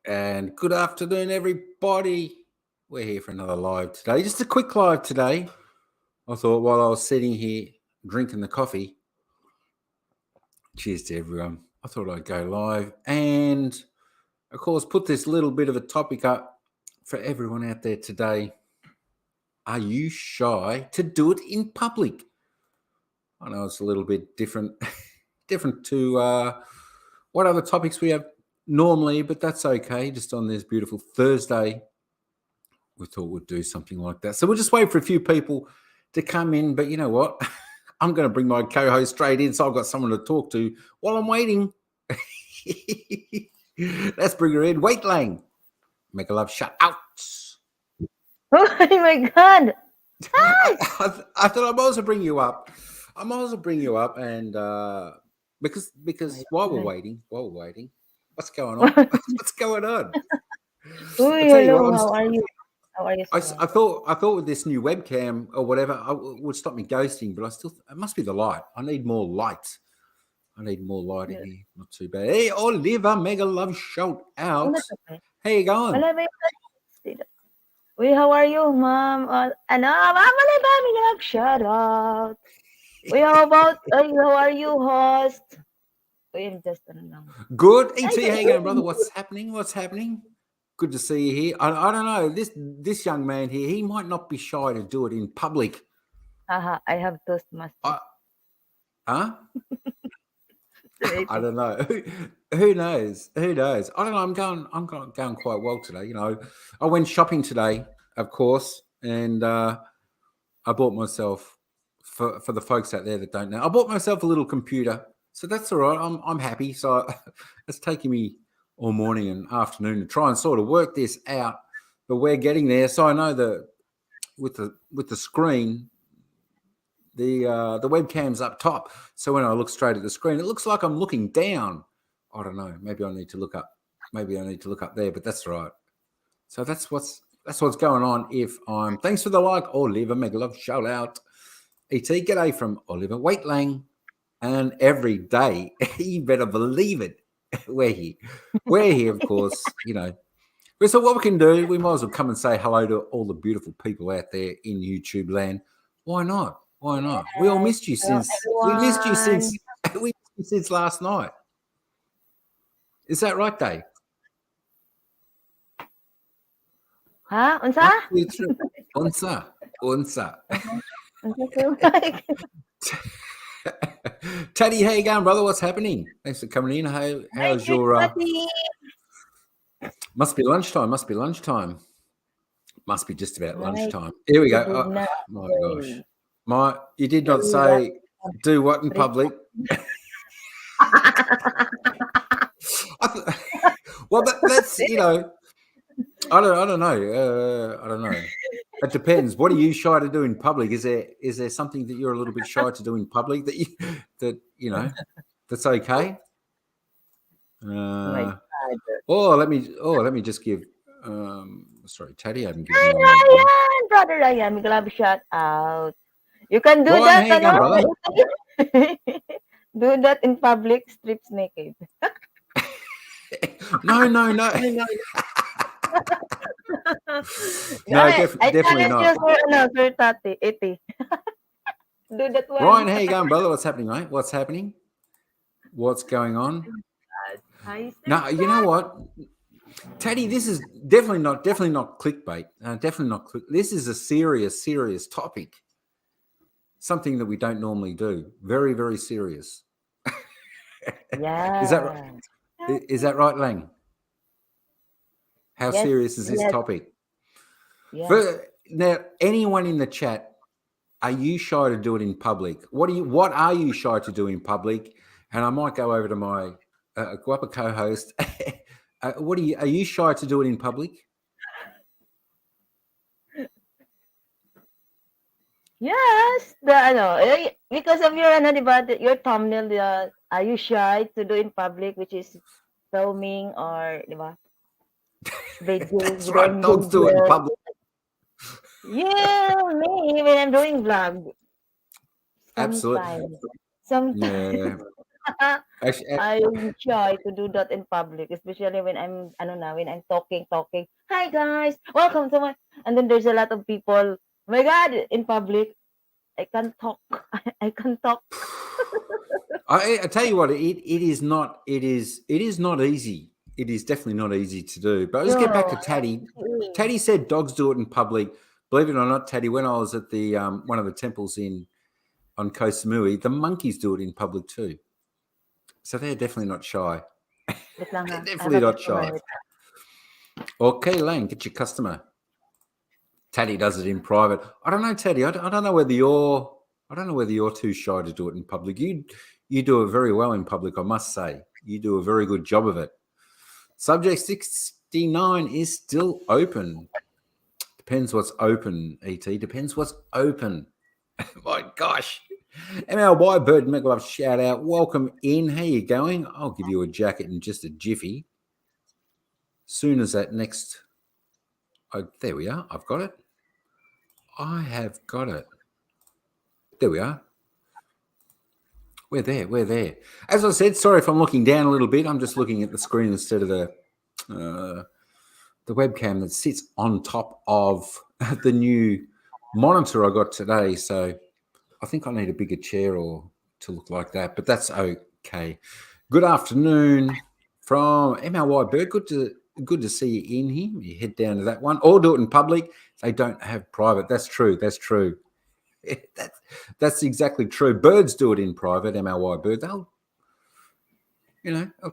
And good afternoon, everybody. We're here for another live today. Just a quick live today. I thought while I was sitting here drinking the coffee, cheers to everyone. I thought I'd go live and, of course, put this little bit of a topic up for everyone out there today. Are you shy to do it in public? I know it's a little bit different to what other topics we have normally, but that's okay. Just on this beautiful Thursday, we thought we'd do something like that. So we'll just wait for a few people to come in. But you know what? I'm going to bring my co-host straight in, so I've got someone to talk to while I'm waiting. Let's bring her in. Wait, Lang. Make a love shout out. Oh my God! Hi! I thought I might also bring you up. And because while we're waiting, what's going on? What's going on? Uy, hello. How are you? How are you? I thought with this new webcam or whatever, it would stop me ghosting, but it must be the light. I need more light. In here. Not too bad. Hey, Oliver, mega love shout out. Okay. How you going? Uy, how are you, ma'am? Mami love shout out. Uy, how are you, host? Uy, just Good. ET, how you going, brother? What's happening? Good to see you here. I don't know. This young man here, he might not be shy to do it in public. I have Toastmasters. Huh? I don't know. Who knows? I don't know. I'm going quite well today. You know, I went shopping today, of course, and I bought myself for the folks out there that don't know. I bought myself a little computer, so that's all right. I'm happy. So it's taking me all morning and afternoon to try and sort of work this out, but we're getting there. So I know that with the screen, the webcam's up top. So when I look straight at the screen, it looks like I'm looking down. I don't know. Maybe I need to look up. There, but that's right. So that's what's going on. Thanks for the like, Oliver. Mega love shout out. ET, g'day from Oliver Waitlang. And every day, you better believe it. We're here, of course, you know. So what we can do, we might as well come and say hello to all the beautiful people out there in YouTube land. Why not? We all missed you since last night. Is that right, Dave? Huh? Unsa. Teddy, how you going, brother? What's happening? Thanks for coming in. How's your Must be lunchtime. Must be just about lunchtime. Here we go. Oh, my gosh. You did not say do what in public? Well, that's, you know, I don't know. It depends. What are you shy to do in public? Is there something that you're a little bit shy to do in public that you know that's okay? Let me just give. Sorry, Teddy, I haven't given you brother Ryan, love shout out. You can do Ryan, that, brother. Do that in public, strips naked. No. No, definitely not. For Tati, Iti. Do that one. Ryan, how you going, brother? What's happening, mate? What's happening? What's going on? No, you know what, Teddy, this is definitely not clickbait. Definitely not This is a serious topic. Something that we don't normally do. Very, very serious. Yeah. Is that right? Is that right, Lang? How serious is this topic? Yes. Now, anyone in the chat, are you shy to do it in public? What are you shy to do in public? And I might go over to my guapa co-host. Are you shy to do it in public? Yes, because of your thumbnail, are you shy to do in public, which is filming or That's right, dogs do it in public. Yeah, me when I'm doing vlog. Absolutely. Sometimes. Yeah. Actually, I'm shy to do that in public, especially when when I'm talking. Hi guys, welcome to my. And then there's a lot of people. Oh my God, in public, I can't talk. I can't talk. I tell you what, it is not easy. It is definitely not easy to do. But let's get back No, to Taddy. actually, Taddy said dogs do it in public. Believe it or not, Taddy, when I was at the one of the temples in on Koh Samui, the monkeys do it in public too. So they're definitely not shy. wait lang ha. They're I have definitely a not customer. shy. Wait. Okay, Lane, get your customer. Taddy does it in private. I don't know, Taddy. I don't know whether you're too shy to do it in public. You do it very well in public, I must say. You do a very good job of it. Subject 69 is still open. Depends what's open, ET. Depends what's open. My gosh. MLY Bird McLove shout out. Welcome in. How you going? I'll give you a jacket in just a jiffy. Soon as that next. Oh, there we are. I've got it. I have got it. There we are. We're there. We're there. As I said, sorry if I'm looking down a little bit. I'm just looking at the screen instead of the webcam that sits on top of the new monitor I got today. So I think I need a bigger chair or to look like that, but that's okay. Good afternoon from MLY Bird. Good to see you in here. You head down to that one. Or do it in public. They don't have private. That's true. That's true. That's exactly true. Birds do it in private. MLY Bird. I'll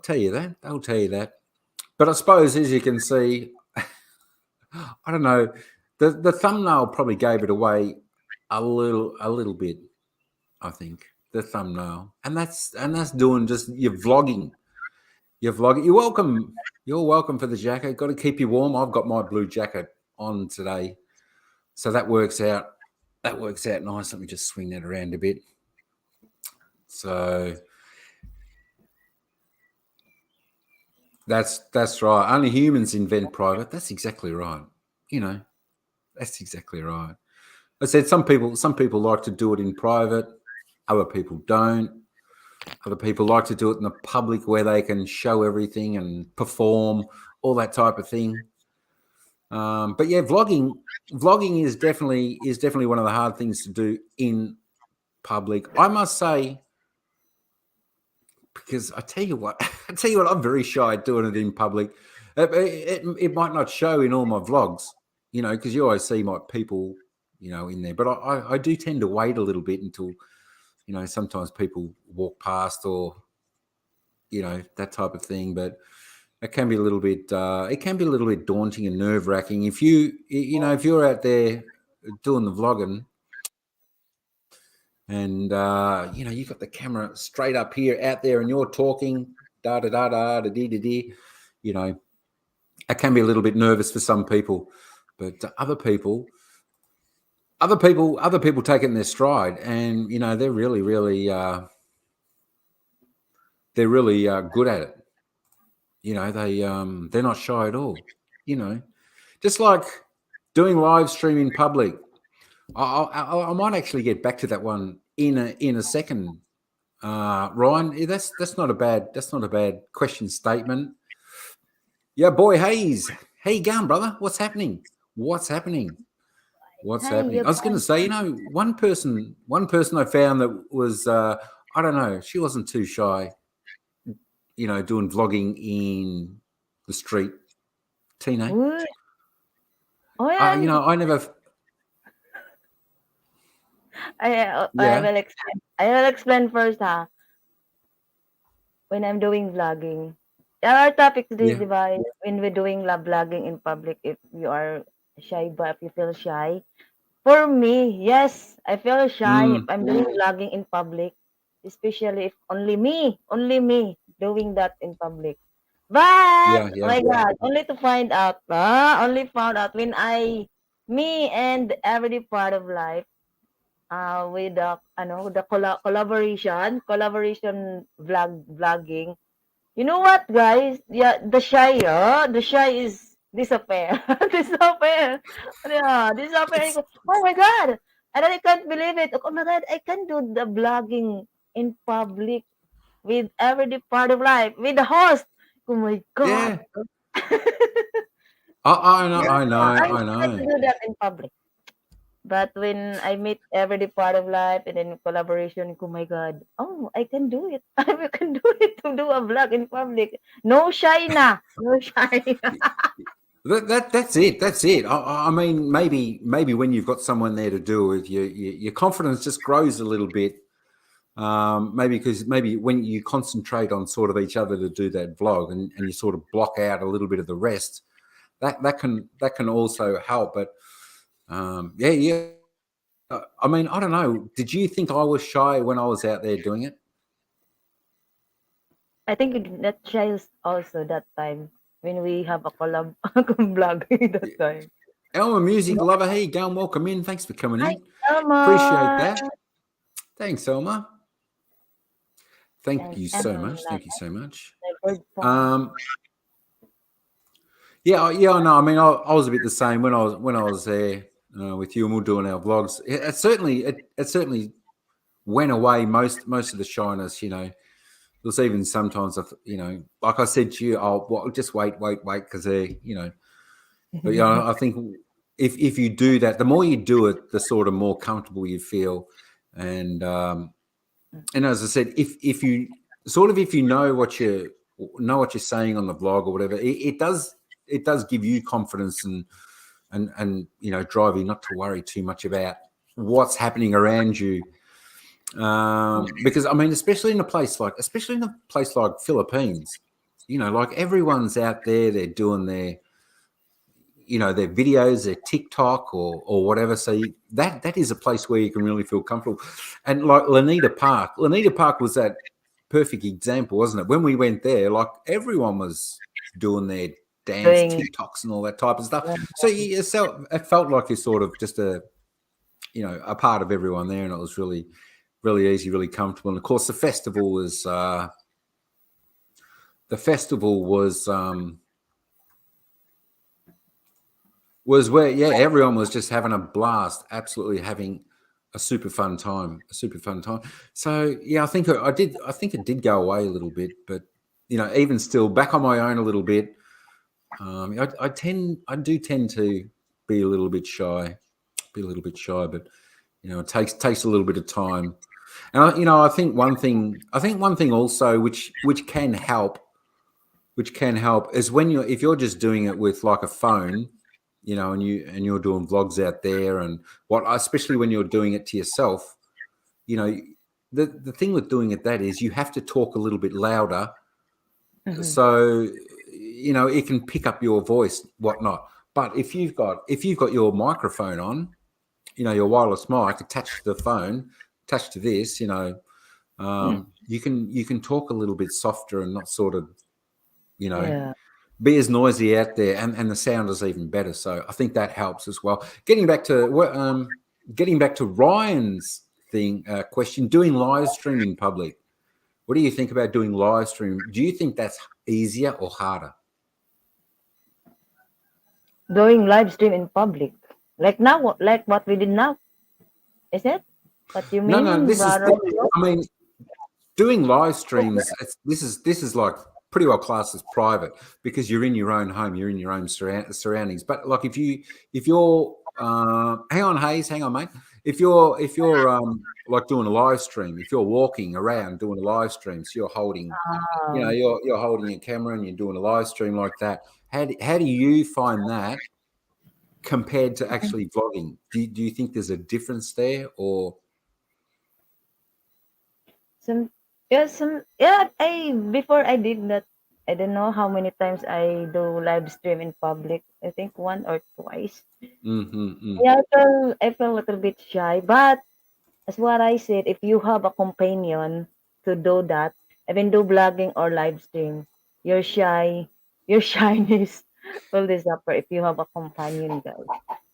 tell you that. I'll tell you that. But I suppose, as you can see, I don't know. The thumbnail probably gave it away a little bit. I think the thumbnail, and that's doing just your vlogging. Your vlogging. You're welcome. You're welcome for the jacket. Got to keep you warm. I've got my blue jacket on today, so that works out. That works out nice. Let me just swing that around a bit. So that's right. Only humans invent private. That's exactly right. You know, that's exactly right. I said some people like to do it in private, other people don't. Other people like to do it in the public where they can show everything and perform, all that type of thing. But yeah, vlogging is definitely one of the hard things to do in public. I must say, because I tell you what, I'm very shy at doing it in public. It might not show in all my vlogs, because you always see my people, in there. But I do tend to wait a little bit until, sometimes people walk past or, that type of thing. But it can be a little bit, daunting and nerve wracking. If you're out there doing the vlogging, and you've got the camera straight up here out there and you're talking da da da da da dee da dee, you know it can be a little bit nervous for some people, but other people take it in their stride, and they're really good at it. They're not shy at all, you know just like doing live stream in public. I might actually get back to that one in a second. Ryan, that's not a bad question statement. Yeah, boy Hayes. How you going, brother? What's happening? What's happening? What's Hi, happening? you I was going to say, one person I found that was, I don't know, she wasn't too shy, doing vlogging in the street. Tino. Uy, oh yan. I never. I Yeah, will explain. I will explain first ha. When I'm doing vlogging. Our topic today, yeah. di ba, when we're doing vlogging in public, if you are shy ba, if you feel shy. For me, yes, I feel shy if Mm, I'm doing vlogging in public, especially if only me doing that in public. But, yeah, oh yeah. my God, only found out when me and every part of life, with the collaboration vlogging. You know what, guys? Yeah, the shy is disappear. Disappear. Yeah, disappear. I It's go, oh my God. And then I can't believe it. Oh my God, I can do the vlogging in public. with Everyday Part of Life with the host. Oh my God. Yeah. I know, Yeah, I know, I'm I scared to know. do that in public. But when I meet Everyday Part of Life and then collaboration, oh my God, oh, I can do it. I can do it to do a vlog in public. No shy na. No shy. That's it. That's it. I mean, maybe when you've got someone there to do it, your confidence just grows a little bit. Maybe because maybe when you concentrate on sort of each other to do that vlog, and you sort of block out a little bit of the rest, that can also help. But yeah, yeah. I mean, I don't know. Did you think I was shy when I was out there doing it? I think that shy also that time when we have a collab vlog that time. Elma, music lover. Hey, go and welcome in. Thanks for coming Hi, in. Appreciate Elma. that. Thanks, Elma. Thank And you so Emma, much. Thank you so much. my bird phone. Um, yeah, I know. I mean, I was a bit the same when I was there with you, and we are doing our vlogs. It certainly went away most of the shyness. There was even sometimes, like I said to you, well, just wait, because they. But I think if you do that, the more you do it, the sort of more comfortable you feel, and and as I said, if you know what you're saying on the vlog or whatever, it does give you confidence, and drive you not to worry too much about what's happening around you. Because I mean, especially in a place like Philippines, like everyone's out there, they're doing their videos, their TikTok or whatever. So that is a place where you can really feel comfortable. And like Lanita Park was that perfect example, wasn't it? When we went there, like everyone was doing their dance Doing TikToks and all that type of stuff. So it felt like you're sort of just a part of everyone there, and it was really, really easy, really comfortable. And of course, the festival was where, yeah, everyone was just having a blast, absolutely having a super fun time. So yeah, I think it did go away a little bit, but even still, back on my own a little bit. I do tend to be a little bit shy, but it takes a little bit of time. And I think one thing also, which can help is if you're just doing it with like a phone, and you're doing vlogs out there, and especially when you're doing it to yourself, you know, the thing with doing it that is you have to talk a little bit louder, mhm. so it can pick up your voice, whatnot. But if you've got your microphone on, your wireless mic attached to the phone, attached to this, Mm, you can talk a little bit softer and not sort of, you know, yeah. be as noisy out there, and the sound is even better. So I think that helps as well. Getting back to Ryan's question, doing live stream in public. What do you think about doing live stream? Do you think that's easier or harder? Doing live stream in public. Like now, like what we did now. Is it? What you No, no. mean, brother? I mean, doing live streams. This is like pretty well classed as private, because you're in your own home, you're in your own surroundings. But like if you're hang on, Hayes, hang on, mate. If you're like doing a live stream, if you're walking around doing a live stream, so you're holding, Um, you're holding a camera and you're doing a live stream like that. How do you find that compared to actually vlogging? Do you think there's a difference there, or? some yeah. I before I did that. I don't know how many times I do live stream in public. I think one or twice. Mm-hmm. Yeah, I felt a little bit shy, but as what I said, if you have a companion to do that, even do vlogging or live stream, your your shyness will disappear if you have a companion, guys.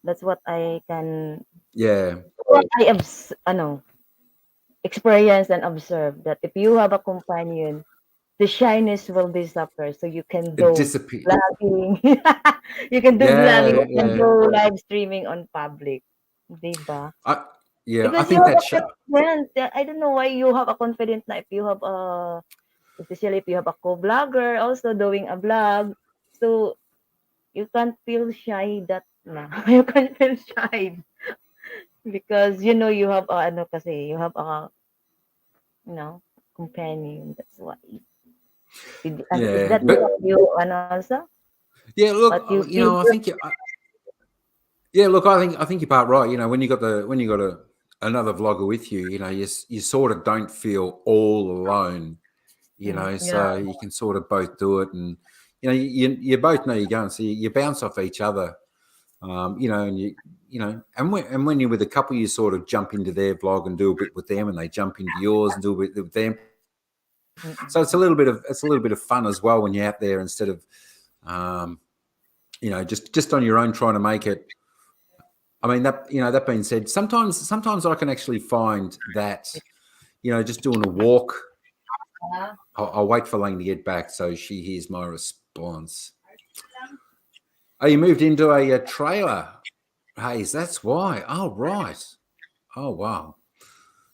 That's what I can, Yeah, what I experience and observe that if you have a companion, the shyness will disappear. So you can it do disappears. vlogging, you can do vlogging, Yeah, you can yeah. do live streaming on public, diba? I yeah, I Because you think have that a confidence. I don't know why you have a confidence na if you have a especially if you have a co-blogger also doing a vlog. So you can't feel shy that na. You can't feel shy because you know you have a ano kasi, you have a you know companion. That's why. Is Yeah, that but what you ano also? yeah, What look, you feel? I think yeah, look, I think you're part right. When you got another vlogger with you, you sort of don't feel all alone. Yeah. So you can sort of both do it, and you both know you're going, so you bounce off each other. And and when you're with a couple, you sort of jump into their vlog and do a bit with them, and they jump into yours and do a bit with them. So Mm-mm. it's a little bit of fun as well when you're out there instead of um, just on your own trying to make it. I mean that being said, sometimes I can actually find that just doing a walk. I'll wait for Lane to get back so she hears my response. Oh, you moved into a trailer, Hayes. That's why. Oh, right. Oh, wow.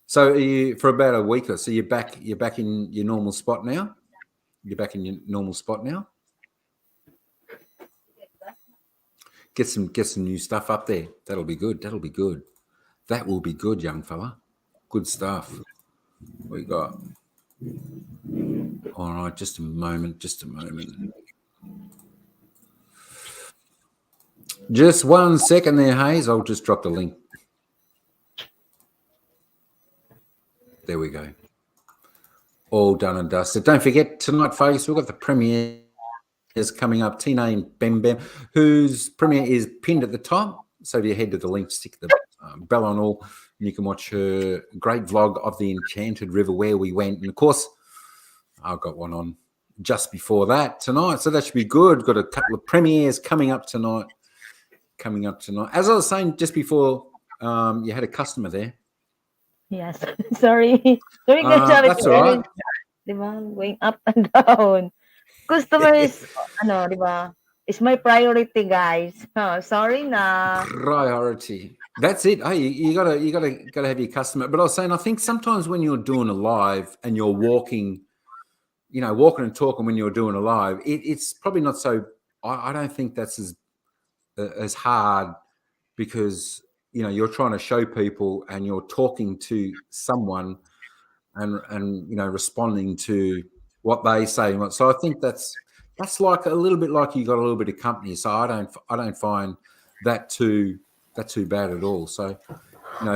So for about a week or so, you're back. You're back in your normal spot now. You're back in your normal spot now. Get some new stuff up there. That'll be good. That'll be good. That will be good, young fella. Good stuff. We got. All right, just a moment. Just a moment. Just 1 second there, Hayes. I'll just drop the link. There we go. All done and dusted. Don't forget tonight, folks. We've got the premieres coming up. Tina and Bem Bem, whose premiere is pinned at the top. So if you head to the link, stick the bell on all, and you can watch her great vlog of the Enchanted River where we went. And of course, I've got one on just before that tonight, so that should be good. Got a couple of premieres coming up tonight. As I was saying just before, you had a customer there. Yes. Sorry. Sorry guys, sorry That's all right. guys. Di ba? Going up and down. Customer is, ano, di ba? Is my priority, guys. Oh, sorry na. Priority. That's it. Hey, you gotta have your customer. But I was saying, I think sometimes when you're doing a live and you're walking, walking and talking when you're doing a live, it's probably not so. I don't think that's as hard because you're trying to show people and you're talking to someone and responding to what they say. So I think that's like a little bit like you got a little bit of company. So I don't find that too bad at all. So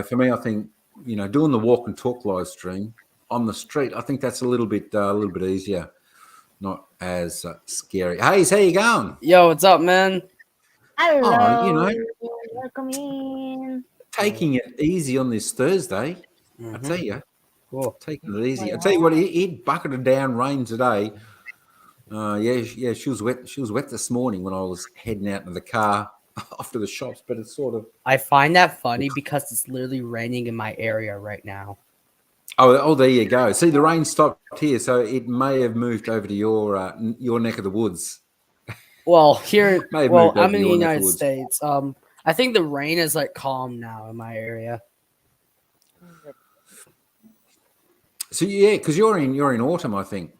for me, I think doing the walk and talk live stream on the street, I think that's a little bit easier, not as scary. Hey, how you going? Yo, what's up, man? Oh, Hello. Welcome in. taking it easy on this Thursday. I Mm-hmm. tell you, Cool. taking it easy. I tell you what, it bucketed down rain today. Yeah, she was wet. She was wet this morning when I was heading out in the car off to the shops. But it's sort of. I find that funny because it's literally raining in my area right now. Oh, there you go. See, the rain stopped here, so it may have moved over to your neck of the woods. Well, here, May have moved over I'm to in the your neck of the United woods. States. I think the rain is like calm now in my area. So yeah, because you're in autumn, I think,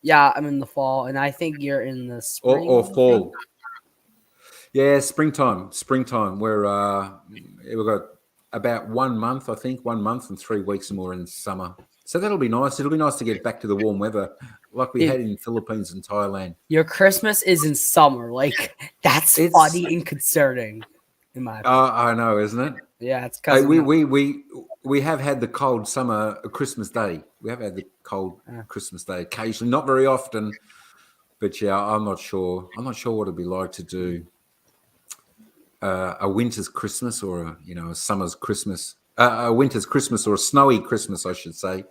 Yeah, I'm in the fall, and I think you're in the spring. or fall. Yeah, springtime. We've got about 1 month, I think, 1 month and 3 weeks, and we're in summer. So that'll be nice. It'll be nice to get back to the warm weather like we had in Philippines and Thailand. Your Christmas is in summer. Like that's funny and concerning, in my opinion. I know, isn't it? Yeah, it's because we have had the cold summer Christmas Day. We have had the cold Christmas Day occasionally, not very often, but yeah, I'm not sure. I'm not sure what it'd be like to do a winter's Christmas or a summer's Christmas, a winter's Christmas or a snowy Christmas, I should say.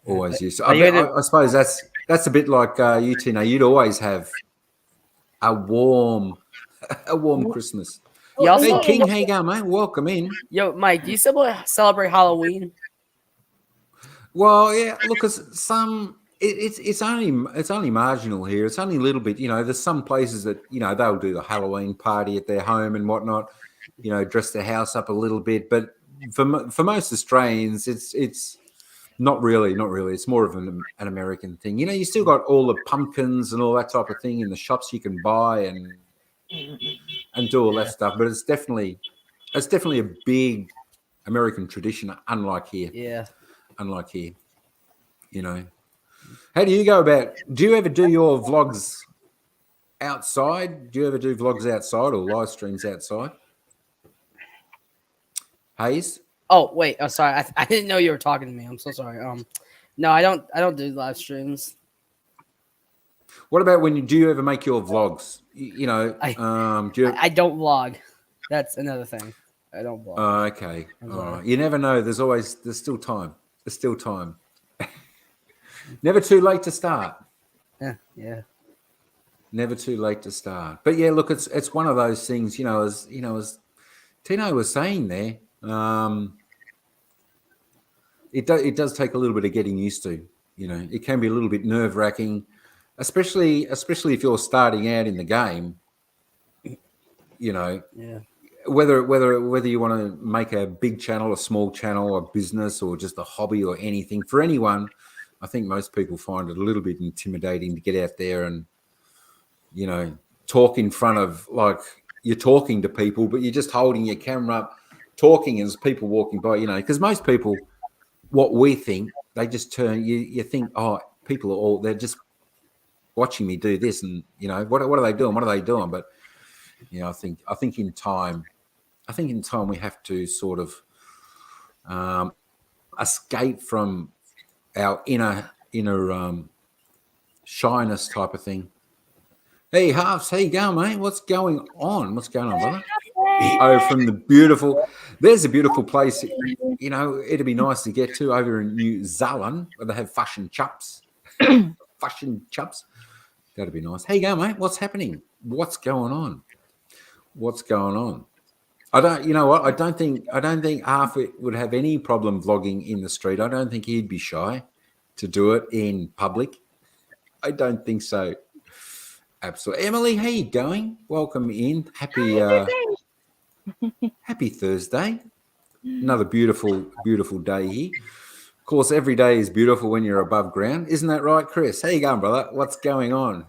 Always used to. I suppose that's a bit like you, Tina. You'd always have a warm Christmas. Hey, King, how you going, mate? Welcome in. Yo, Mike, do you celebrate Halloween? Well, yeah. Look, it's only marginal here. It's only a little bit. There's some places that they'll do the Halloween party at their home and whatnot. Dress their house up a little bit. But for most Australians, it's Not really, not really. It's more of an American thing. You know, you still got all the pumpkins and all that type of thing in the shops you can buy and do all that stuff. But it's definitely a big American tradition, unlike here. Yeah. Unlike here, you know. How do you go about? Do you ever do your vlogs outside? Do you ever do vlogs outside or live streams outside? Hayes? Oh wait. Oh, sorry. I didn't know you were talking to me. I'm so sorry. No, I don't. I don't do live streams. What about do you ever make your vlogs? You know, do you? I don't vlog. That's another thing. I don't vlog. Okay. All right. You never know. There's still time. There's still time. Never too late to start. Yeah. Never too late to start. But yeah, look, it's one of those things. As Tino was saying there, it does take a little bit of getting used to. You know, it can be a little bit nerve-wracking, especially if you're starting out in the game. You know, Yeah. Whether you want to make a big channel, a small channel, a business, or just a hobby or anything, for anyone, I think most people find it a little bit intimidating to get out there and, you know, talk in front of, like, you're talking to people, but you're just holding your camera up, talking as people walking by, you know, because most people, what we think, they just turn, you think, oh, people are all, they're just watching me do this, and, you know, what are they doing? What are they doing? But, you know, I think in time we have to sort of escape from our inner shyness type of thing. Hey, Halves, how you going, mate? What's going on? What's going on, brother? Oh, from the beautiful, there's a beautiful place. You know, it'd be nice to get to over in New Zealand where they have fashion chops. Fashion chops. That'd be nice. How you going, mate? What's happening? What's going on? What's going on? I don't think Half would have any problem vlogging in the street. I don't think he'd be shy to do it in public. I don't think so. Absolutely. Emily, how you going? Welcome in. Happy Thursday. Another beautiful, beautiful day here. Of course, every day is beautiful when you're above ground. Isn't that right, Chris? How you going, brother? What's going on?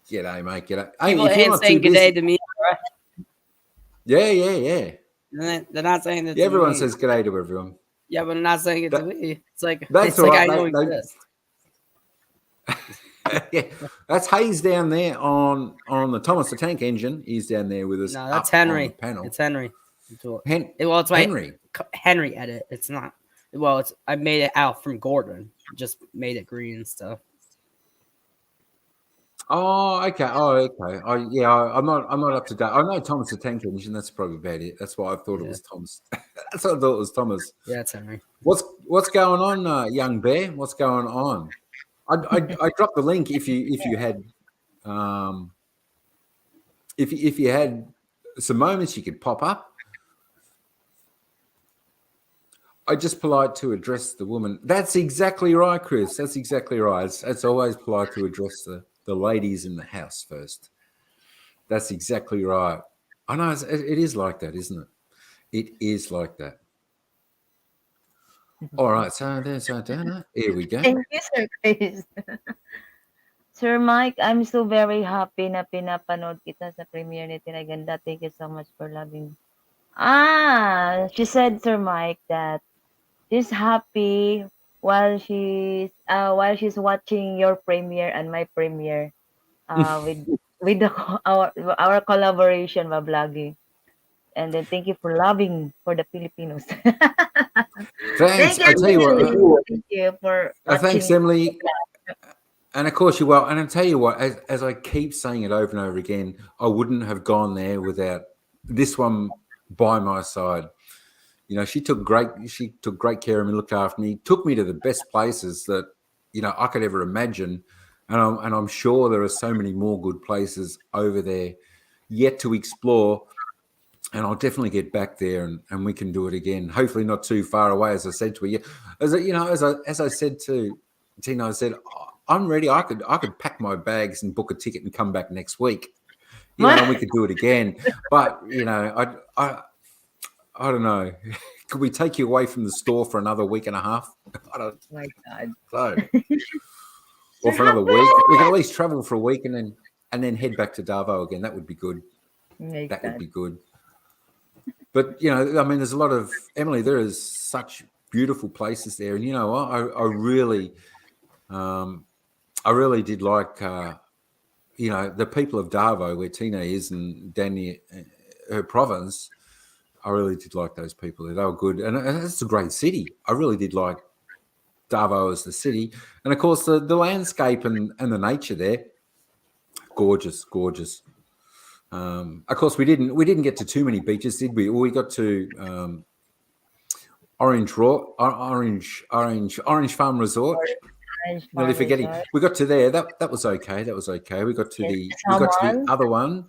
G'day, mate. G'day. People ain't saying good day to me. Right? Yeah. They're not saying that. Everyone says good day to everyone. Yeah, but they're not saying it to me. It's like that's like right. I know exist. Yeah, that's Hayes down there on the Thomas the Tank Engine. He's down there with us. No, that's Henry. On the panel. It's Henry. It's my Henry edit. It's not. Well, I made it out from Gordon. Just made it green and stuff. Oh, okay. I'm not up to date. I know Thomas the Tank Engine. That's probably about it. That's why I thought it was Thomas. That's what I thought it was Thomas. Yeah, it's Henry. What's going on, young bear? What's going on? I dropped the link if you had if you had some moments you could pop up. I just polite to address the woman. That's exactly right, Chris. That's exactly right. It's always polite to address the ladies in the house first. That's exactly right. I know it is like that, isn't it? It is like that. All right, so there's our dinner. Here we go. Thank you, Sir Chris. Sir Mike, I'm so very happy na pinapanood kita sa premiere ni Tinaganda. Thank you so much for loving. She said, Sir Mike, that she's happy while she's watching your premiere and my premiere with our collaboration by vlogging. And then thank you for loving for the Filipinos. Thanks. Thank you, I tell you what. Thank you for watching. Thanks, Emily. And of course you will. And I'll tell you what, as I keep saying it over and over again, I wouldn't have gone there without this one by my side. You know, she took great care of me, looked after me, took me to the best places that, you know, I could ever imagine. And I'm sure there are so many more good places over there yet to explore. And I'll definitely get back there and we can do it again. Hopefully not too far away, as I said to her. As I said to Tina, I said, I'm ready. I could pack my bags and book a ticket and come back next week. You know, and we could do it again. But, you know, I don't know. could we take you away from the store for another week and a half? I don't My God. know. Or Sir, for another week. We could happy. at least travel for a week and then head back to Davao again. That would be good. My That would God. be good. But you know, I mean, there's a lot of Emily. There is such beautiful places there, and you know, I really did like, you know, the people of Davao, where Tina is, and Danny, her province. I really did like those people. They were good, and it's a great city. I really did like Davao as the city, and of course the landscape and the nature there, gorgeous, gorgeous. Of course, we didn't get to too many beaches, did we? Well, we got to Orange Farm Resort. Orange Nearly Farm forgetting. Resort. We got to there. That was okay. That was okay. Yes. We got to the Salmon. other one.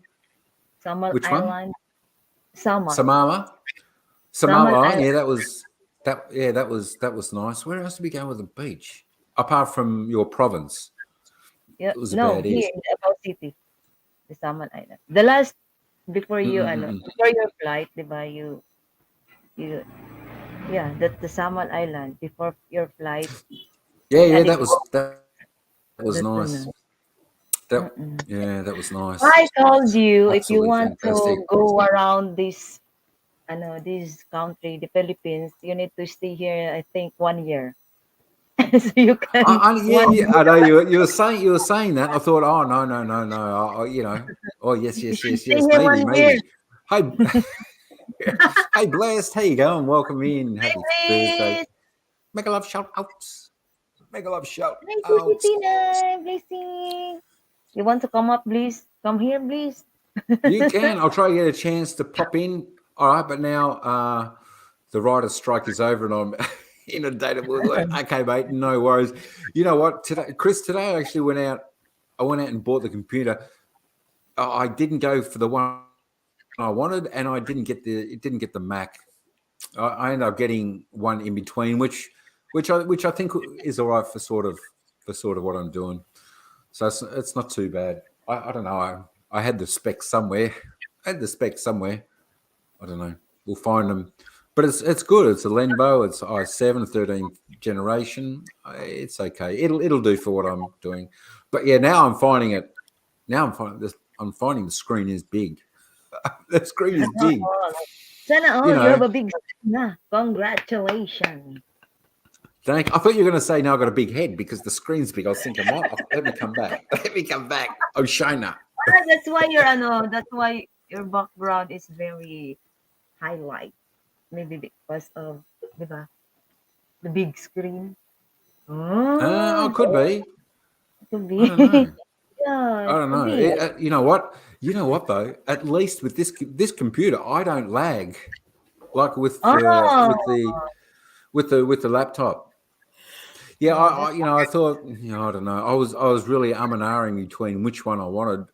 Salmon Which one? Island. Salmon. Samala. Salmon Samoa. Island. Yeah, that was nice. Where else did we go with the beach? Apart from your province, Yeah. it was No, about here it. in Davao City. The Salmon Island. The last before you ano, Mm-mm-mm. before your flight, 'di ba, you yeah, that's the Salmon Island. Before your flight Yeah, in yeah, Adigos. that was That's the nice. nice. That Mm-mm. yeah, that was nice. I told you if you Absolutely want fantastic. to go around this country, the Philippines, you need to stay here. I think 1 year, so you can Yeah, one yeah, I know you were saying that. I thought, oh no, no, no, no. You know, oh yes, you yes, should yes, stay yes, here maybe, 1 year. maybe. Hey, hey, Blast, how you going? Welcome in. Hi, Happy Thursday. please. Make a love shout outs. Make a love shout Hi, outs. Tina. Blessing. You want to come up, please? Come here, please. You can. I'll try to get a chance to pop in. All right, but now the writer's strike is over and I'm inundated with work. Okay, mate, no worries. You know what? Today, Chris, today I actually went out. I went out and bought the computer. I didn't go for the one I wanted, and I didn't get the Mac. I ended up getting one in between, which I think is all right for sort of what I'm doing. So it's not too bad. I don't know. I had the specs somewhere. I had the specs somewhere. I don't know. We'll find them. But it's good. It's a Lenbo. It's i7 13th generation. It's okay. It'll do for what I'm doing. But yeah, now I'm finding it. Now I'm finding the screen is big. The screen is Sana big. all. Sana You all. You have know. a big na. Congratulations. I thought you were going to say, "No, I've got a big head because the screen's big." I was thinking, "What? Let me come back. Let me come back." Oh, Shina. That's why that's why your background is very highlight. Maybe because of, di ba, the big screen. Oh, Could be. could I be. don't know. Yeah, I it don't could know. be. You know what? You know what though? At least with this computer, I don't lag like Oh, with the laptop. Yeah, oh, that's I thought, I don't know. I was really and ahhing between which one I wanted,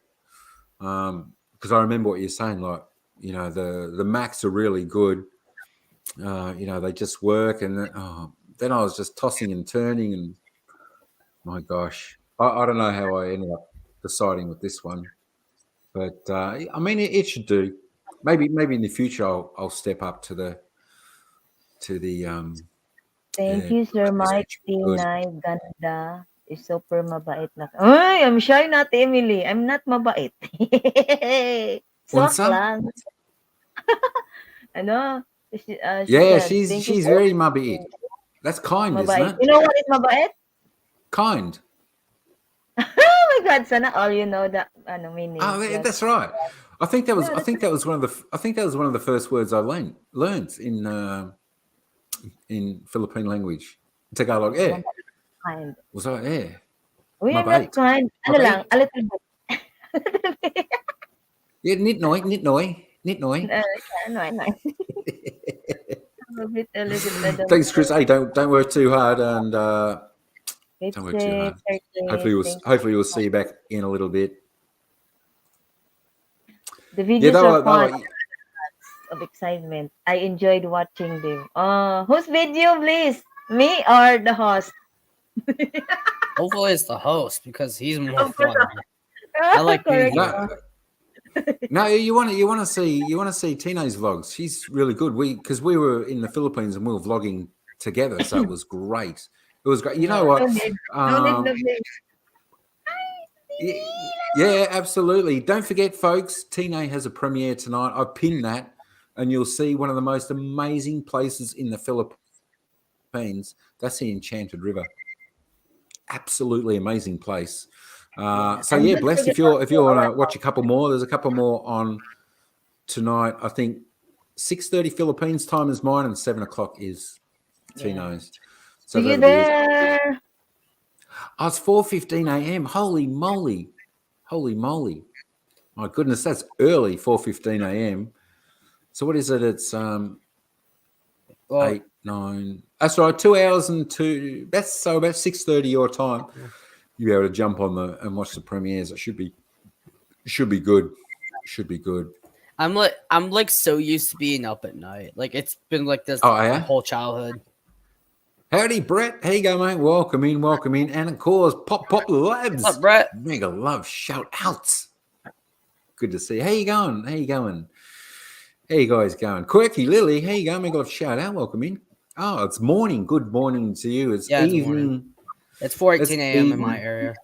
because I remember what you're saying. Like, the Macs are really good. They just work, and then I was just tossing and turning, and my gosh, I don't know how I ended up deciding with this one. But I mean, it should do. Maybe in the future I'll step up to the thank yeah, you, Sir because Mike. it should be good. Tinay, ganda. Is super mabait na. Ay, I'm shy not, Emily. I'm not mabait. Swak Unsa? lang. Ano? She Yeah, said, she's thank you, she's sir. very mabait. That's kind, isn't Mabait. it? You know what is mabait? Kind. Oh my God, sana all you know that meaning. Oh, Yes. that's right. I think that was Yeah, I that's think that was one of the I think that was one of the first words I learned in Philippine language. Tagalog. Eh. mabait. Kind. Was I? Eh. We are not Mabait. kind. Ano lang, Mabait. a little bit. Yeah, nitnoy, nitnoy, nitnoy. Ano. A little bit, I don't Thanks, Chris. know. Hey, don't work too hard, and It's don't work too it, hard. Curtis. Thank you. Hopefully we'll see you back in a little bit. The Yeah, videos are fun, of excitement. I enjoyed watching them. Whose video, please? Me or the host? Hopefully it's the host because he's more Of course. fun. I like being Correct. here. no, No, you want to see Tino's vlogs. She's really good. Because we were in the Philippines and we were vlogging together, so it was great. It was great. You know Yeah, what? no need Um, to be. yeah, absolutely. Don't forget, folks. Tino has a premiere tonight. I pinned that, and you'll see one of the most amazing places in the Philippines. That's the Enchanted River. Absolutely amazing place. Yeah, So and yeah, don't blessed. forget If you also want our to watch a couple more, there's a couple more on tonight. I think 6:30 Philippines time is mine, and 7 o'clock is yeah. Tino's. So See you that'll be it. there. Oh, it's 4:15 a.m. Holy moly! Holy moly! My goodness, that's early. 4:15 a.m. So what is it? It's Well, 8, 9. That's right. 2 hours and two. That's so about 6:30 your time. You'll be able to jump on and watch the premieres. It should be good. Should be good. I'm like so used to being up at night. Like it's been like this Oh my yeah. whole childhood. Howdy, Brett. How you go, mate? Welcome in, welcome in. And of course, Pop Labs. What's up, Brett? Mega love shout outs. Good to see you. How you going? How you going? How you guys going? Quirky Lily, how you going? Mega love shout out. Welcome in. Oh, it's morning. Good morning to you. It's Yeah, it's evening. morning. It's 4:18 It's a.m. in my evening. area.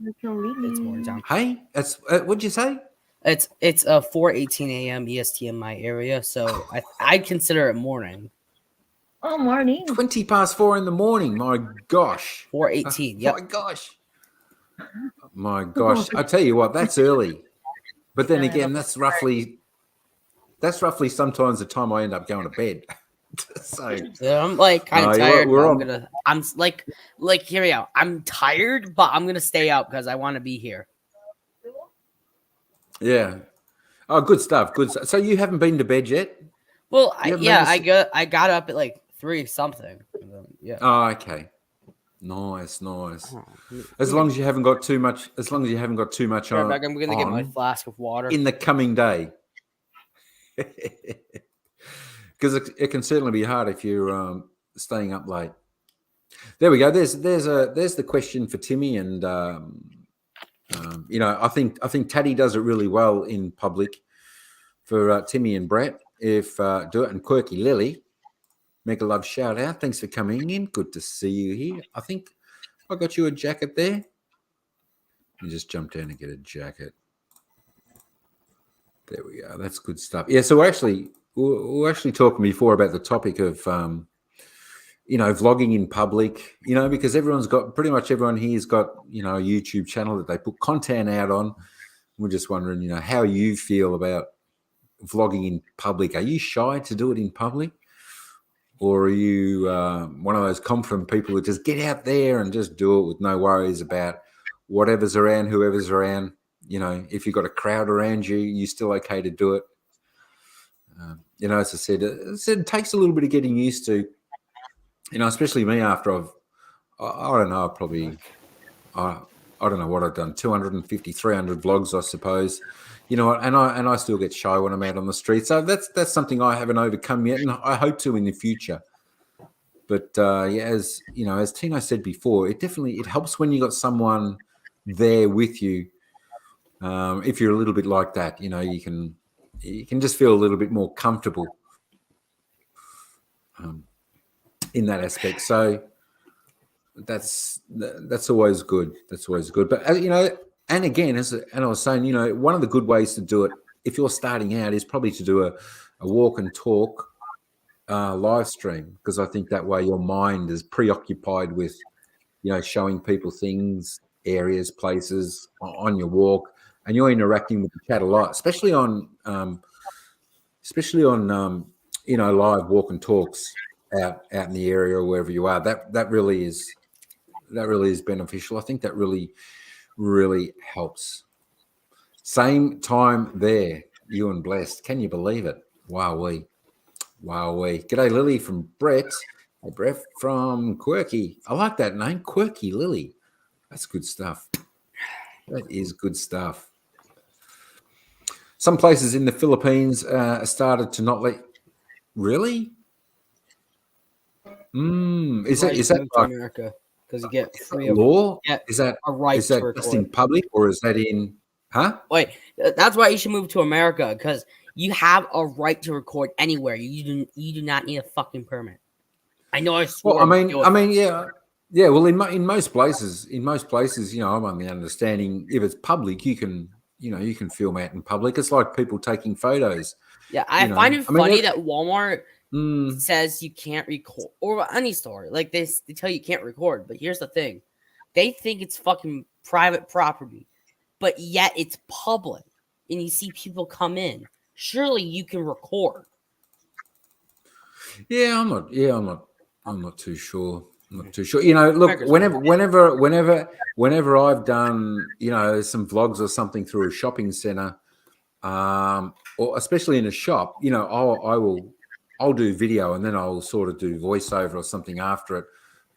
It's really. It's morning time. Hey, that's what'd you say? It's 4:18 a.m. EST in my area, so I consider it morning. Oh, morning. 4:20 in the morning. My gosh. 4:18. Yep. My gosh. My gosh. I tell you what, that's early. But then again, that's roughly sometimes the time I end up going to bed. So Yeah, I'm like kind of no, tired. we're But on. I'm like hear me out. I'm tired, but I'm gonna stay out because I want to be here. Yeah. Oh, good stuff. Good stuff. So you haven't been to bed yet? Well, You haven't been to I got up at like 3 something. Yeah. Oh, okay. Nice. Oh, As long as you haven't got too much. As long as you haven't got too much right on. back. I'm gonna get my flask of water. In the coming day. Because it can certainly be hard if you're staying up late. There we go. There's the question for Timmy, and I think Taddy does it really well in public for Timmy and Brett. If do it, and Quirky Lily, mega love shout out. Thanks for coming in. Good to see you here. I think I got you a jacket there. You just jump down and get a jacket. There we go. That's good stuff. Yeah. So we're actually talking before about the topic of vlogging in public. Because pretty much everyone here's got a YouTube channel that they put content out on. We're just wondering, how you feel about vlogging in public. Are you shy to do it in public, or are you one of those confident people who just get out there and just do it with no worries about whatever's around, whoever's around? If you've got a crowd around you, you're still okay to do it. As I said, it takes a little bit of getting used to. Especially me after I don't know, I don't know what I've done, 250, 300 vlogs, I suppose. And I still get shy when I'm out on the street. So that's something I haven't overcome yet, and I hope to in the future. But as Tino said before, it helps when you got someone there with you. If you're a little bit like that, you can just feel a little bit more comfortable in that aspect. So that's always good. That's always good. But and again, and I was saying, one of the good ways to do it if you're starting out is probably to do a walk and talk live stream, because I think that way your mind is preoccupied with showing people things, areas, places on your walk, and you're interacting with the chat a lot, especially on live walk and talks out in the area or wherever you are. That really is beneficial. I think that really, really helps. Same time there, you and Blessed. Can you believe it? Wowee. G'day, Lily from Brett. Hey, Brett from Quirky. I like that name, Quirky Lily. That's good stuff. That is good stuff. Some places in the Philippines started to not let. Really? Is that to like America because you get free law? get Is that a right to just record. in public, or is that in? Huh? Wait, that's why you should move to America, because you have a right to record anywhere. You do not need a fucking permit. I know I Well, swore, but deal with it. yeah. Well, in most places, you know, I'm on the understanding if it's public, you can, you know, you can film out in public. It's like people taking photos. Yeah, I You find know, it I mean, funny that Walmart mm, says you can't record, or any store, like they tell you can't record. But here's the thing: they think it's fucking private property, but yet it's public, and you see people come in. Surely you can record. yeah, I'm not too sure. I'm not too sure. You know, look, America's weird. whenever I've done, you know, some vlogs or something through a shopping center, or especially in a shop, you know, I'll do video and then I'll sort of do voiceover or something after it.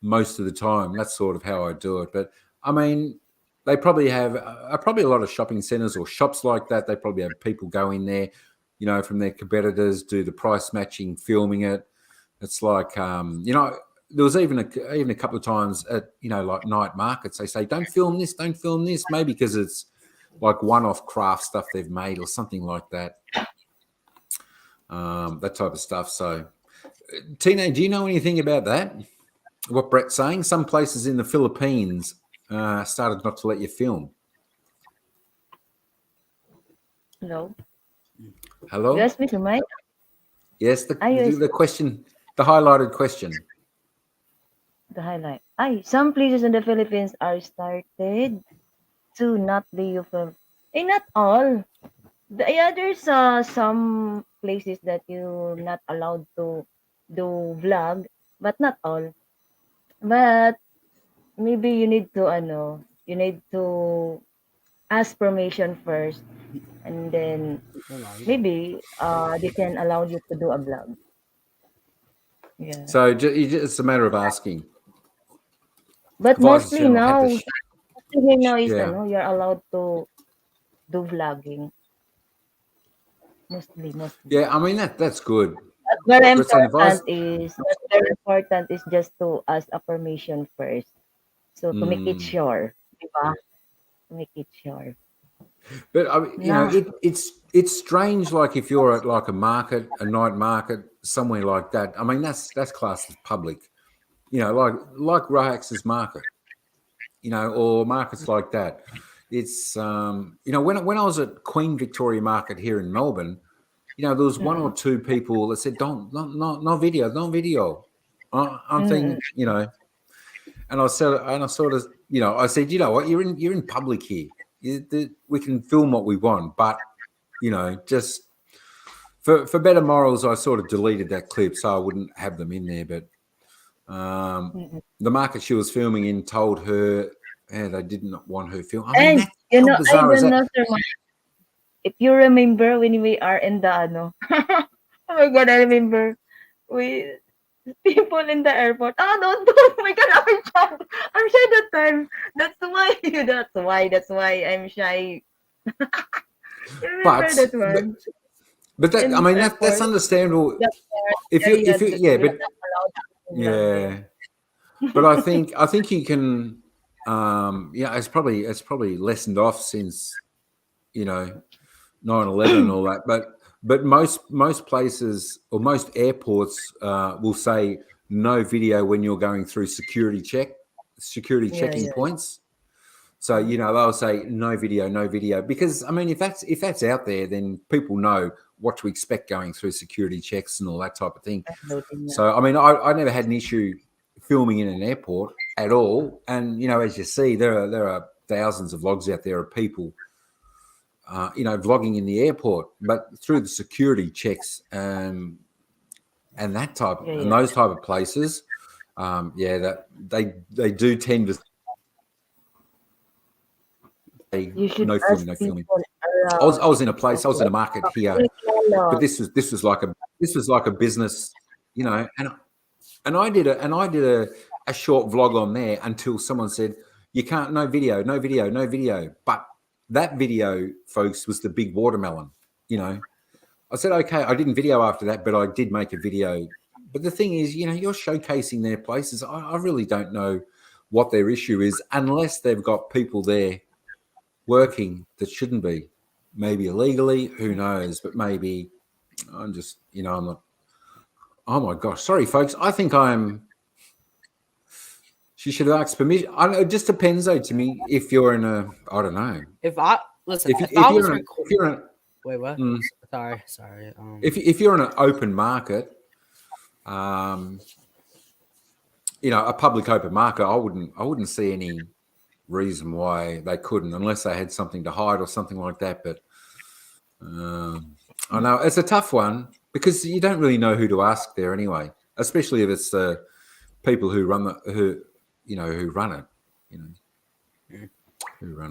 Most of the time, that's sort of how I do it. But I mean, they probably have probably a lot of shopping centers or shops like that. They probably have people go in there, you know, from their competitors, do the price matching, filming it. It's like, you know, there was even a couple of times at, you know, like night markets, they say, don't film this, maybe because it's like one-off craft stuff they've made or something like that. That type of stuff. So, Tina, do you know anything about that? What Brett's saying? Some places in the Philippines started not to let you film. Hello. You Hello? asked me to mic? Yes, You the question, the highlighted question. the highlight. Some places in the Philippines are started to not let you film. Not all. There's some places that you're not allowed to do vlog, but not all. But maybe you need to ask permission first, and then maybe they can allow you to do a vlog. Yeah. So it's a matter of asking. But Vice mostly General had now, this. mostly now is Yeah. you're allowed to do vlogging. Mostly. Yeah, I mean, that's good. But very But saying if I was, important is just to ask a permission first. So to make it mm, sure, diba? To make it sure. but I mean, you know, Nah. it's strange. Like if you're at like a market, a night market, somewhere like that. I mean, that's classed as public. You know, like Rahax's market. You know, or markets like that. It's you know, when I was at Queen Victoria Market here in Melbourne, you know, there was one or Mm-mm. two people that said, "Don't, no video, no video." I'm Mm-mm. thinking, you know, and I sort of, you know, I said, you know what, you're in public here. We can film what we want, but you know, just for better morals, I sort of deleted that clip so I wouldn't have them in there. But Mm-mm. the market she was filming in told her, yeah, they did not want her film. I mean, And that how bizarre I is don't that? know, sir, if you remember when we are in the oh my god, I remember we people in the airport. Oh, don't do. Oh my god, I'm shy. I'm shy that time. That's why. That's why I'm shy. You remember But that one but that, I in mean, that's airport? understandable. That If area you, that yeah, we're but not allowed to vlog yeah, there. but I think you can. Yeah, it's probably lessened off since, you know, 9/11 and all that. But most places or most airports will say no video when you're going through security Yeah, checking yeah. points. So, you know, they'll say no video, no video, because I mean, if that's out there, then people know what to expect going through security checks and all that type of thing. Uploading na. So, I mean, I never had an issue filming in an airport at all. And you know, as you see, there are thousands of vlogs out there of people, you know, vlogging in the airport, but through the security checks and Yeah, and yeah. those type of places, yeah, that they do tend to say You should no ask filming, no filming. people around I was if in a it's place. I was okay. in a market here, Like, but lalo. this was like a business, you know, and I did a short vlog on there until someone said you can't, no video, no video, no video. But that video, folks, was the big watermelon. You know, I said okay. I didn't video after that, but I did make a video. But the thing is, you know, you're showcasing their places. I really don't know what their issue is unless they've got people there working that shouldn't be. Maybe illegally, who knows? But maybe I'm just, I'm not. Oh my gosh, sorry, folks. I think I'm. She should have asked permission. It just depends, though, to me. If you're in a, I don't know. If I listen, If I was you're in, if you're in, wait, what? mm, Sorry. if you're in an open market, a public open market, I wouldn't see any reason why they couldn't, unless they had something to hide or something like that. But I know it's a tough one because you don't really know who to ask there anyway, especially if it's the people who run it, who run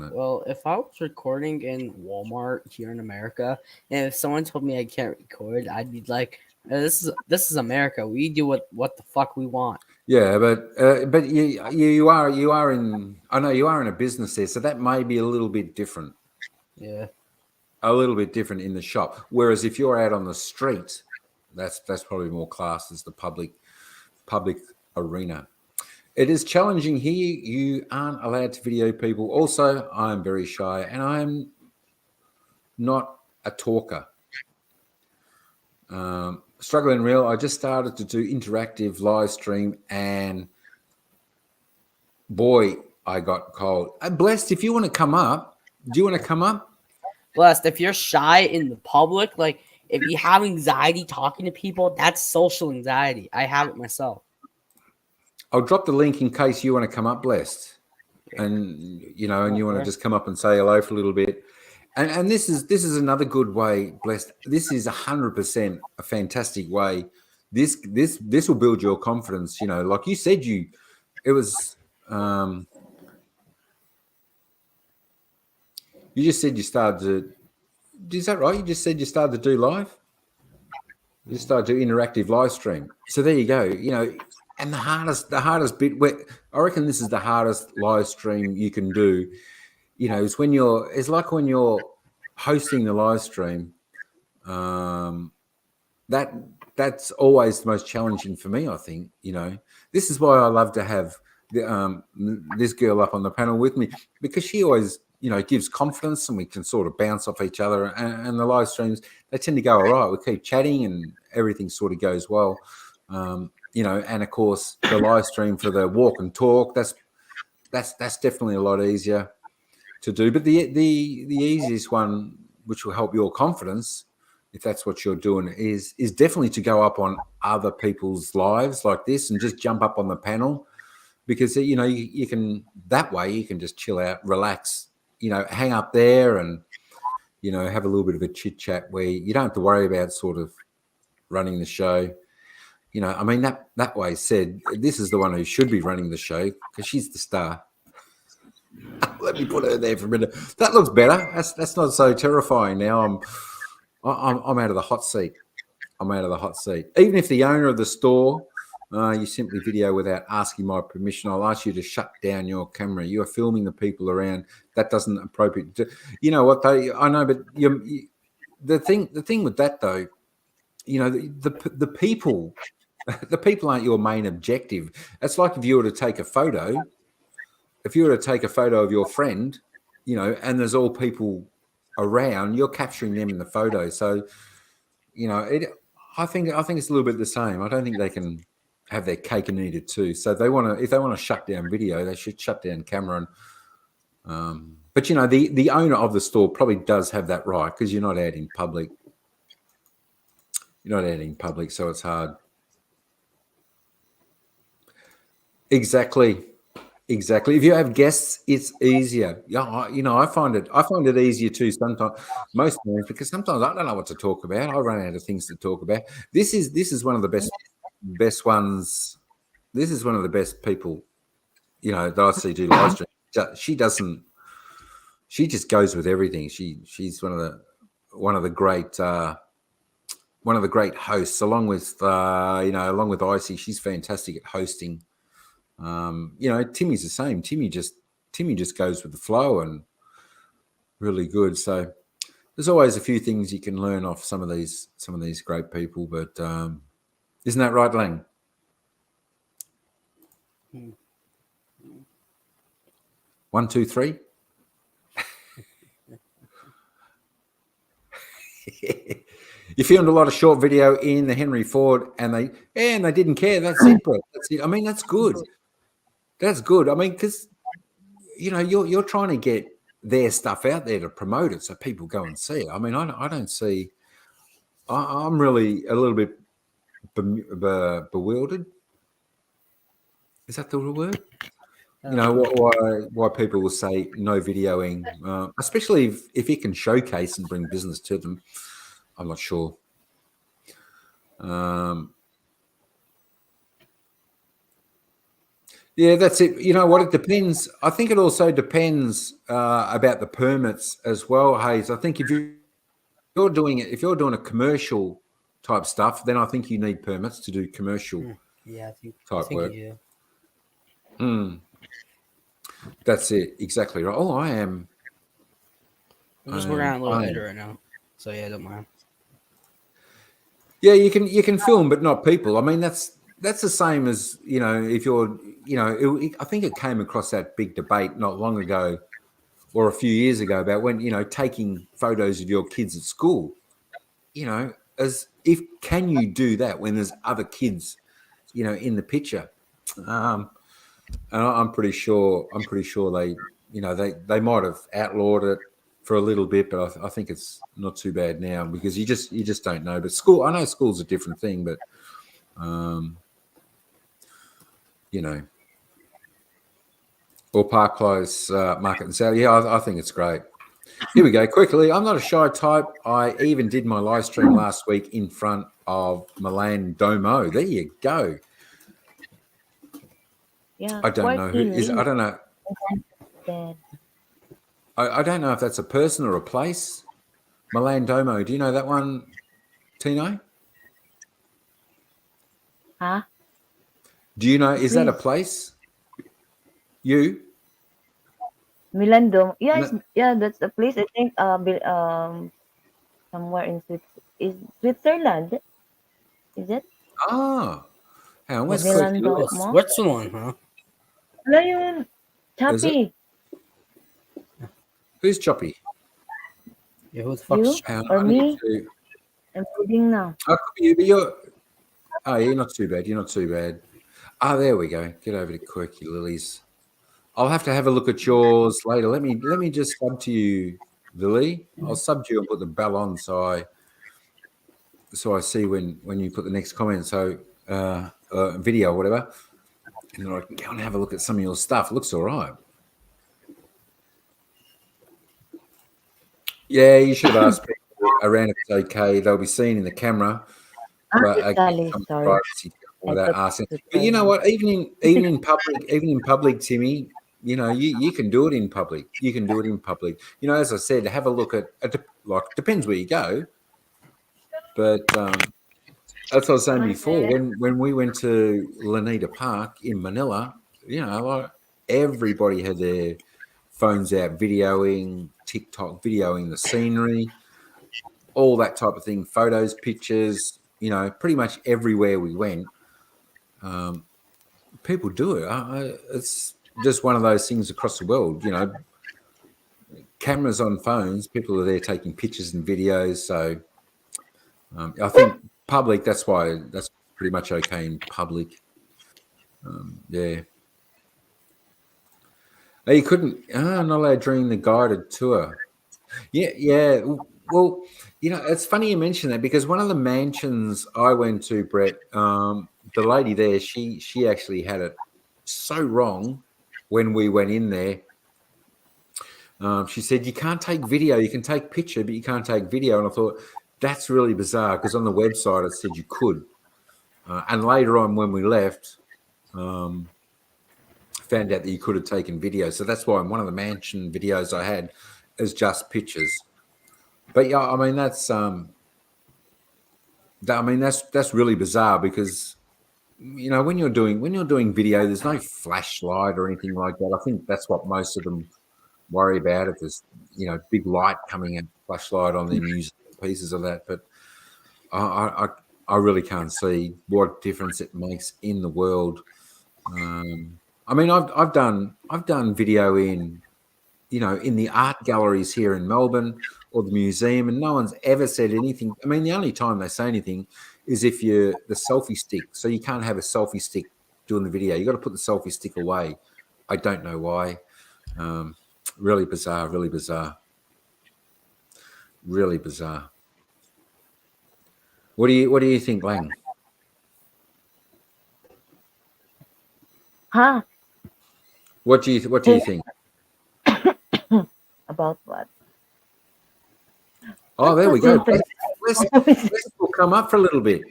it. Well, if I was recording in Walmart here in America, and if someone told me I can't record, I'd be like, "This is America. We do what the fuck we want." Yeah, but you are in. I know you are in a business there, so that may be a little bit different. Yeah. A little bit different in the shop. Whereas if you're out on the street, that's probably more classed as the public arena. It is challenging here. You aren't allowed to video people. Also, I'm very shy and I'm not a talker. Struggling real. I just started to do interactive live stream and boy, I got cold. Blessed, if you want to come up, do you want to come up? Blessed, if you're shy in the public, like if you have anxiety talking to people, that's social anxiety. I have it myself. I'll drop the link in case you want to come up, Blessed. And you want to just come up and say hello for a little bit. And this is another good way, Blessed. This is 100% a fantastic way. This will build your confidence. Like you said, it was. You just said you started to. Is that right? You just said you started to do live. You started to do interactive live stream. So there you go. And the hardest bit. I reckon this is the hardest live stream you can do. Is when it's like when you're hosting the live stream. That's always the most challenging for me. I think. This is why I love to have this girl up on the panel with me, because she always gives confidence and we can sort of bounce off each other, and the live streams, they tend to go all right. We keep chatting and everything sort of goes well. And of course the live stream for the walk and talk, that's definitely a lot easier to do. But the easiest one, which will help your confidence, if that's what you're doing, is definitely to go up on other people's lives like this and just jump up on the panel, because you can, that way you can just chill out, relax, hang up there and have a little bit of a chit chat where you don't have to worry about sort of running the show. I mean, that way said, this is the one who should be running the show because she's the star. Let me put her there for a minute. That looks better. That's not so terrifying now. I'm out of the hot seat. I'm out of the hot seat. Even if the owner of the store, you simply video without asking my permission, I'll ask you to shut down your camera. You are filming the people around. That doesn't appropriate. You know what? I know, but the thing with that though, the people, the people aren't your main objective. It's like if you were to take a photo. If you were to take a photo of your friend, and there's all people around, you're capturing them in the photo. So, I think it's a little bit the same. I don't think they can have their cake and eat it too. So if they want to shut down video, they should shut down camera. But the owner of the store probably does have that right, because you're not out in public. You're not out in public, so it's hard. Exactly. If you have guests, it's easier. Yeah, I find it easier too sometimes, most times, because sometimes I don't know what to talk about. I run out of things to talk about. This is one of the best ones. This is one of the best people, that I see do live stream. She just goes with everything. She's one of the great hosts, along with Icy. She's fantastic at hosting. Timmy's the same. Timmy just goes with the flow and really good. So there's always a few things you can learn off some of these great people. But isn't that right, Lang? 1, 2, 3. You filmed a lot of short video in the Henry Ford, and they didn't care. That's it, bro. That's it. I mean, that's good. That's good. I mean, because you're trying to get their stuff out there to promote it, so people go and see it. I mean, I don't see. I'm really a little bit bewildered. Is that the word? Why people will say no videoing, especially if it can showcase and bring business to them. I'm not sure. Yeah, that's it. You know what? It depends. I think it also depends about the permits as well, Hayes. I think if you're doing a commercial type stuff, then I think you need permits to do commercial I think work. you do. That's it. Exactly right. Oh, I am. I'm just working on a little edit right now, so yeah, I don't mind. Yeah, you can film, but not people. I mean, that's the same as if you're I think it came across that big debate not long ago, or a few years ago, about when taking photos of your kids at school. As if can you do that when there's other kids, in the picture? And I'm pretty sure they might have outlawed it for a little bit, but I think it's not too bad now because you just don't know. But I know school's a different thing, but or park clothes market and sale. Yeah, I think it's great. Here we go. Quickly, I'm not a shy type. I even did my live stream last week in front of Milan Domo. There you go. Yeah, I don't know who is. I don't know. I don't know if that's a person or a place. Milan Domo. Do you know that one, Tino? Huh? Do you know? Is that a place? You? Milando. No. Yeah, that's the place. I think somewhere in Switzerland. Is it? Ah. Hang on, where's Quirky Milando Lewis? mo? Switzerland, huh? Wala yun. Is it? Choppy. Who's Choppy? Yeah, who the fuck's You or me? I'm reading now. I could be you, but you're not too bad. You're not too bad. Ah, there we go. Get over to Quirky Lilies. I'll have to have a look at yours later. Let me just sub to you, Lily. I'll sub to you and put the bell on so I see when you put the next comment. So video or whatever, and then I can go and have a look at some of your stuff. It looks all right. Yeah, you should have asked people around if it's okay. They'll be seen in the camera. But again, Sorry. privacy without asking. But you know what? Even in public, Timmy, you can do it in public. You can do it in public. As I said, have a look at depends where you go. But that's what I was saying before. When we went to Lanita Park in Manila, everybody had their phones out, videoing TikTok, videoing the scenery, all that type of thing, photos, pictures. Pretty much everywhere we went, people do it. It's just one of those things across the world. Cameras on phones, people are there taking pictures and videos. So I think public. That's pretty much okay in public. Yeah. Oh, you couldn't. Not allowed during the guided tour. Yeah. Well, it's funny you mention that because one of the mansions I went to, Brett, the lady there, she actually had it so wrong when we went in there. She said, you can't take video, you can take picture, but you can't take video. And I thought, that's really bizarre because on the website it said you could. And later on when we left, found out that you could have taken video. So that's why one of the mansion videos I had is just pictures. But yeah, I mean that's really bizarre because when you're doing video, there's no flashlight or anything like that. I think that's what most of them worry about. If there's big light coming and flashlight on their music pieces of that, but I really can't see what difference it makes in the world. I mean, I've done video in in the art galleries here in Melbourne or the museum, and no one's ever said anything. I mean, the only time they say anything is if you're the selfie stick. So you can't have a selfie stick doing the video. You got to put the selfie stick away. I don't know why. Really bizarre. Really bizarre. Really bizarre. What do you think, Lang? Huh? What do you think? About what? Oh, there we go. Let's will come up for a little bit.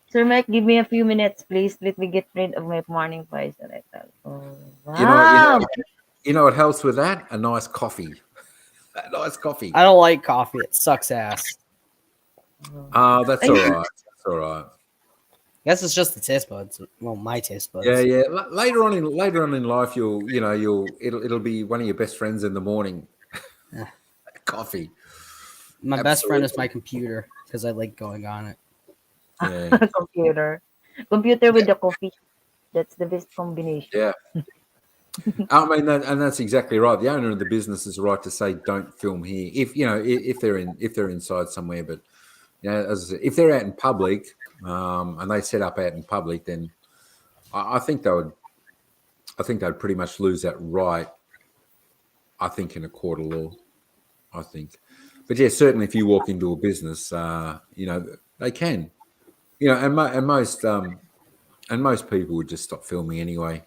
Sir Mike, give me a few minutes, please. Let me get rid of my morning voice. Oh, You wow. know what helps with that? A nice coffee. A nice coffee. I don't like coffee. It sucks ass. Oh, that's all right. That's all right. I guess it's just the taste buds. Well, my taste buds. Yeah. Later on in life, it'll be one of your best friends in the morning. Yeah. Coffee. My best friend is my computer because I like going on it. Yeah. Computer with the coffee. That's the best combination. Yeah. I mean, and that's exactly right. The owner of the business is right to say, "Don't film here." If they're inside somewhere, but as I said, if they're out in public, and they set up out in public, then I think they'd pretty much lose that right. I think in a court of law. I think, but yeah, certainly if you walk into a business, they can, and most people would just stop filming anyway.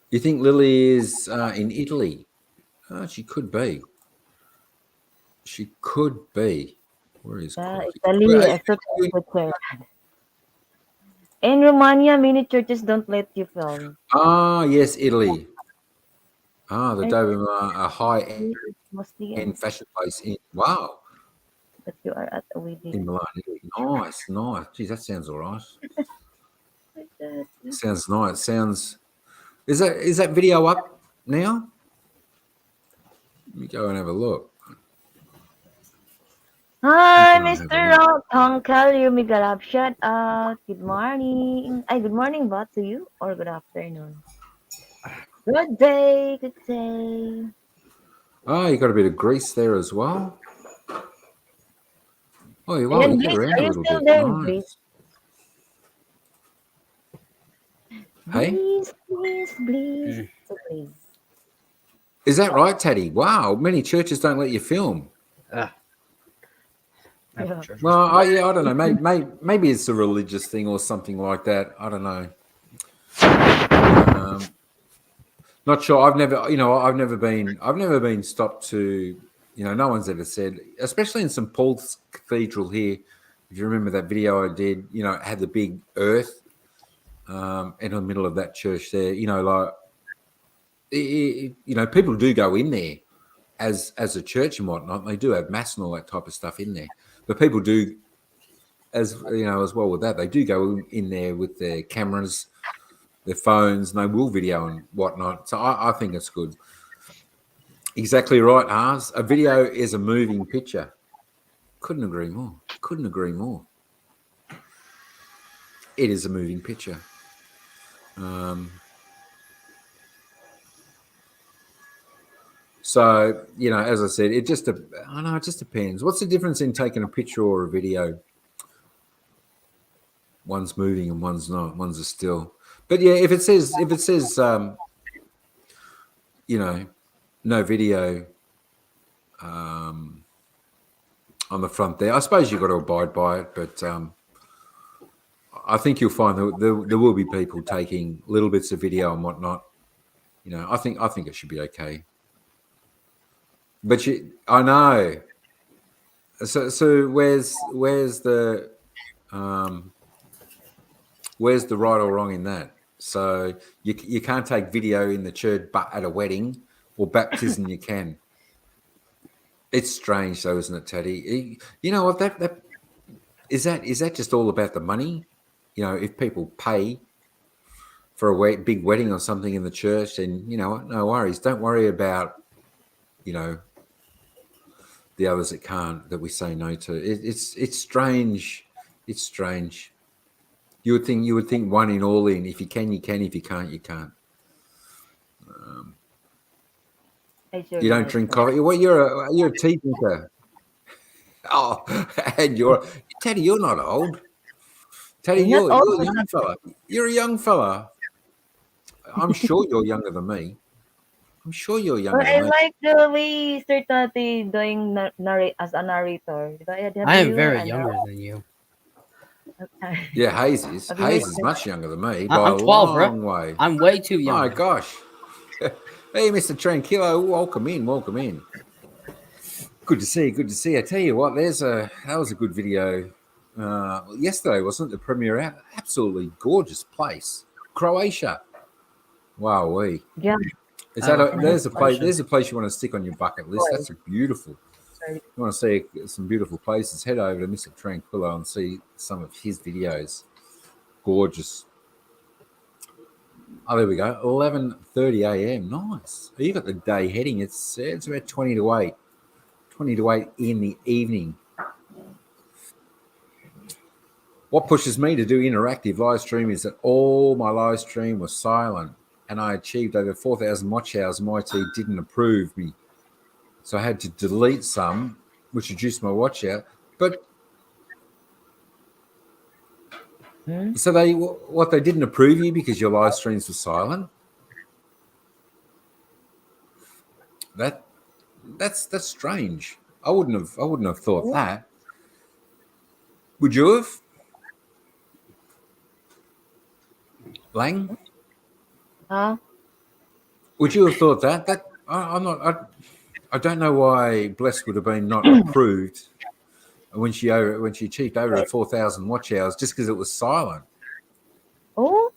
You think Lily is in Italy? She could be. She could be. Where is coffee? Italy, in Romania, many churches don't let you film. Ah, yes, Italy. The Doberman, a high-end fashion place in. Wow. But you are at a wedding. In Milan, Italy. Nice. Geez, that sounds all right. Sounds nice. Sounds. Is that video up now? Let me go and have a look. Hi, Mr. Uncle Yumigalab. Shout out. Good morning. Good morning, but to you, or good afternoon. Good day. Good day. Oh, you got a bit of grease there as well. Oh, wow, you get around a little bit. Nice. Hey? Please. Is that right, Teddy? Wow, many churches don't let you film. Yeah. Well, I don't know. Maybe it's a religious thing or something like that. I don't know. Not sure. I've never been stopped to. No one's ever said, especially in St. Paul's Cathedral here. If you remember that video I did, it had the big earth in the middle of that church there. People do go in there as a church and whatnot. They do have mass and all that type of stuff in there. But people do, as well with that, they do go in there with their cameras, their phones, and they will video and whatnot. So I think it's good. Exactly right, Ars. A video is a moving picture. Couldn't agree more. It is a moving picture. So, as I said, it just depends. What's the difference in taking a picture or a video? One's moving and one's not. One's a still. But yeah, if it says no video on the front there, I suppose you've got to abide by it. But I think you'll find that there will be people taking little bits of video and whatnot. I think it should be okay. But I know. So where's the right or wrong in that? So you can't take video in the church, but at a wedding or baptism you can. It's strange, though, isn't it, Teddy? You know what? That is that just all about the money? If people pay for a big wedding or something in the church, then no worries. Don't worry about the others that we say no to. It's strange. It's strange. You would think one in, all in. If you can, you can. If you can't, you can't. I You surely don't hope drink so. coffee. Well, you're a tea drinker. Oh, and you're Teddy. You're not old. Teddy, I'm not you're a old. young fella. You're a young fella. I'm sure you're younger than me. I'm sure you're But younger than I me. like the way Sir Tati doing narrate as a narrator. Have I am you very and younger than you. Yeah, Hayes is. have you heard Hayes is that? much younger than me by a I'm 12, bro. long way. I'm way too My young. gosh. Hey, Mr. Tranquillo, welcome in, welcome in. Good to see you, good to see you. I tell you what, that was a good video. Yesterday, wasn't it? The premiere out. Absolutely gorgeous place. Croatia. Wow, Yeah, and his there's a place Croatia. there's a place you want to stick on your bucket list. voice. That's a beautiful. Sorry. You want to see some beautiful places, head over to Mr. Tranquillo and see some of his videos. Gorgeous. Oh, there we go. 11:30 a.m. Nice. You got the day heading. It's about 20 to 8. 20 to 8 in the evening. What pushes me to do interactive live stream is that all my live stream was silent and I achieved over 4,000 watch hours. MIT didn't approve me. So I had to delete some, which reduced my watch hour. But Hmm? so they didn't approve you because your live streams were silent. That's strange. I wouldn't have thought Oh, that. Would you have, Lang? huh? Would you have thought that? I'm not. I don't know why Bless would have been not approved when she achieved over 4,000 watch hours just because it was silent. Oh,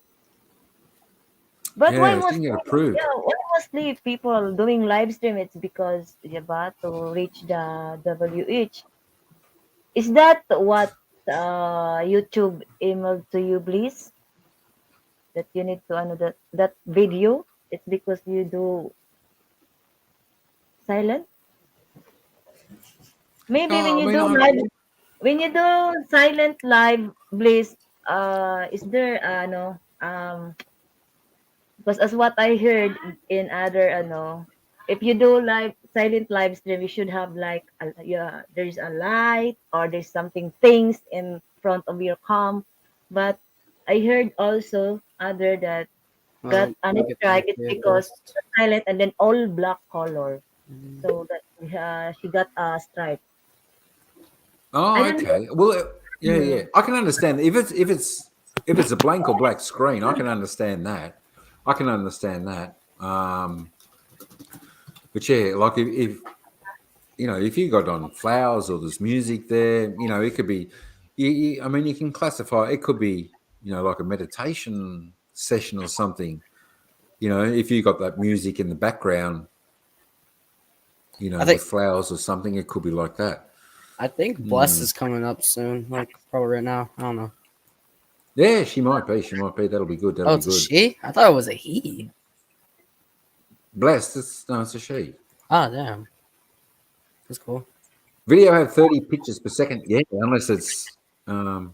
but Yeah, it didn't get approved. why mostly people doing live stream? It's because yeah, to reach the WH. Is that what YouTube emailed to you, Bliss? That you need to ano that video? It's because you do silent. Maybe I mean, I when you do silent live, Bliss, is there because as what I heard in other if you do live silent live stream, you should have like yeah, there's a light or there's something things in front of your cam. But I heard also other that got Well, an you get the strike. It's IP because address. silent and then all black color. Mm. So that she got a strike. I oh, don't know. okay. Well, yeah, Hmm. yeah. I can understand if it's a blank or black screen. I can understand that. I can understand that. But yeah, like if if you got on flowers or there's music there, it could be. I mean, you can classify. It could be, like a meditation session or something. If you got that music in the background, I with think flowers or something, it could be like that. I think Bless is coming up soon, like probably right now. I don't know. Yeah, she might be. She might be. That'll be good. That'll Oh, be it's a good. she? I thought it was a he. Blessed. It's a she. Oh, damn. That's cool. Video had 30 pictures per second. Yeah, unless it's movies,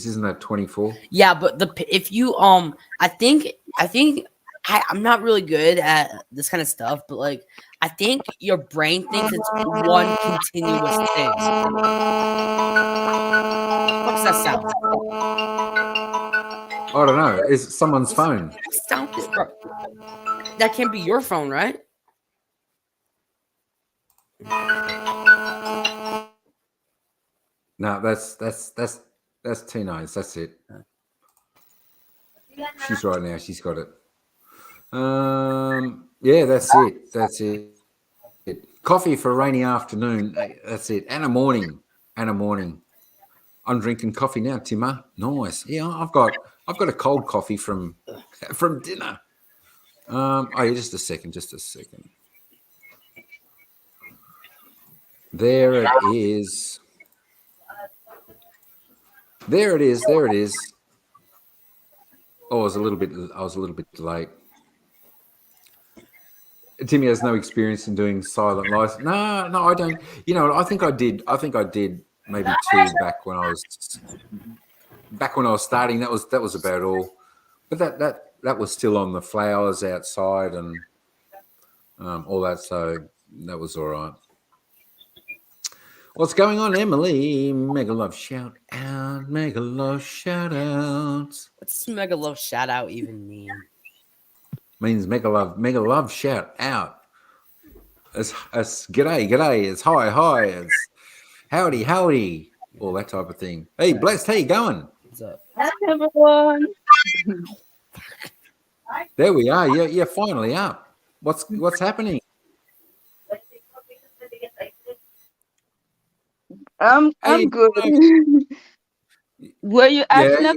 isn't that 24? Yeah, but if you I'm not really good at this kind of stuff, but like I think your brain thinks it's one continuous thing. What's that sound? I don't know. Is someone's phone? Sound that can't be your phone, right? No, that's Tina's. That's it. She's right now. She's got it. Yeah, that's it. That's it. Coffee for a rainy afternoon. That's it. And a morning. And a morning. I'm drinking coffee now, Timmer. Nice. Yeah, I've got a cold coffee from dinner. Oh, yeah, just a second. There it is. There it is. Oh, I was a little bit late. Timmy has no experience in doing silent lives. No, I don't. I think I did maybe two back when I was back when I was starting, that was about all. But that was still on the flowers outside and all that. So that was all right. What's going on, Emily? Mega love shout out. Mega love shout outs. What's mega love shout out even mean? Means mega love shout out. It's g'day, it's hi, it's howdy, all that type of thing. Hey, Blessed, how you going? What's up? Hi, everyone. There we are. You're finally up. What's happening? I'm Hey, good. Were you yeah.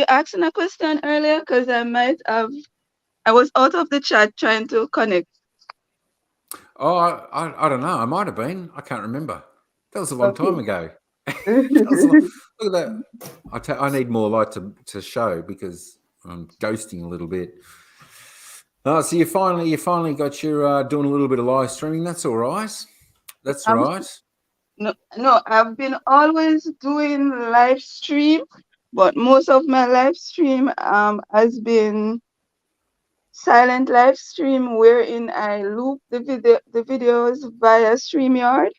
asking a question earlier? Because I was out of the chat trying to connect. Oh, I don't know. I might have been. I can't remember. That was a long time Okay. ago. Look at that. I need more light to show because I'm ghosting a little bit. So you finally got your doing a little bit of live streaming. That's all right. That's I'm right. no, I've been always doing live stream, but most of my live stream has been silent live stream wherein I loop the videos via StreamYard,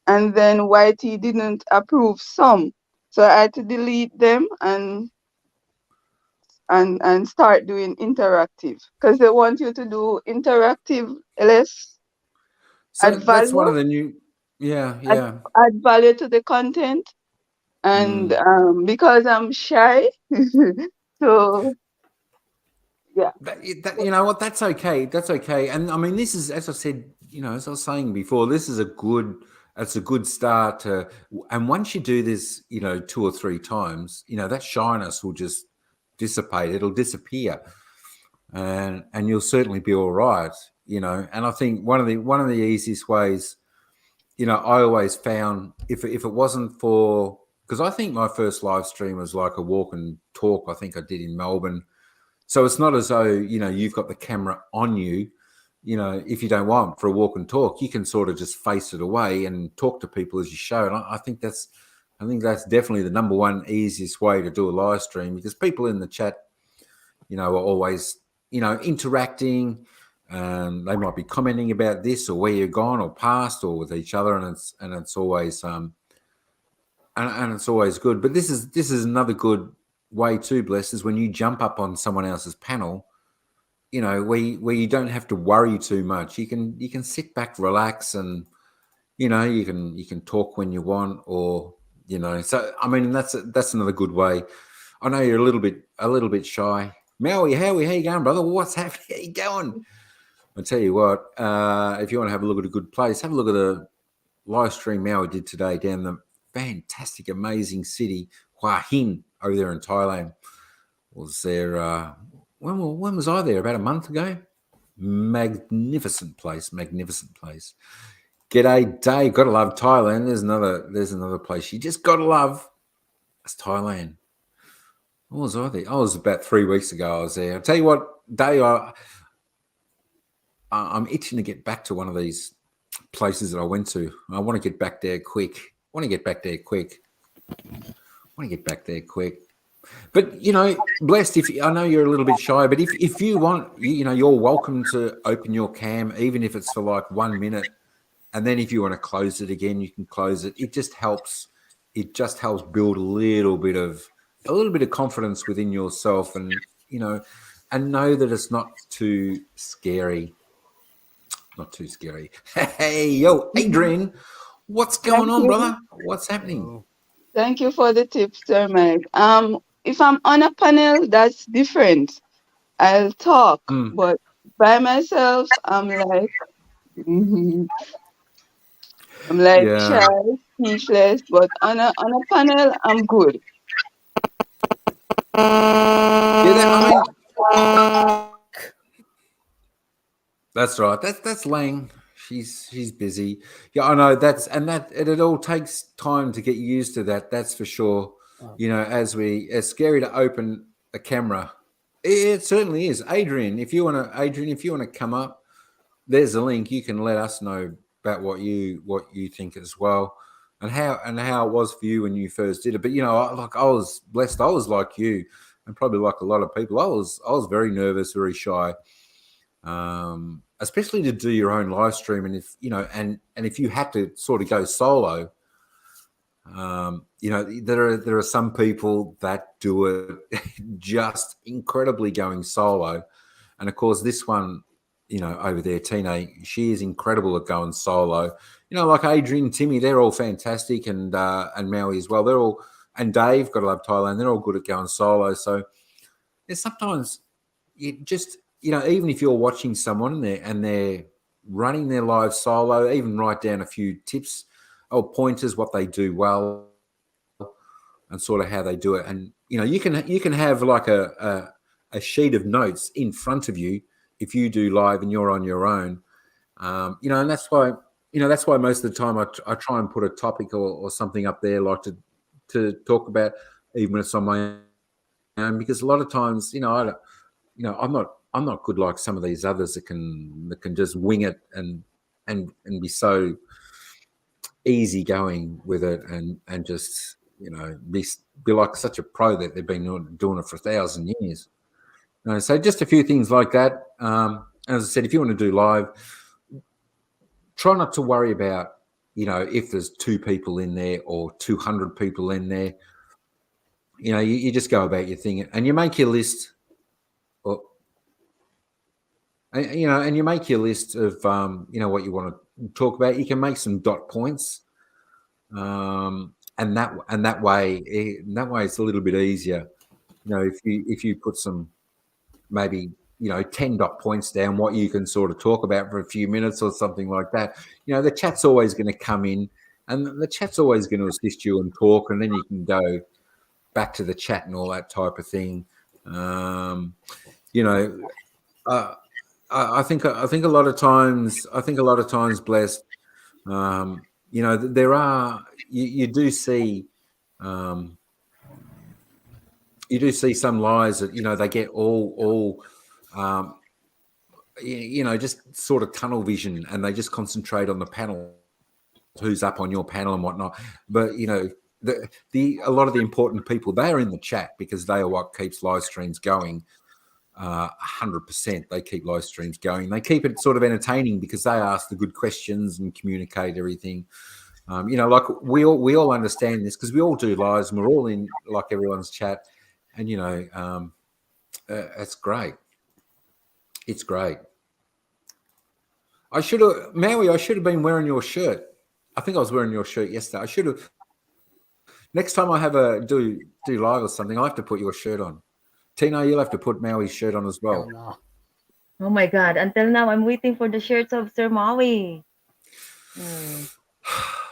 and then YT didn't approve some, so I had to delete them and start doing interactive because they want you to do interactive less So add that's one value of the new. Yeah, add, yeah. add value to the content, and Mm. because I'm shy so yeah. You know what? That's okay. That's okay. And I mean, this is, as I said, as I was saying before, this is it's a good start to. And once you do this, 2 or 3 times, that shyness will just dissipate. It'll disappear, and you'll certainly be all right. And I think one of the easiest ways, I always found if it wasn't for, because I think my first live stream was like a walk and talk. I think I did in Melbourne. So it's not as though, you've got the camera on you. If you don't want for a walk and talk, you can sort of just face it away and talk to people as you show. And I think that's definitely the number one easiest way to do a live stream, because people in the chat, are always, interacting. They might be commenting about this or where you've gone or past or with each other, and it's always and it's always good. But this is another good way too, Bless, is when you jump up on someone else's panel, where you don't have to worry too much. You can sit back, relax, and you can talk when you want, or So I mean, that's another good way. I know you're a little bit shy. Maui, how you going, brother? What's happening? How you going? I'll tell you what. If you want to have a look at a good place, have a look at the live stream Maui did today down the fantastic, amazing city Hua Hin over there in Thailand. Was there? When was I there? About a month ago. Magnificent place. Magnificent place. G'day, Dave. Gotta love Thailand. There's another place you just gotta love. It's Thailand. When was I there? I was about 3 weeks ago. I was there. I'll tell you what, Dave. I'm itching to get back to one of these places that I went to. I want to get back there quick. But Blessed, if I know you're a little bit shy, but if you want, you're welcome to open your cam, even if it's for like 1 minute, and then if you want to close it again, you can close it. It just helps. It just helps build a little bit of confidence within yourself, and and know that it's not too scary. Not too scary. Hey, yo, Adrian, what's going Thank on, you. brother? What's happening? Oh, Thank you for the tips, Sir Mike. If I'm on a panel, that's different. I'll talk, Mm. but by myself, I'm like I'm like Yeah. shy, speechless. But on a panel, I'm good. Yeah, I mean, that's right. That's Lang. She's busy. Yeah, I know. It all takes time to get used to that. That's for sure. oh. It's scary to open a camera. It certainly is. Adrian, if you want to come up, there's a link. You can let us know about what you think as well. how it was for you when you first did it. But I was blessed. I was like you, and probably like a lot of people. I was very nervous, very shy, especially to do your own live stream. And if you had to sort of go solo, there are some people that do it just incredibly going solo, and of course this one, over there, Tina, she is incredible at going solo. Like Adrian, Timmy, they're all fantastic, and Maui as well. They're all, and Dave, gotta love Thailand. They're all good at going solo. So sometimes you just, even if you're watching someone and they're running their live solo, even write down a few tips or pointers, what they do well, and sort of how they do it. And you can have like a sheet of notes in front of you if you do live and you're on your own. And that's why most of the time I try and put a topic or something up there, like to talk about, even when it's on my own, because a lot of times, I'm not good like some of these others that can just wing it and be so easy going with it, and just be like such a pro that they've been doing it for 1,000 years. So just a few things like that. As I said, if you want to do live, try not to worry about if there's 2 people in there or 200 people in there. You just go about your thing and you make your list, and you make your list of what you want to talk about. You can make some dot points, and that way it's a little bit easier. If you put some, maybe 10 dot points down, what you can sort of talk about for a few minutes or something like that. The chat's always going to come in, and the chat's always going to assist you and talk, and then you can go back to the chat and all that type of thing. I think a lot of times, blessed. There are, you do see some lies that they get all just sort of tunnel vision, and they just concentrate on the panel, who's up on your panel and whatnot. But a lot of the important people, they are in the chat, because they are what keeps live streams going. 100%, they keep live streams going. They keep it sort of entertaining because they ask the good questions and communicate everything. Like we all understand this, because we all do lives and we're all in like everyone's chat, and it's great. It's great. Maui, I should have been wearing your shirt. I think I was wearing your shirt yesterday. I should have. Next time I have do live or something, I'll have to put your shirt on. Tino, you'll have to put Maui's shirt on as well. No. Oh my God! Until now, I'm waiting for the shirts of Sir Maui.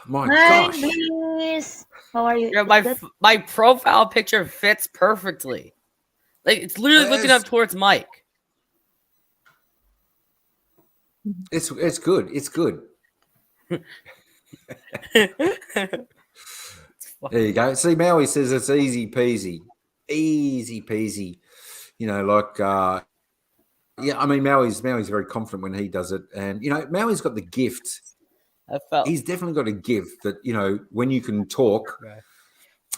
My Hi, gosh. Bliss. How are you? My profile picture fits perfectly. Like, it's literally looking up towards Mike. It's good. It's good. There you go. See, Maui says it's easy peasy. Easy peasy. I mean, Maui's very confident when he does it, and Maui's got the gift. He's definitely got a gift that when you can talk,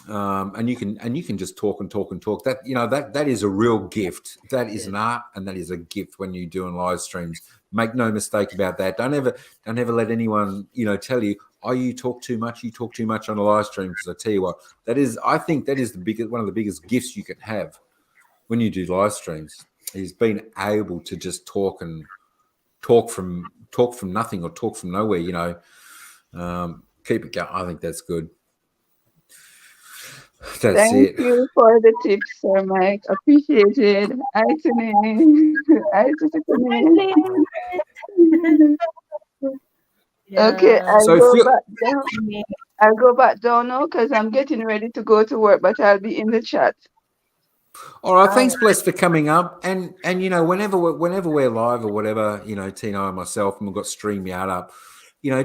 and you can just talk and talk and talk. That is a real gift. That is an art, and that is a gift when you're doing live streams. Make no mistake about that. Don't ever let anyone tell you, oh, you talk too much. You talk too much on a live stream. Because I tell you what, I think that is one of the biggest gifts you can have when you do live streams. Is being able to just talk from nothing or talk from nowhere. Keep it going. I think that's good. Thank you for the tips, Sir Mike. Appreciated. Hi, Tune. Hi, Tune. Okay, I'll go back down now because I'm getting ready to go to work, but I'll be in the chat. All right, thanks, Bless, for coming up. And whenever we're live or whatever, Tino and myself, and we've got StreamYard up,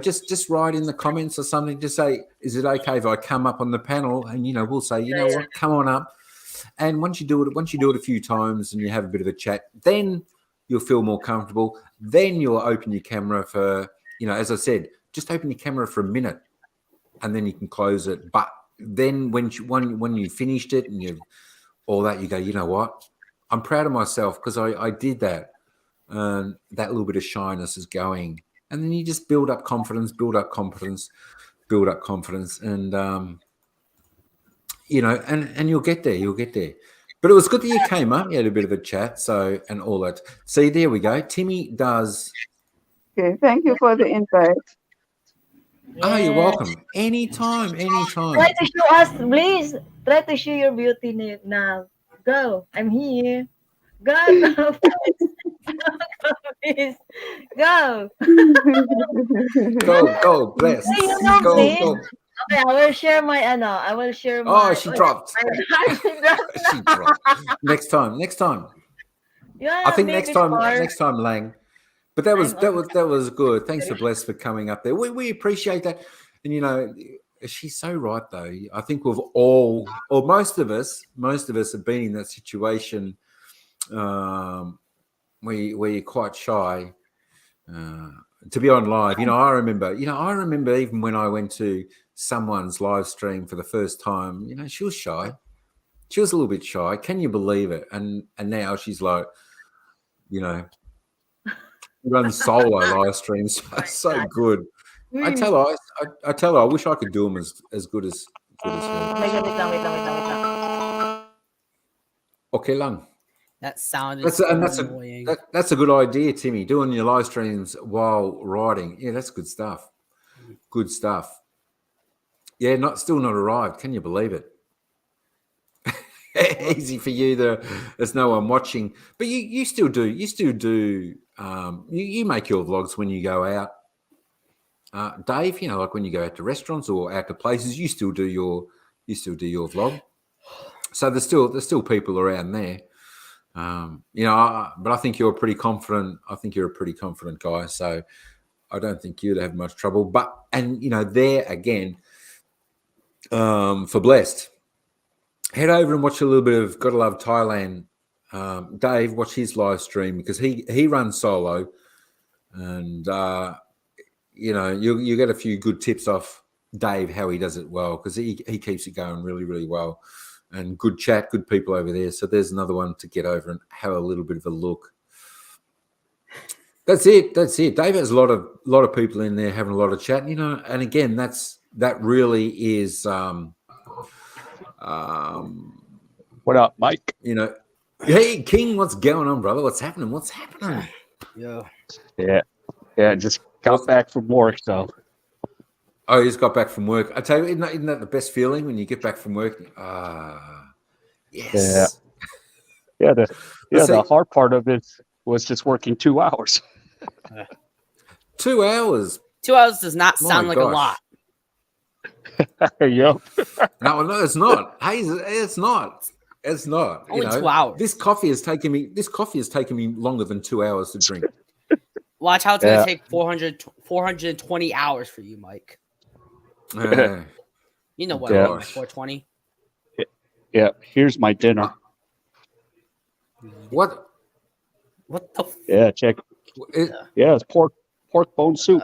just write in the comments or something. Just say, is it okay if I come up on the panel? And we'll say, what, come on up. And once you do it a few times and you have a bit of a chat, then you'll feel more comfortable. Then you'll open your camera for, as I said, just open your camera for a minute. and then you can close it. But then when you finished it and you all that, you go, you know what? I'm proud of myself because I did that. And that little bit of shyness is going. And then you just build up confidence, and and you'll get there. But it was good that you came up. You had a bit of a chat, and all that. See, there we go. Timmy does. Okay, thank you for the invite. Oh, you're Yes. welcome. Anytime. Try to show us, please. Try to show your beauty now. Go. I'm here. Go, please. Go. Go, blessed. Hey, you know, Go, please. go. Okay, I will share my I will share my Oh, she dropped. she dropped. She dropped. Next time. Yeah, I think maybe scar. next time, Lang. But that was I'm that was good. Thanks for Bless for coming up there. We appreciate that. And she's so right though. I think we've all, or most of us have been in that situation where you're quite shy to be on live. I remember even when I went to someone's live stream for the first time, she was shy. She was a little bit shy. Can you believe it? And now she's like, runs solo live streams. So good. I tell her, I wish I could do them as good as her. Wait lang. Okay, lang. That sounded That's annoying. that's a good idea, Timmy. Doing your live streams while riding. Yeah, that's good stuff. Good stuff. Yeah, still not arrived. Can you believe it? Easy for you. There's no one watching, but you still do. You still do. You make your vlogs when you go out, Dave. Like when you go out to restaurants or out to places, you still do your vlog. So there's still people around there. But I think you're pretty confident. I think you're a pretty confident guy. So I don't think you'd have much trouble. But there again, for Blessed, head over and watch a little bit of Gotta Love Thailand. Dave, watch his live stream because he runs solo, and you get a few good tips off Dave how he does it well because he keeps it going really, really well. And good chat, good people over there. So there's another one to get over and have a little bit of a look. That's it. Dave has a lot of people in there having a lot of chat. And again, that really is. What up, Mike? Hey King, what's going on, brother? What's happening? Yeah. Just got back from work, so. Oh, you just got back from work. I tell you, isn't that the best feeling when you get back from work? Yes. Yeah. The hard part of it was just working 2 hours. 2 hours. 2 hours does not sound like a lot. Yep. No, it's not. Hey, it's not. It's not. Only 2 hours. This coffee has taken me longer than 2 hours to drink. Watch how it's going to take 420 hours for you, Mike. You know what I mean by 420. Yeah, here's my dinner. What? What the? Yeah, check. It's pork bone soup.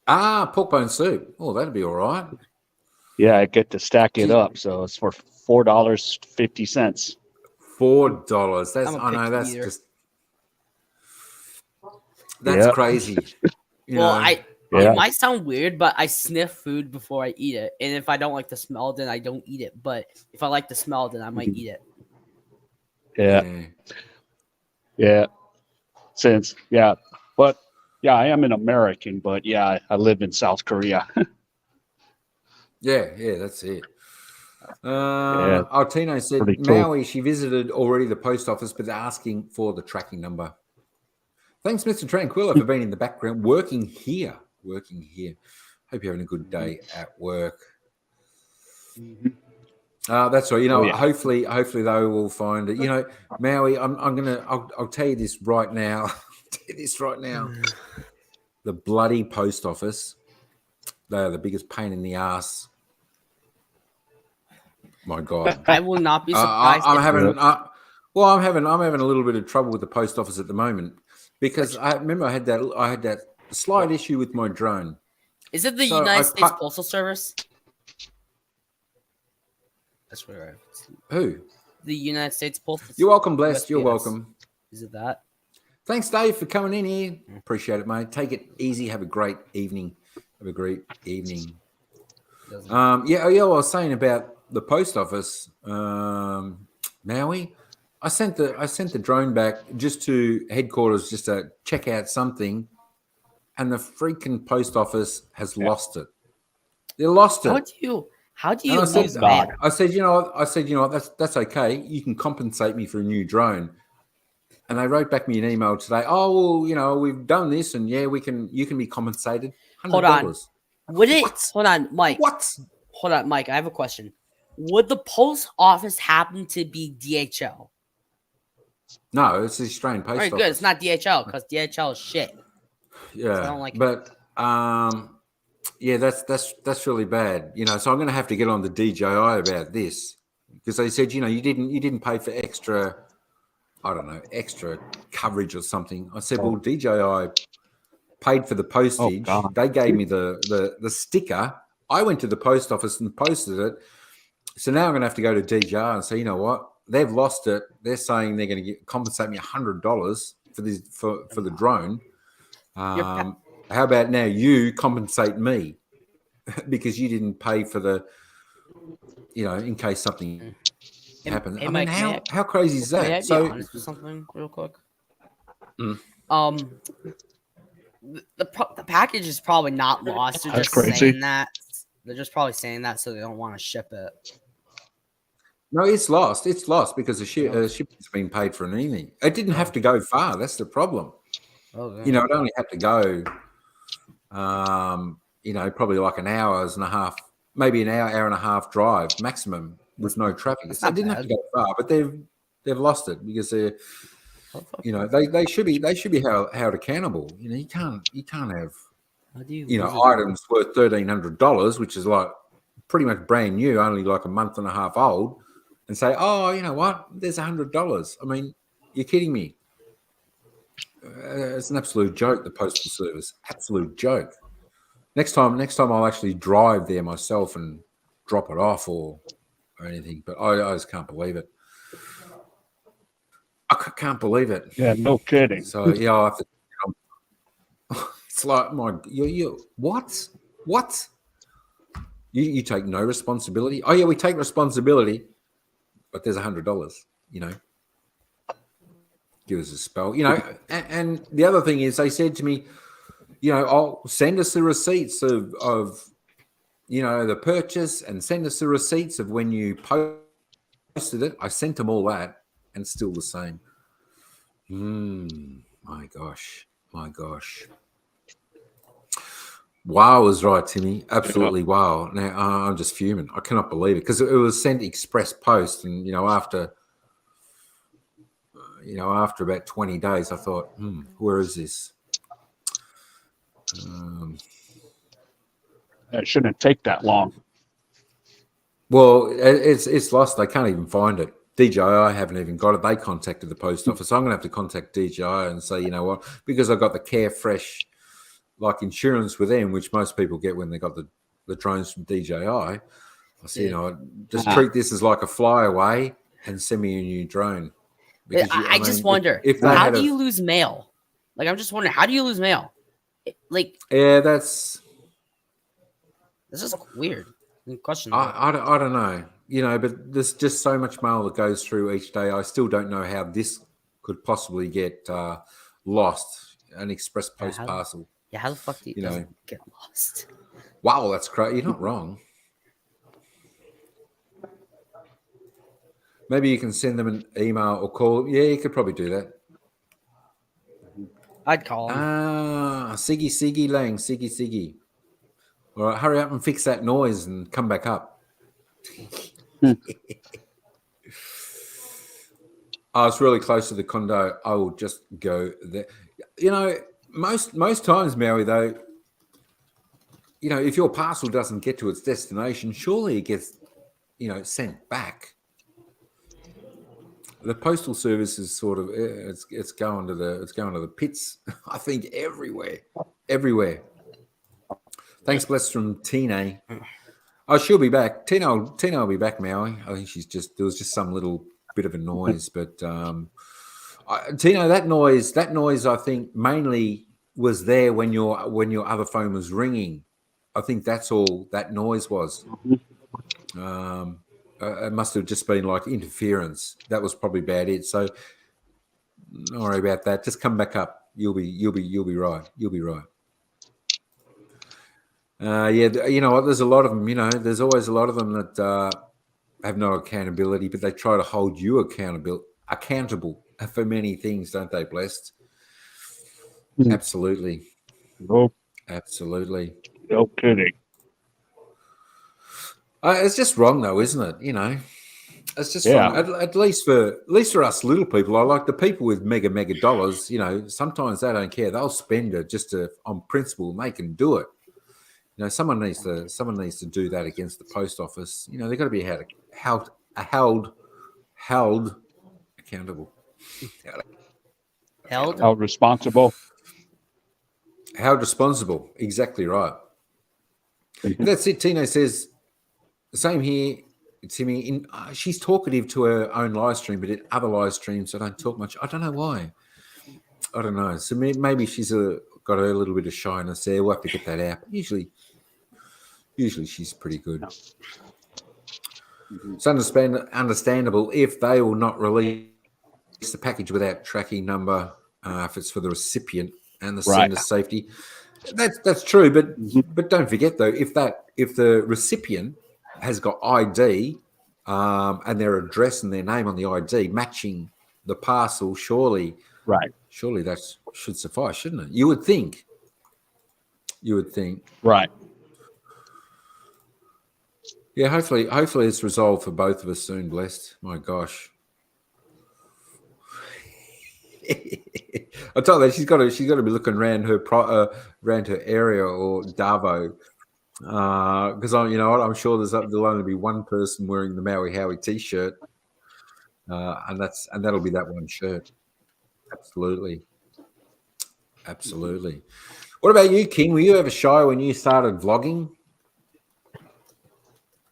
Pork bone soup. Oh, that'd be all right. Yeah, I get to stack it up, so it's for $4.50. $4. That's crazy. It might sound weird, but I sniff food before I eat it, and if I don't like the smell, then I don't eat it. But if I like the smell, then I might eat it. Yeah. But I am an American, but I live in South Korea. Yeah, that's it. Tino said Maui, she visited already the post office, but they're asking for the tracking number. Thanks, Mr. Tranquilla, for being in the background, working here. Hope you're having a good day at work. That's right. Hopefully they will find it. Maui, I'll tell you this right now. The bloody post office. They are the biggest pain in the ass. My God. I will not be surprised. I'm having a little bit of trouble with the post office at the moment because I remember I had that slight issue with my drone. Is it the So United States Postal Service? That's where Who? the United States Postal. You're welcome, blessed. USPS. You're welcome. Is it that? Thanks, Dave, for coming in here. Appreciate it, mate. Take it easy. Have a great evening. Have a great evening. Yeah, I was saying about the post office, Maui. I sent the drone back just to headquarters just to check out something, and the freaking post office has lost it. They lost it. How do you And lose mail? I said, you know what, that's okay. You can compensate me for a new drone. And they wrote back me an email today. Oh, well, you know, we've done this, and yeah, you can be compensated. $100. Hold on. Would it? What? Hold on, Mike. What? Hold on, Mike. I have a question. Would the post office happen to be DHL? No, it's the Australian Post All right, Office. good. It's not DHL because DHL is shit. Yeah, So I don't like it. but yeah, that's really bad. You know, so I'm going to have to get on the DJI about this because they said, you know, you didn't pay for extra, I don't know, extra coverage or something. I said, well, DJI paid for the postage. They gave me the sticker. I went to the post office and posted it. So now I'm going to have to go to DJI and say, you know what? They've lost it. They're saying they're going to compensate me $100 for the drone. How about now you compensate me because you didn't pay for the, you know, in case something happened. Hey, I mean, Mike, how crazy is that? May I be So, honest with something real quick? Mm. The package is probably not lost. They're That's just crazy. saying that. They're just probably saying that so they don't want to ship it. no, it's lost. It's lost because the shipping's been paid for an evening. It didn't have to go far. That's the problem. Okay. You know, it only had to go, you know, probably like an hours and a half, maybe an hour and a half drive maximum with no traffic. So it didn't have to go far, but they've lost it because they're, you know, they should be held accountable. You know, you can't have, you know, items worth $1,300, which is like pretty much brand new, only like a month and a half old, and say, oh, you know what, there's $100. I mean, you're kidding me. It's an absolute joke, the postal service. Absolute joke. Next time I'll actually drive there myself and drop it off or anything. But I just can't believe it. I can't believe it. Yeah, no kidding. So yeah, I have to. It's like you what? What? You take no responsibility? Oh yeah, we take responsibility, but there's $100. You know. Give us a spell, you know. And the other thing is, they said to me, you know, I'll send us the receipts of you know, the purchase, and send us the receipts of when you posted it. I sent them all that, and still the same. My gosh. Wow was right, Timmy. Absolutely wow. Now I'm just fuming. I cannot believe it because it was sent express post, and you know, after about 20 days, I thought, where is this? It shouldn't take that long. Well, it's lost. They can't even find it. DJI haven't even got it. They contacted the post office. I'm going to have to contact DJI and say, you know what, because I got the Carefresh like insurance with them, which most people get when they got the drones from DJI. I say, you know, just treat this as like a flyaway and send me a new drone. Because I just wonder, how do you lose mail? Like, I'm just wondering, how do you lose mail? Like, yeah, that's just weird. Question. I don't know, you know, but there's just so much mail that goes through each day. I still don't know how this could possibly get lost. An express post parcel. Yeah, how the fuck do you know get lost? Wow, that's crazy. You're not wrong. Maybe you can send them an email or call. Yeah, you could probably do that. I'd call him. Siggy Lang, Siggy. All right, hurry up and fix that noise and come back up. I was really close to the condo. I will just go there. You know, most times, Mary, though, you know, if your parcel doesn't get to its destination, surely it gets, you know, sent back. The postal service is sort of it's going to the pits. I think everywhere. Thanks, bless from Tina. Oh, she'll be back. Tina will be back, Maui. I think there was just some little bit of a noise, but Tina, that noise, I think mainly was there when your other phone was ringing. I think that's all that noise was. It must have just been like interference. That was probably about it. So don't worry about that. Just come back up. You'll be right. You'll be right. Yeah, you know what? There's a lot of them. You know, there's always a lot of them that have no accountability, but they try to hold you accountable for many things, don't they? Blessed. Absolutely. Nope. Absolutely. No kidding. It's just wrong, though, isn't it? You know, it's just wrong. At least for us little people, I like the people with mega dollars. You know, sometimes they don't care; they'll spend it just on principle, and they can do it. You know, someone needs to do that against the post office. You know, they've got to be held accountable. Held responsible. Held responsible. Exactly right. That's it. Tino says, same here, Timmy. She's talkative to her own live stream, but in other live streams, I don't talk much. I don't know why. I don't know. So maybe she's got a little bit of shyness there. We'll have to get that out. Usually she's pretty good. It's understandable if they will not release the package without tracking number if it's for the recipient and the sender's safety. That's true, but don't forget though, if the recipient has got ID and their address and their name on the ID matching the parcel, surely that should suffice, shouldn't it? You would think. Right. Yeah, hopefully it's resolved for both of us soon, blessed. My gosh. I told her she's got to be looking around her area or Davo, because I'm sure there'll only be one person wearing the Maui Howie T-shirt, and that'll be that one shirt. Absolutely. What about you, King? Were you ever shy when you started vlogging?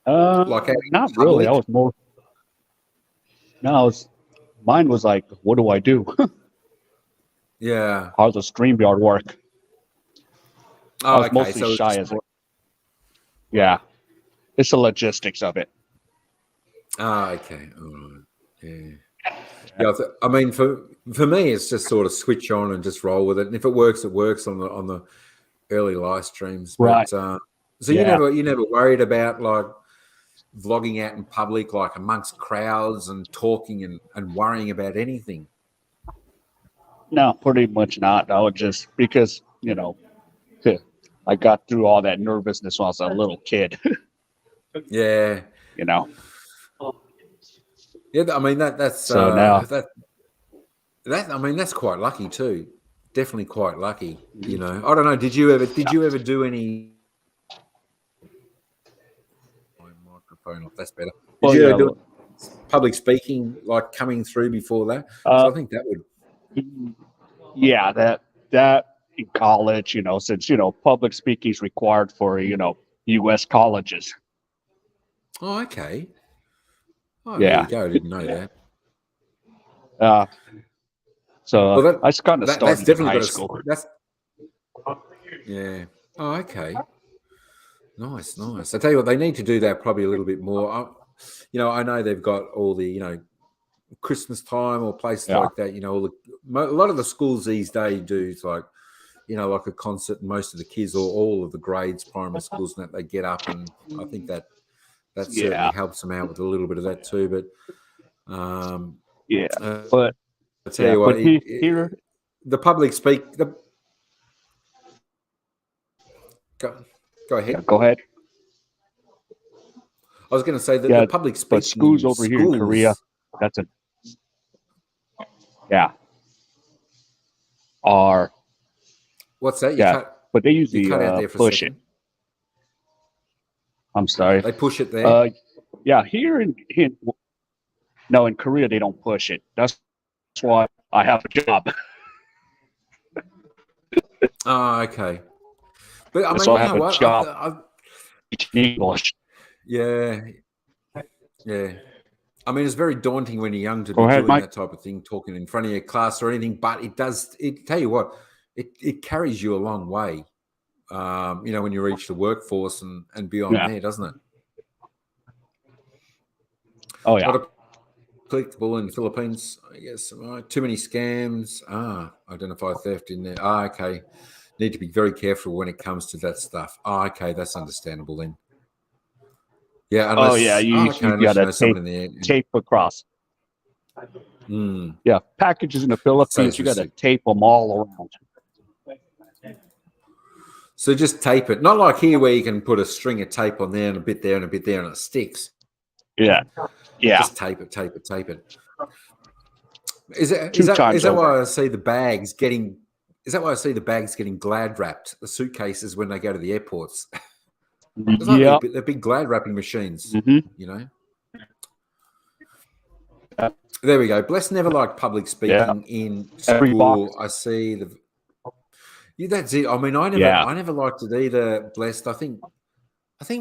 Not really. I was more. No, mine was like, what do I do? Yeah. How's the StreamYard work? Oh, I was mostly shy as well. Yeah. It's the logistics of it. Oh, okay. All right. Yeah. I mean, for me, it's just sort of switch on and just roll with it. And if it works, it works on the early live streams. But, so you never worried about like vlogging out in public, like amongst crowds and talking and worrying about anything? No, pretty much not. I would just, because, I got through all that nervousness when I was a little kid. Yeah. Yeah, I mean that's so now I mean that's quite lucky too. Definitely quite lucky. I don't know. Did you ever do any? My microphone off. That's better. Did you ever do public speaking like coming through before that? So I think that would. Yeah, that in college, since public speaking is required for U.S. colleges. Oh, okay. Oh, yeah. There you go. I didn't know that. So I kind of started in high school. Yeah. Oh, okay. Nice. I tell you what, they need to do that probably a little bit more. I know they've got all the Christmas time or places like that. A lot of the schools these days do like like a concert. Most of the kids or all of the grades, primary schools, and that they get up, and I think that certainly helps them out with a little bit of that too. But but I tell you what, here the public speak. Go ahead. Yeah, go ahead. I was going to say that the public speaking. But schools over here in Korea, that's are. What's that? But they usually push it. I'm sorry. They push it there. Here in Korea they don't push it. That's why I have a job. Oh, okay. But I mean, So I you have know a what? job teaching English. Yeah. I mean, it's very daunting when you're young to Go be ahead, doing Mike. that type of thing, talking in front of your class or anything. But it does. It tell you what, it carries you a long way. When you reach the workforce and beyond Yeah. there, doesn't it? Oh yeah. What a clickable in the Philippines, I guess. Too many scams. Identify theft in there. Okay. Need to be very careful when it comes to that stuff. Okay, that's understandable then. Yeah, Oh yeah. unless You unless you gotta know someone in there. tape across. Yeah, packages in the Philippines, you gotta tape them all around. So just tape it. Not like here where you can put a string of tape on there and a bit there and a bit there and it sticks. Yeah. Just tape it. Is that Two times over. why I see the bags getting? Is that why I see the bags getting glad wrapped? The suitcases when they go to the airports. It's like Yeah. they're big glad wrapping machines. Mhm. You know. There we go. Bless never liked public speaking in Every school. box. I see the. Yeah, that's it. I mean, I Yeah. never liked it either. Blessed. I think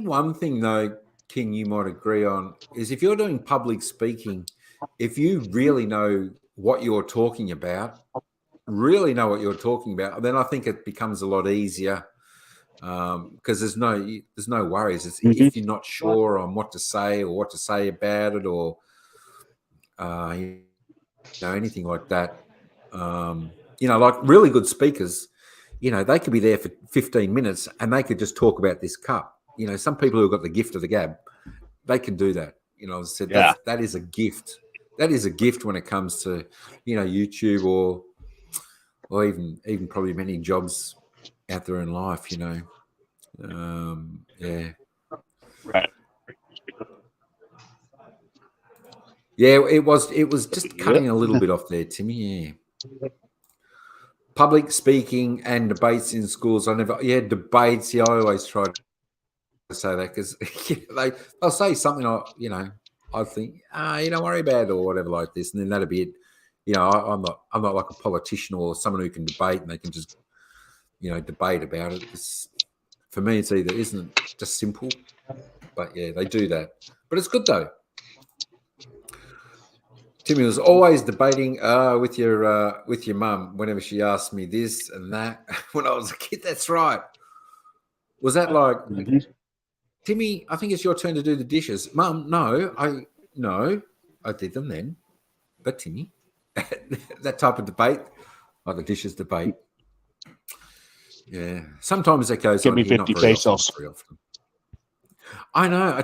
one thing though, King, you might agree on is if you're doing public speaking, if you really know what you're talking about, then I think it becomes a lot easier because there's no worries. It's Mhm. if you're not sure on what to say or what to say about it or anything like that. Like really good speakers, they could be there for 15 minutes and they could just talk about this cup. Some people who've got the gift of the gab, they can do that. As I said, Yeah. that is a gift. That is a gift when it comes to, YouTube or even probably many jobs out there in life, Yeah. Right. Yeah, it was just cutting a little bit off there, Timmy. Yeah. Public speaking and debates in schools. Debates. Yeah, I always try to say that because they'll say something, I think, don't worry about it or whatever like this. And then that'll be it. I'm not like a politician or someone who can debate and they can just, debate about it. For me, it's either isn't just simple, but yeah, they do that. But it's good though. Timmy was always debating with your mum whenever she asked me this and that when I was a kid. That's right. Was that like, Timmy, I think it's your turn to do the dishes. Mum, no, I did them then. But Timmy, that type of debate, like the dishes debate. Yeah. Sometimes that goes Give on me here, not 50 very pesos. often. I know.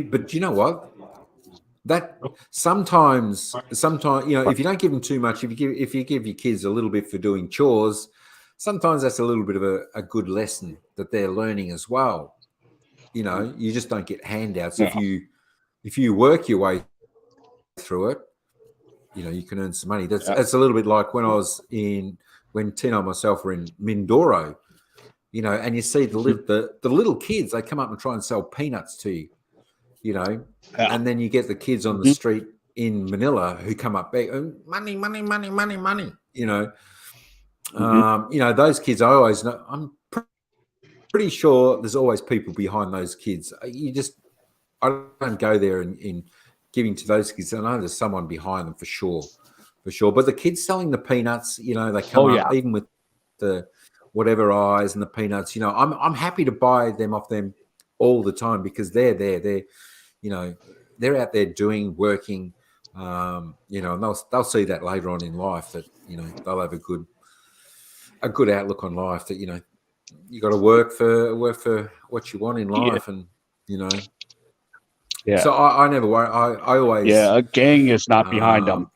But you know what? That sometimes if you don't give them too much, if you give your kids a little bit for doing chores, sometimes that's a little bit of a good lesson that they're learning as well. You just don't get handouts. No. If you work your way through it, you can earn some money. That's a little bit like when when Tino and myself were in Mindoro, and you see the little kids, they come up and try and sell peanuts to you, and then you get the kids on the street in Manila who come up back, money, those kids, I always know, I'm pretty sure there's always people behind those kids. I don't go there in giving to those kids. I know there's someone behind them for sure. But the kids selling the peanuts, they come up even with the whatever eyes and the peanuts. I'm happy to buy them off them all the time because they're there. They're out there working, and they'll see that later on in life that they'll have a good outlook on life that you got to work for what you want in life, and Yeah. So I never worry. I always a gang is not behind them.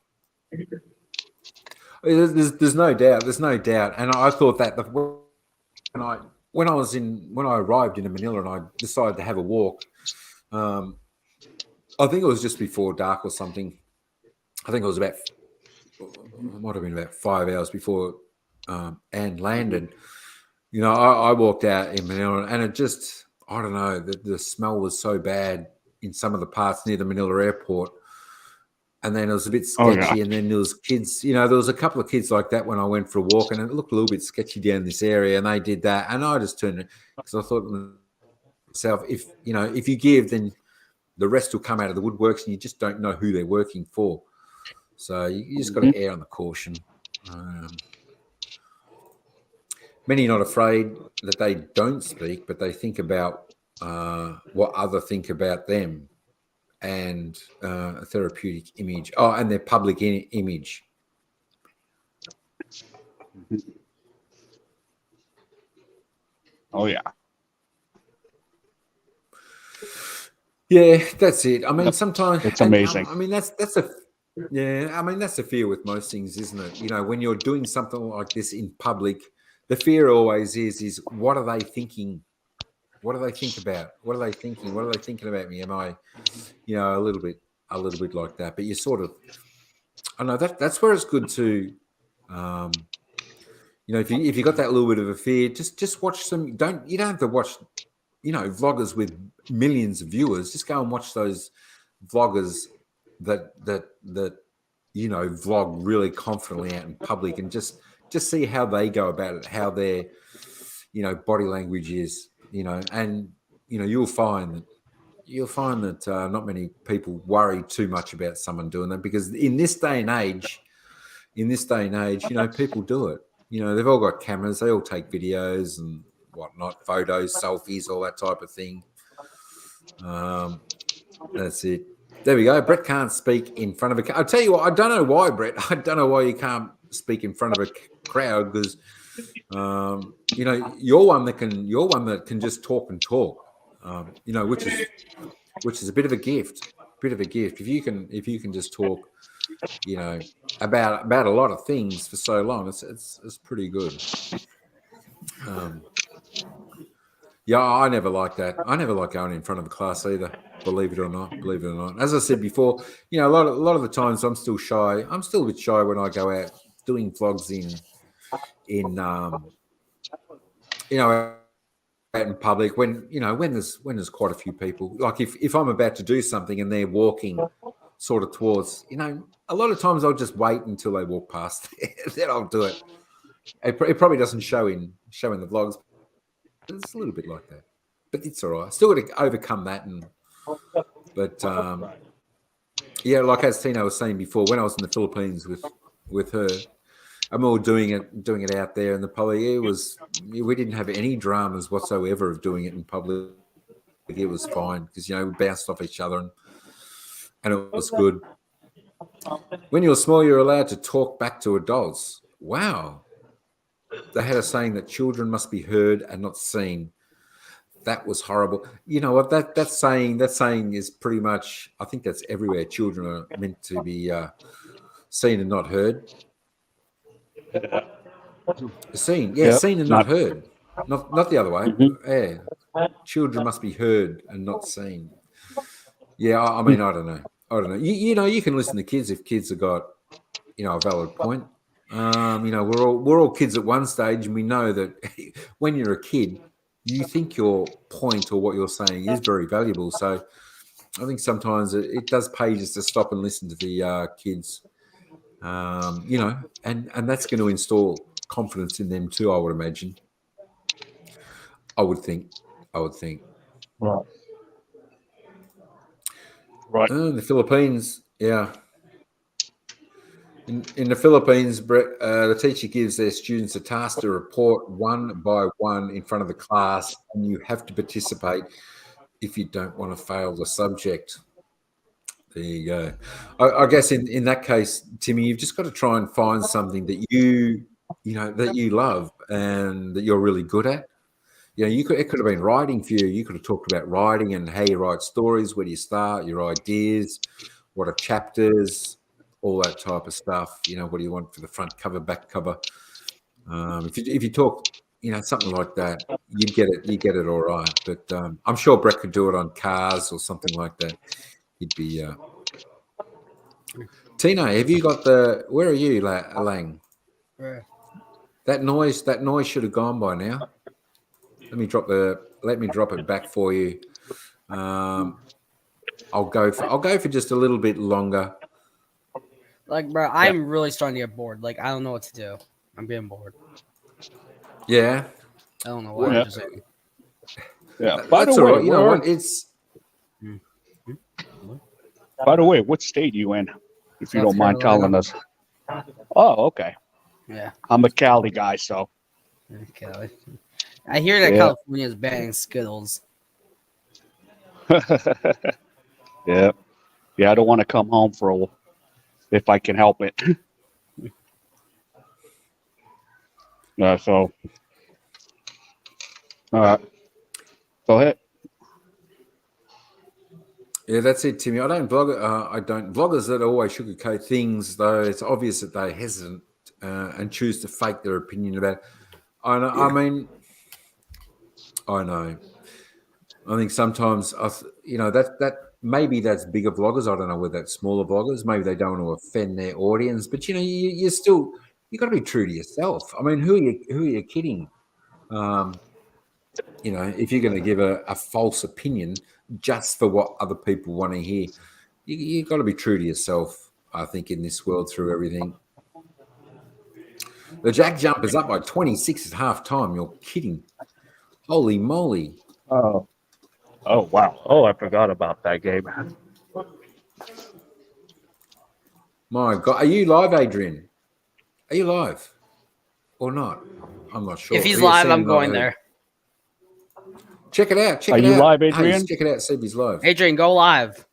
There's no doubt. There's no doubt. And I thought that when I arrived in Manila and I decided to have a walk, I think it was just before dark or something. I think it might have been about 5 hours before Anne landed. I walked out in Manila and it just, I don't know, the smell was so bad in some of the parts near the Manila airport. and then it was a bit Oh, yeah. sketchy. And then there was kids, there was a couple of kids like that when I went for a walk, and it looked a little bit sketchy down this area, and they did that, and I just turned it because I thought to myself, if you give, then the rest will come out of the woodworks, and you just don't know who they're working for. So you just got to err on the caution. Many not afraid that they don't speak, but they think about what other think about them, and a therapeutic image. Oh, and their public image. Oh, yeah. Yeah, that's it. I mean, sometimes It's amazing. I mean, that's a yeah. I mean, that's the fear with most things, isn't it? When you're doing something like this in public, the fear always is what are they thinking? What do they think about? What are they thinking? What are they thinking about me? Am I, a little bit like that? But you sort of, I know that's where it's good to, if you got that little bit of a fear, just watch some. You don't have to watch, vloggers with millions of viewers. Just go and watch those vloggers that vlog really confidently out in public, and just see how they go about it, how their body language is, and you'll find that not many people worry too much about someone doing that, because in this day and age, people do it. They've all got cameras, they all take videos and whatnot, photos, selfies, all that type of thing. That's it. There we go. Brett can't speak in front of a. I'll tell you what. I don't know why, Brett. I don't know why you can't speak in front of a crowd, because you're one that can just talk and talk. Which is a bit of a gift. If you can just talk, about a lot of things for so long, it's pretty good. Yeah, I never like that. I never like going in front of a class either. Believe it or not. As I said before, a lot of the times I'm still shy. I'm still a bit shy when I go out doing vlogs out in public, when there's quite a few people. Like if I'm about to do something and they're walking sort of towards, a lot of times I'll just wait until they walk past, then I'll do it. It probably doesn't show in the vlogs. It's a little bit like that, but it's all right. Still got to overcome that. But like as Tina was saying before, when I was in the Philippines with her, and we were doing it out there in the poly, we didn't have any dramas whatsoever of doing it in public. It was fine because we bounced off each other and it was good. When you're small, you're allowed to talk back to adults. Wow. They had a saying that children must be heard and not seen. That was horrible. You know what? That saying is pretty much, I think that's everywhere. Children are meant to be seen and not heard. Seen and not heard. Not the other way. Yeah. Children must be heard and not seen. Yeah, I mean, I don't know. You can listen to kids if kids have got, a valid point. We're all kids at one stage, and we know that when you're a kid, you think your point or what you're saying is very valuable. So I think sometimes it does pay just to stop and listen to the kids, and that's going to install confidence in them too, I would imagine. I would think. Right. In the Philippines, yeah. In the Philippines, Brett, the teacher gives their students a task to report one by one in front of the class, and you have to participate if you don't want to fail the subject. There you go. I guess in that case, Timmy, you've just got to try and find something that you love and that you're really good at. It could have been writing for you. You could have talked about writing and how you write stories, where do you start, your ideas, what are chapters, all that type of stuff. What do you want for the front cover, back cover? If you talk, something like that, you get it all right. But I'm sure Brett could do it on cars or something like that. He'd be. Tina, have you got where are you, Lang? Where? That noise should have gone by now. Let me drop it back for you. I'll go for just a little bit longer. Like, bro, I'm really starting to get bored. Like, I don't know what to do. I'm getting bored. Yeah, I don't know why. Well, I'm just saying. Yeah. By the that's all way, right. You know what? It's what state you in? If you South don't mind Carolina. telling us. Oh, okay. Yeah. I'm a Cali guy, so Okay. I hear that Yeah. California is banning Skittles. yeah. Yeah, I don't want to come home if I can help it. So go ahead. yeah, that's it, Timmy. I don't blog. I don't bloggers that always sugarcoat things, though. It's obvious that they're hesitant and choose to fake their opinion about it. I mean, I know. I think sometimes, that maybe that's bigger vloggers. I don't know whether that's smaller vloggers. Maybe they don't want to offend their audience, but you still got to be true to yourself. I mean, who are you kidding? If you're going to give a false opinion just for what other people want to hear, you got to be true to yourself. I think in this world through everything. The Jack Jump is up by 26 at half time. You're kidding. Holy moly. Oh wow. Oh, I forgot about that game. My God. Are you live, Adrian? Are you live or not? I'm not sure. If he's You live, seem I'm not going heard. there. Check it out. Are you live, Hey, Adrian? check it out. See if he's live. Adrian, go live.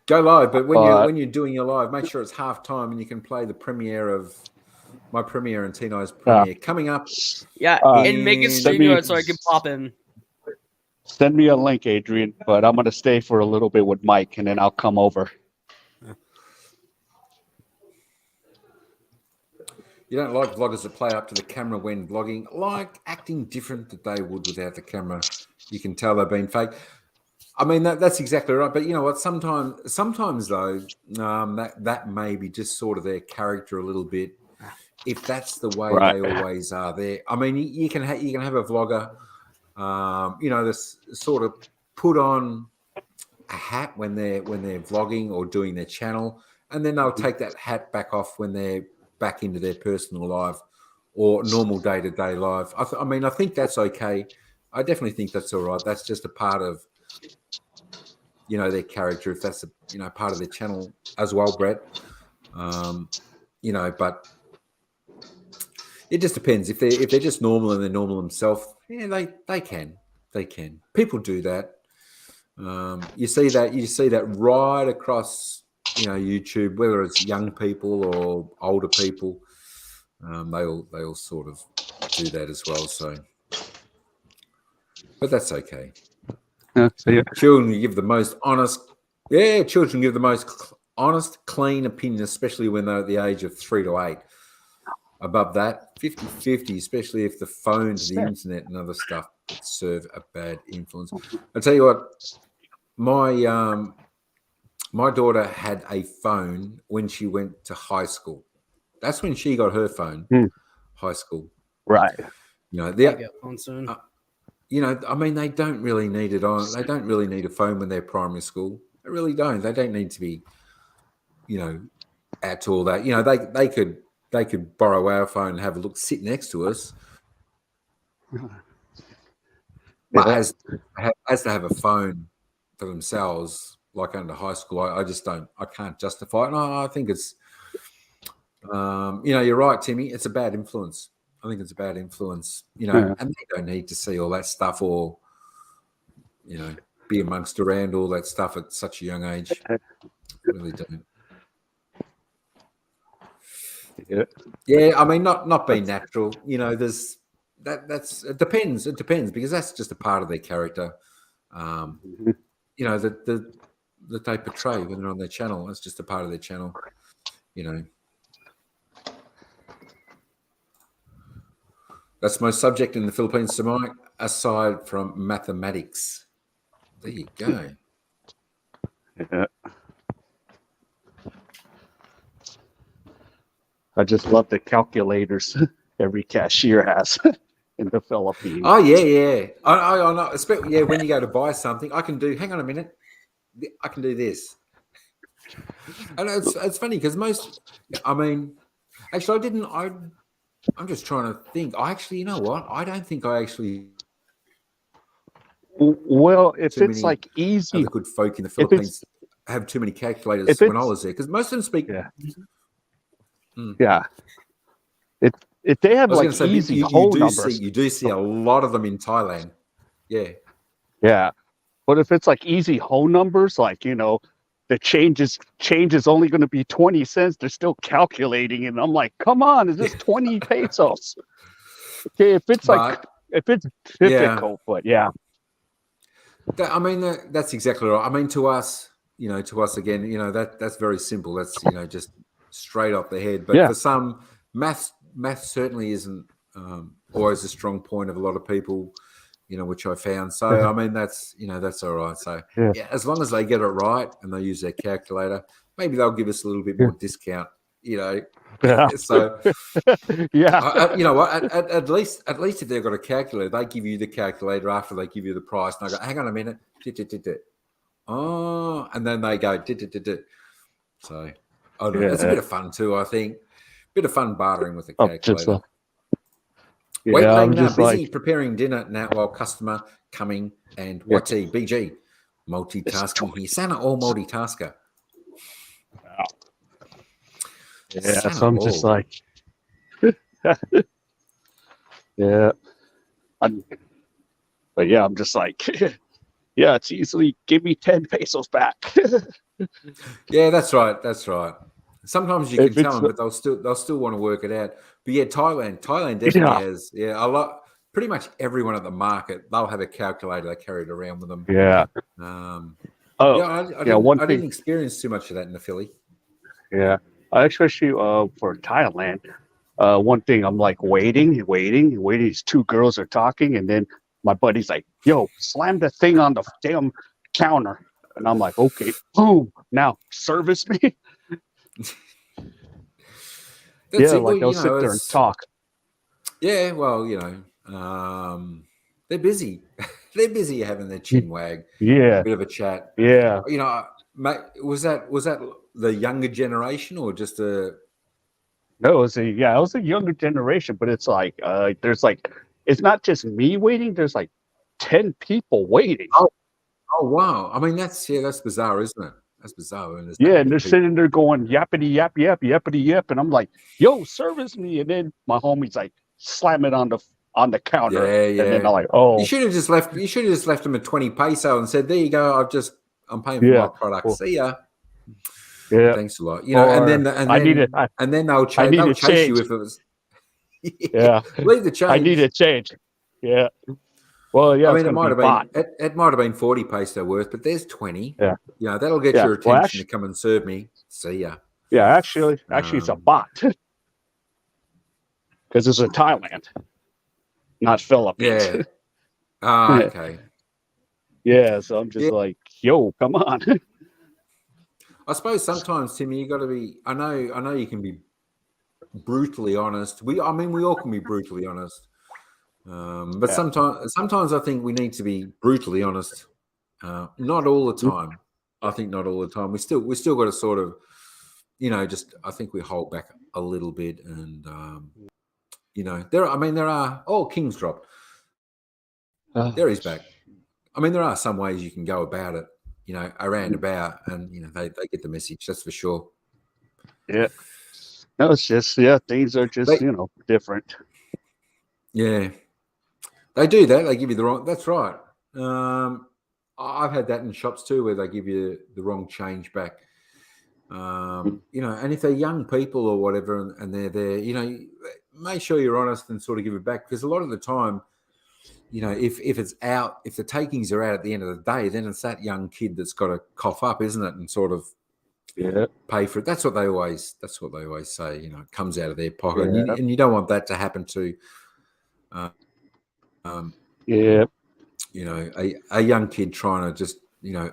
Go live, but when you're doing your live, make sure it's half time and you can play the premiere of my premiere and Tino's premiere coming up. Yeah, and make it send stream me- so I can pop in. Send me a link, Adrian, but I'm gonna stay for a little bit with Mike and then I'll come over. You don't like vloggers that play up to the camera when vlogging, like acting different that they would without the camera. You can tell they've been fake. I mean, that's exactly right. But you know what? Sometimes though, that may be just sort of their character a little bit. If that's the way they always are, there. I mean, you can have a vlogger, this sort of put on a hat when they're vlogging or doing their channel, and then they'll take that hat back off when they're back into their personal life or normal day-to-day life. I think that's okay. I definitely think that's all right. That's just a part of their character, if that's part of their channel as well, Brett. But it just depends. If they're just normal and they're normal themselves, yeah, they can. People do that. You see that right across YouTube, whether it's young people or older people, they all sort of do that as well. So, but that's okay. Children give the most honest. Yeah, children give the most honest, clean opinion, especially when they're at the age of 3 to 8. Above that, 50-50, especially if the phones, the internet, and other stuff serve a bad influence. I tell you what, my daughter had a phone when she went to high school. That's when she got her phone. High school, right? I'll get one soon. They don't really need it on. They don't really need a phone when they're primary school. They really don't. They don't need to be, at all that. They could borrow our phone and have a look, sit next to us. But as to have a phone for themselves, like under high school, I just don't. I can't justify it. No, I think it's, you're right, Timmy. It's a bad influence. I think it's a bad influence. And they don't need to see all that stuff or, be amongst around all that stuff at such a young age. Really don't. Yeah, I mean, not being natural. There's that's it depends. It depends because that's just a part of their character. That they portray when they're on their channel. That's just a part of their channel. That's my subject in the Philippines, Samai, aside from mathematics. There you go. Yeah. I just love the calculators every cashier has in the Philippines. Oh yeah. I know. Especially when you go to buy something, I can do. Hang on a minute. I can do this. And it's funny because I mean, actually, I didn't. I'm just trying to think. I actually, you know what? I don't think I actually Well, if too it's many like easy, other good folk in the if it's Philippines have too many if calculators when I it's was there because most of them speak. yeah, Mm. yeah. If they I have was going like to say, but easy you whole do see numbers, a lot of them in Thailand. Yeah. yeah. But if it's like easy whole numbers, like the change is only going to be 20 cents. They're still calculating, and I'm like, come on, is this 20 pesos? Okay, But if it's yeah, difficult, but yeah, I mean that's exactly right. I mean to us, to us again, that's very simple. That's just straight off the head. But yeah, for some, math certainly isn't always a strong point of a lot of people. Which I found. So I mean that's all right. So yeah, yeah, as long as they get it right and they use their calculator, maybe they'll give us a little bit yeah, more discount. yeah, So yeah, you know what? At least if they've got a calculator, they give you the calculator after they give you the price. And I go, hang on a minute. Oh, and then they go. So I don't know. It's a yeah. bit of fun too. I think bit of fun bartering with the I'm just calculator. yeah, I'm Waitling just busy like preparing dinner now while customer coming and yeah, YT BG it's multitasking here. Santa all multitasker. wow. Yeah, Santa so I'm just all. like yeah, I'm, but yeah, I'm just like yeah, it's easily give me 10 pesos back. Yeah, that's right. That's right. Sometimes you can If tell it's them, but they'll still want to work it out. But yeah, Thailand definitely yeah, has a lot. Pretty much everyone at the market, they'll have a calculator they carry it around with them. yeah. Um, Oh, yeah, I yeah, didn't one I thing, didn't experience too much of that in the Philly. yeah. Especially for Thailand, one thing I'm like waiting. These two girls are talking, and then my buddy's like, "Yo, slam the thing on the damn counter," and I'm like, "Okay, boom, now service me." That's Yeah, it. Well, like they'll sit there and it's talk. yeah. Well, they're busy. They're busy having their chin wag, Yeah, bit of a chat. yeah. Mate, was that the younger generation or just a No, it was a younger generation, but it's like there's like it's not just me waiting. There's like 10 people waiting. oh oh wow. I mean that's bizarre, isn't it? That's bizarre when there's that Yeah, and many they're people. sitting there going yappity yap yap yappity yap, and I'm like, "Yo, service me!" And then my homie's like, slam it on the counter, Yeah, and then yeah. I'm like, You "Oh, should have just left. You should have just left them a 20 peso and said, "There you go. I'm paying for my yeah, product. well, See ya. yeah," Thanks a lot." And or then they'll I need they'll a chase you change. if it was yeah, Yeah, leave the I need change. a change. Yeah, well, I yeah, it's mean, gonna be bot. it might have been 40 peso worth, but there's 20. Yeah, That'll get yeah. your Well, attention to come and serve me. See ya. yeah, actually, it's a Um, bot because it's in Thailand, not Philippines. yeah. Ah, okay. Yeah, so I'm just Yeah. like, "Yo, come on." I suppose sometimes, Timmy, you got to be. I know you can be brutally honest. I mean, we all can be brutally honest. But Yeah. sometimes I think we need to be brutally honest. Not all the time. I think not all the time. We still got to sort of, just I think we hold back a little bit, and there are King's dropped. There he's back. I mean, there are some ways you can go about it, around about, and they get the message. That's for sure. Yeah. No, it's just things are just They, different. yeah, they do that. They give you the wrong. That's right. I've had that in shops too, where they give you the wrong change back. And if they're young people or whatever, and they're there, make sure you're honest and sort of give it back, because a lot of the time, if it's out, if the takings are out at the end of the day, then it's that young kid that's got to cough up, isn't it, and sort of pay for it. That's what they always say. It comes out of their pocket, and you don't want that to happen to, Yeah. a young kid trying to just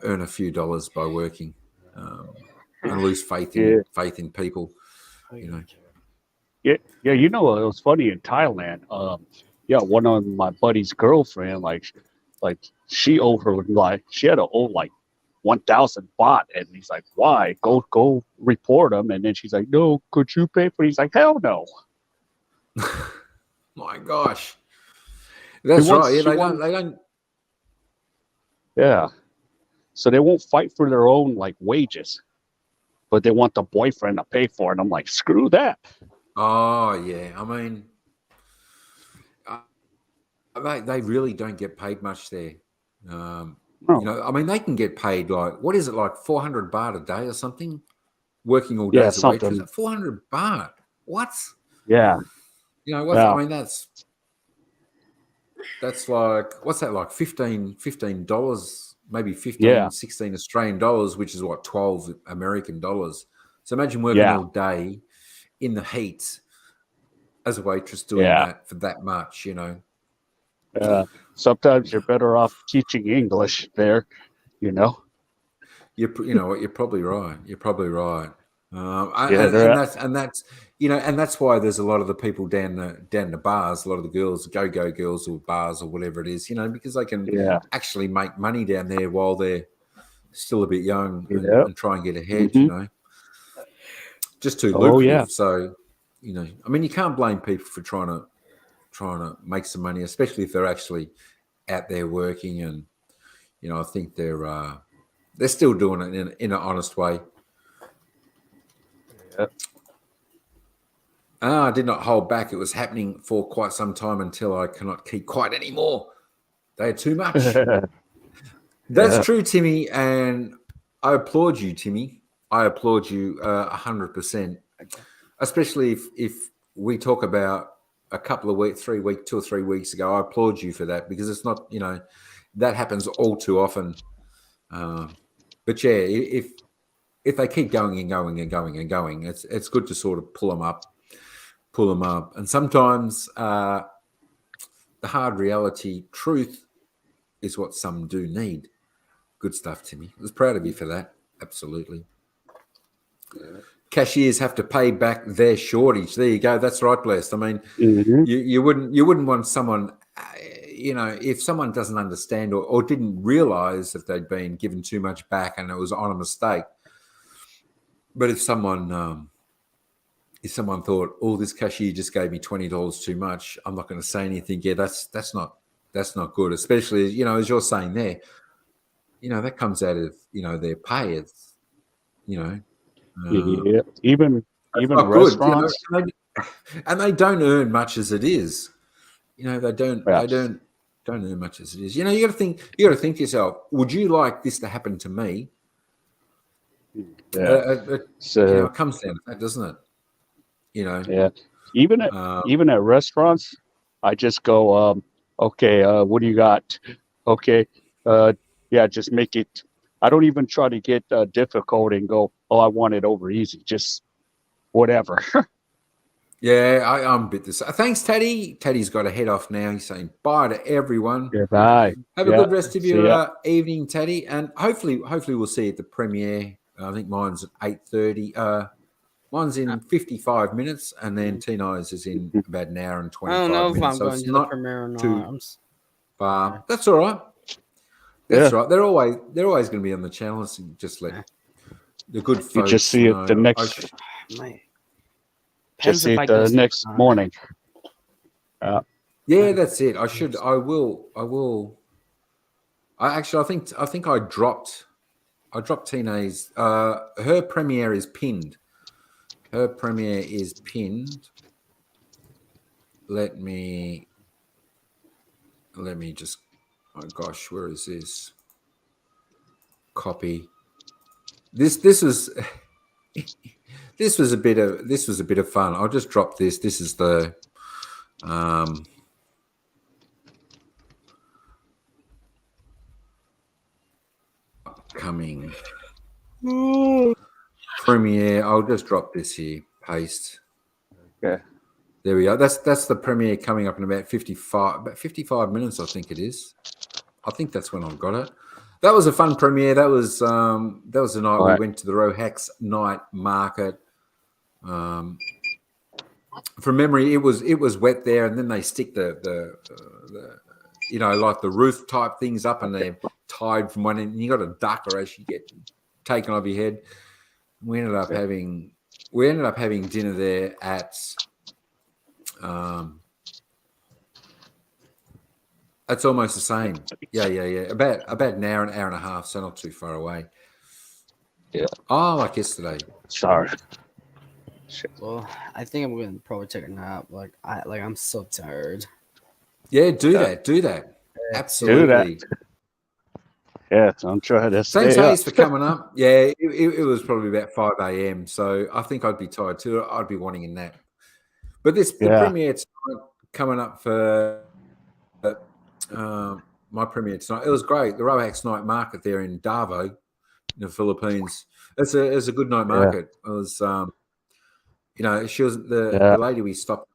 earn a few dollars by working, and lose faith in people. Yeah. Yeah. It was funny in Thailand. One of my buddy's girlfriend, like she owed her she had to owe like 1,000 baht. And he's like, why? Go report him. And then she's like, no, could you pay for it? He's like, hell no. My gosh. That's right. Yeah, they don't. Yeah. So they won't fight for their own like wages, but they want the boyfriend to pay for it. I'm like, screw that. Oh, yeah. I mean, they really don't get paid much there. No. I mean, they can get paid like, what is it, like 400 baht a day or something? Working all Yeah, day as a waitress. something. 400 baht. What? Yeah. What's, Yeah. I mean, that's like, what's that like? $15, maybe 15, Yeah. 16 Australian dollars, which is what, 12 American dollars. So imagine working Yeah. all day in the heat as a waitress doing Yeah. that for that much, Sometimes you're better off teaching English there, You know what? You're probably right. You're probably right. Yeah, And that's why there's a lot of the people down the bars, a lot of the girls, go girls or bars or whatever it is, because they can yeah. actually make money down there while they're still a bit young Yeah. and try and get ahead. Mhm. Just too Oh, lucrative. yeah. So I mean, you can't blame people for trying to make some money, especially if they're actually out there working, and I think they're still doing it in an honest way. Yeah. I did not hold back. It was happening for quite some time until I cannot keep quiet anymore. They are too much. That's Yeah. true, Timmy, and I applaud you, Timmy. I applaud you 100%, especially if we talk about a couple of weeks, 2 or 3 weeks ago. I applaud you for that, because it's not, that happens all too often. But yeah, if they keep going and going and going and going, it's good to sort of pull them up. And sometimes the hard reality truth is what some do need. Good stuff, Timmy. I was proud of you for that. Absolutely. Yeah. Cashiers have to pay back their shortage. There you go. That's right, Blessed. I mean, Mhm. you wouldn't want someone, if someone doesn't understand or didn't realize that they'd been given too much back and it was on a mistake. But if someone thought, oh, this cashier just gave me $20 too much, I'm not going to say anything. Yeah, that's not good. Especially, as you're saying there, that comes out of their pay. It's Yeah. Even that's not good. restaurants. And they don't earn much as it is. They don't Yeah. earn much as it is. You got to think to yourself, would you like this to happen to me? Yeah. It comes down to that, doesn't it? Yeah. Even at restaurants, I just go, okay, what do you got? Okay, yeah, just make it. I don't even try to get difficult and go, oh, I want it over easy. Just whatever. Yeah, I'm a bit this. Thanks, Teddy. Teddy's got to head off now. He's saying bye to everyone. Goodbye. Have a good rest of See your ya. evening, Teddy, and hopefully we'll see you at the premiere. I think mine's at 8:30. Mine's in 55 minutes, and then Tina's is in about an hour and I don't 25 know if minutes. I'm So going it's to the not premiere or too not. far. That's all right. That's right. They're always going to be on the channel. So just let the good folks You just see it know. the next. My Just pens see if it I the just next morning. Yeah, that's it. I will. I think I dropped Tina's. Her premiere is pinned. Let me just. Oh gosh, where is this? Copy. This is. This was a bit of fun. I'll just drop this. This is the. Upcoming premiere. I'll just drop this here. Paste. Okay. There we go. That's the premiere coming up in about 55 minutes, I think it is. I think that's when I've got it. That was a fun premiere. That was the night we went to the Rohax night market. From memory, it was wet there, and then they stick the like the roof type things up, and they're tied from one end, and you got to duck or else you get taken off your head. We ended up having dinner there at it's almost the same. Yeah. About an hour and a half, so not too far away. Yeah. Oh, like yesterday. Sorry. Well, I think I'm gonna probably take a nap. I'm so tired. Yeah, do that. Absolutely. Yeah, I'm trying to Thanks, stay up. Hayes, for coming up. Yeah, it was probably about 5 a.m. So I think I'd be tired too. I'd be wanting a nap. But the premiere tonight coming up for my premiere tonight. It was great. The Roax Night Market there in Davao, in the Philippines. It's a good night market. It was, she was the lady we stopped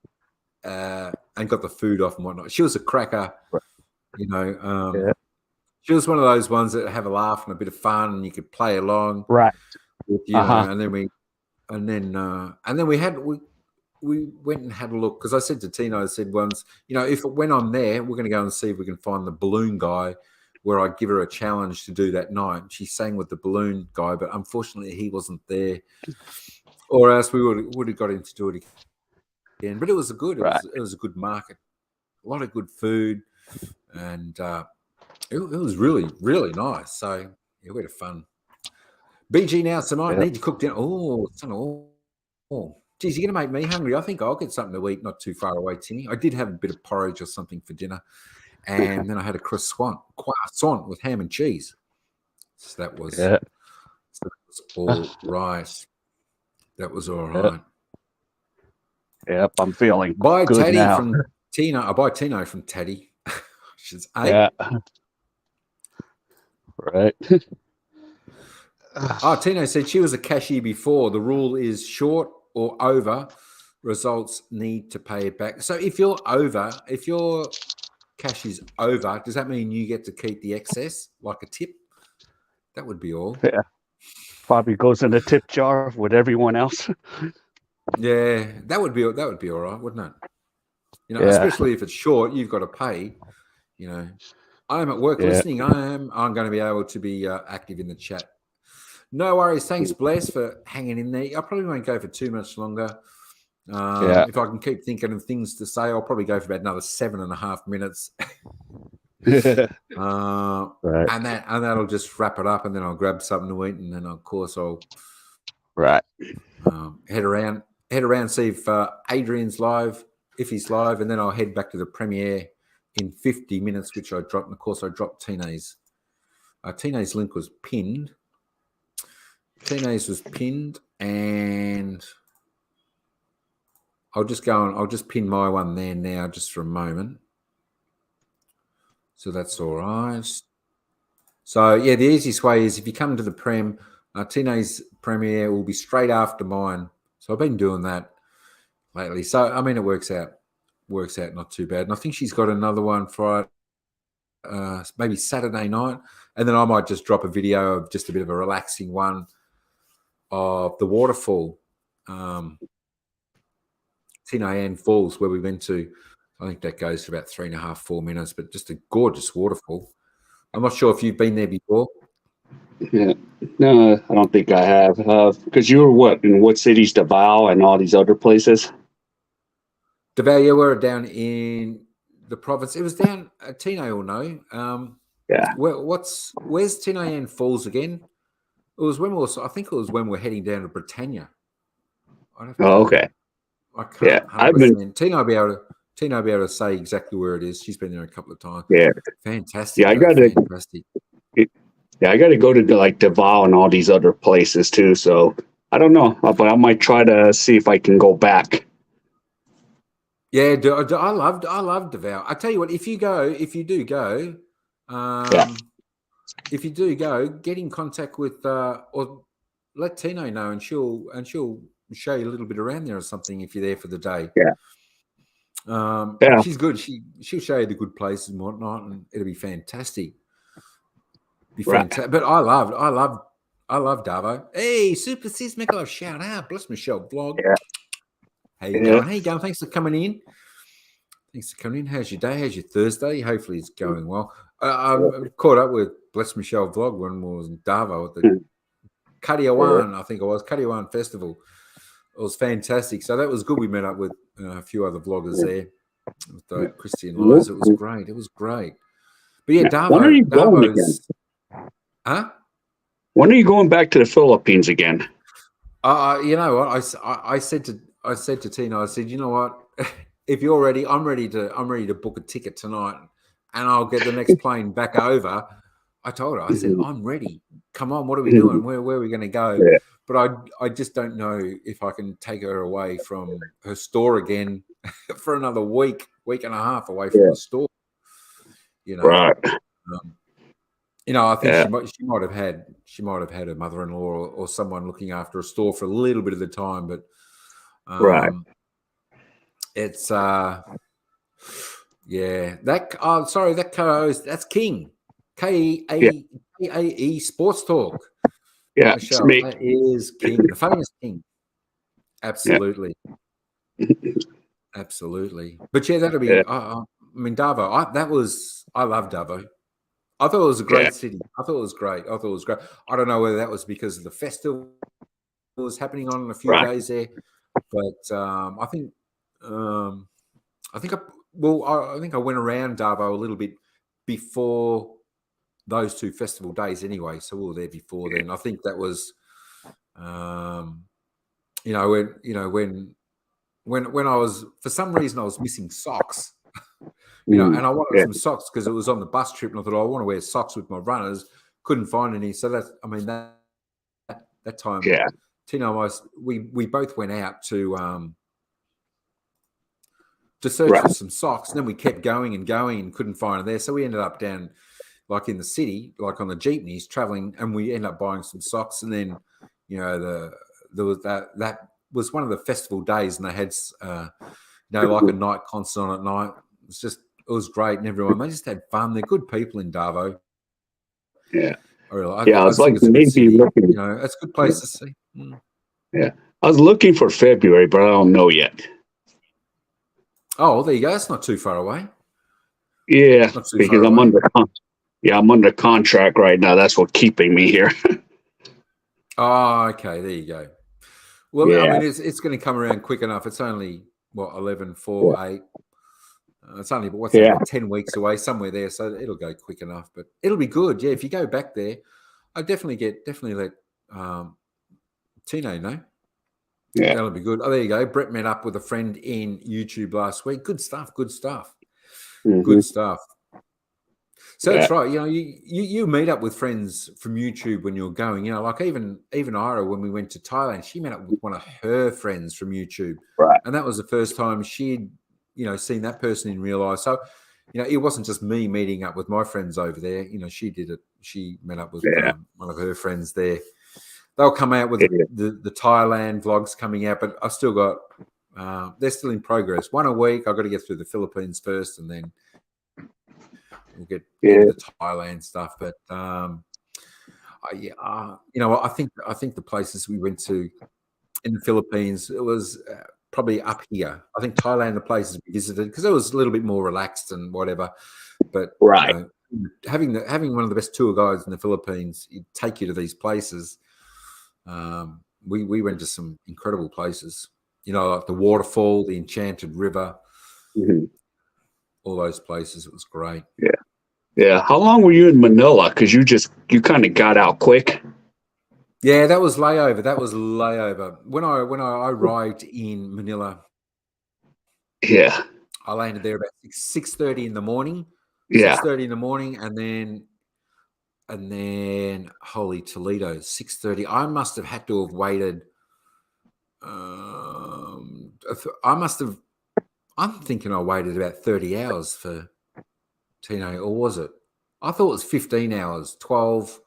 and got the food off and whatnot. She was a cracker. She was one of those ones that have a laugh and a bit of fun, and you could play along. Right. With, and then we went and had a look, because I said to Tino, I said once, when I'm there, we're going to go and see if we can find the balloon guy, where I give her a challenge to do that night. She sang with the balloon guy, but unfortunately he wasn't there, or else we would have got him to do it again. But it was it was a good market, a lot of good food, and it was really, really nice. So yeah, we had fun. BG now tonight. Need to cook dinner. Oh, geez, you're going to make me hungry. I think I'll get something to eat not too far away, Timmy. I did have a bit of porridge or something for dinner. And then I had a croissant with ham and cheese. So that was all right. That was all right. Yep, I'm feeling Buy good Taddy now. from Tina. I buy Tino from Taddy. She's Yeah. Right. Tino said she was a cashier before. The rule is short or over, results need to pay it back. So if your cash is over, does that mean you get to keep the excess like a tip? That would be all. Yeah. Probably goes in the tip jar with everyone else. Yeah, that would be all right, wouldn't it? Especially if it's short, you've got to pay. I am at work listening. I'm going to be able to be active in the chat. No worries. Thanks, Bless, for hanging in there. I probably won't go for too much longer. If I can keep thinking of things to say, I'll probably go for about another 7.5 minutes. Right. And that'll just wrap it up, and then I'll grab something to eat, and then of course I'll head around, see if Adrian's live, if he's live, and then I'll head back to the premiere in 50 minutes, which I dropped. And of course I dropped Tina's. Tina's link was pinned. Tina's was pinned, and I'll just pin my one there now, just for a moment. So that's all right. So yeah, the easiest way is if you come to the Prem, Tina's premiere will be straight after mine. So I've been doing that lately. So I mean, it works out not too bad. And I think she's got another one Friday, maybe Saturday night, and then I might just drop a video of just a bit of a relaxing one of the waterfall, Tinayan Falls, where we went to. I think that goes for about 3.5, 4 minutes, but just a gorgeous waterfall. I'm not sure if you've been there before. Yeah. No, I don't think I have. Because you were in what cities? Davao and all these other places? Davao, yeah, we're down in the province. It was down, Tino will know. Where's Tinayan Falls again? It was when I think it was when we're heading down to Britannia. Okay. I can't. Yeah, Tino will be able to say exactly where it is. She's been there a couple of times. Yeah. Fantastic. Yeah, I got to. Yeah, I got to go to Davao and all these other places too. So I don't know, but I might try to see if I can go back. Yeah, I love Davao. I tell you what, if you do go, get in contact with or let Tino know, and she'll show you a little bit around there or something if you're there for the day. Yeah. She's good. She'll show you the good places and whatnot, and it'll be fantastic. But I love Davo. Hey, Super Sis, make a little shout out. Bless Michelle vlog. Yeah. How you going? Thanks for coming in. How's your day? How's your Thursday? Hopefully it's going well. I caught up with Bless Michelle vlog when we was in Davao at the Mm. Kadiawan, I think it was Kadiawan Festival. It was fantastic. So that was good. We met up with a few other vloggers there, with Christy and Liza. It was great. It was great. But yeah, When are you going again? Davo's, huh? When are you going back to the Philippines again? You know what? I said to Tina, I said, you know what? If you're ready, I'm ready to book a ticket tonight, and I'll get the next plane back over. I told her, I said, I'm ready. Come on, what are we doing? Where are we going to go? Yeah. But I just don't know if I can take her away from her store again for another week and a half away from the store. You know, Right. You know, I think she might have had her mother-in-law or someone looking after a store for a little bit of the time, but Right. it's yeah, that sorry, that co-host, that's King. K-A-E Sports Talk. Yeah, Michelle, it's me. that is King, the famous King. Absolutely. Absolutely. But yeah, that'll be I mean Davao, I love Davao. I thought it was a great city. I thought it was great. I don't know whether that was because of the festival was happening on in a few days there, but I think I think I went around Davao a little bit before those two festival days anyway. So we were there before then. I think that was when I was, for some reason I was missing socks. And I wanted some socks because it was on the bus trip, and I thought, I want to wear socks with my runners. Couldn't find any, so that time, Tino and I, we both went out to search for some socks, and then we kept going and couldn't find it there. So we ended up down, like in the city, like on the jeepneys traveling, and we ended up buying some socks. And then, there was that was one of the festival days, and they had like a night concert on at night. It was great, and they just had fun. They're good people in Davao. Yeah. I was think like it's a good maybe city. looking. It's a good place to see. Yeah. I was looking for February, but I don't know yet. Oh, there you go. That's not too far away. Yeah, because I'm under contract right now. That's what's keeping me here. Oh, okay. There you go. Well, I mean, it's going to come around quick enough. It's only 11, 4, 8. It's only about 10 weeks away, somewhere there. So it'll go quick enough, but it'll be good. Yeah, if you go back there, I definitely let Tino know. Yeah, that'll be good. Oh, there you go. Brett met up with a friend in YouTube last week. Good stuff. Good stuff. Good stuff. So that's right. You meet up with friends from YouTube when you're going. Like even Ira, when we went to Thailand, she met up with one of her friends from YouTube, and that was the first time she'd seen that person in real life. So it wasn't just me meeting up with my friends over there. She did it. She met up with one of her friends there. They'll come out with the Thailand vlogs coming out, but I've still got they're still in progress. One a week. I've got to get through the Philippines first, and then we'll get into the Thailand stuff. But I think the places we went to in the Philippines, it was probably up here. I think Thailand, the places we visited, because it was a little bit more relaxed and whatever. But having one of the best tour guides in the Philippines, he'd take you to these places. We went to some incredible places. Like the waterfall, the Enchanted River, all those places. It was great. Yeah. How long were you in Manila? Because you kind of got out quick. Yeah, that was layover. When I arrived in Manila, I landed there about 6:30 in the morning. 6:30 in the morning, and then holy Toledo, 6:30. I must have had to have waited. I'm thinking I waited about 30 hours for Tino, or was it? I thought it was 15 hours, 12.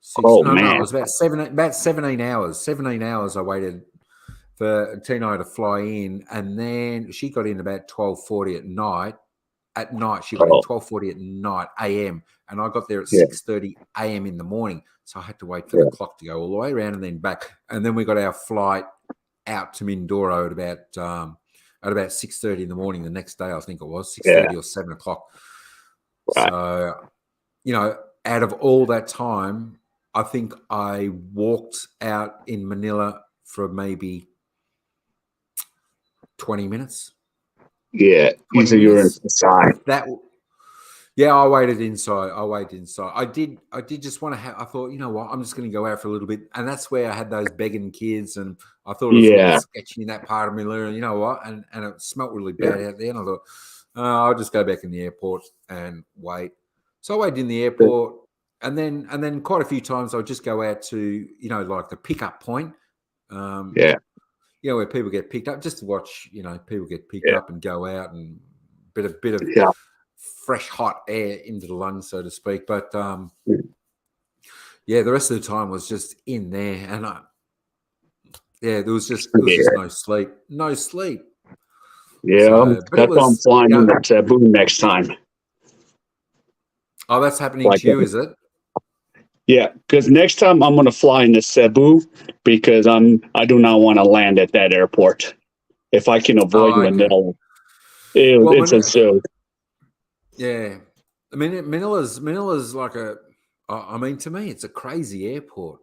6, no, it was about 17 hours. 17 hours I waited for Tino to fly in, and then she got in about 12:40 at night. At night, she got in 12:40 at night a.m. and I got there at 6:30 a.m. in the morning. So I had to wait for the clock to go all the way around and then back. And then we got our flight out to Mindoro at about 6:30 in the morning the next day. I think it was 6:30 or 7 o'clock. So, out of all that time, I think I walked out in Manila for maybe 20 minutes. Yeah, 20 usually you're minutes. inside. That Yeah, I waited inside. I did just want to have. I thought, you know what, I'm just going to go out for a little bit, and that's where I had those begging kids, and I thought it was a little Yeah, bit sketchy in that part of Manila. And you know what, and it smelt really yeah, bad out there. And I thought, I'll just go back in the airport and wait. So I waited in the airport, and then quite a few times I would just go out to, you know, like the pickup point, yeah, you know, where people get picked up, just to watch, you know, people get picked yeah, up and go out, and bit of yeah. fresh hot air into the lungs, so to speak. But yeah, the rest of the time was just in there, and there was just no sleep, no sleep. Yeah, So, but it that's why I'm was, flying you in know, the Cebu next time. oh, that's happening Like, to you, is it? yeah, because next time I'm gonna fly into Cebu because I do not want to land at that airport. If I can avoid Oh, okay. Manila, Well, it's a zoo. yeah, I mean, Manila's like I mean, to me, it's a crazy airport.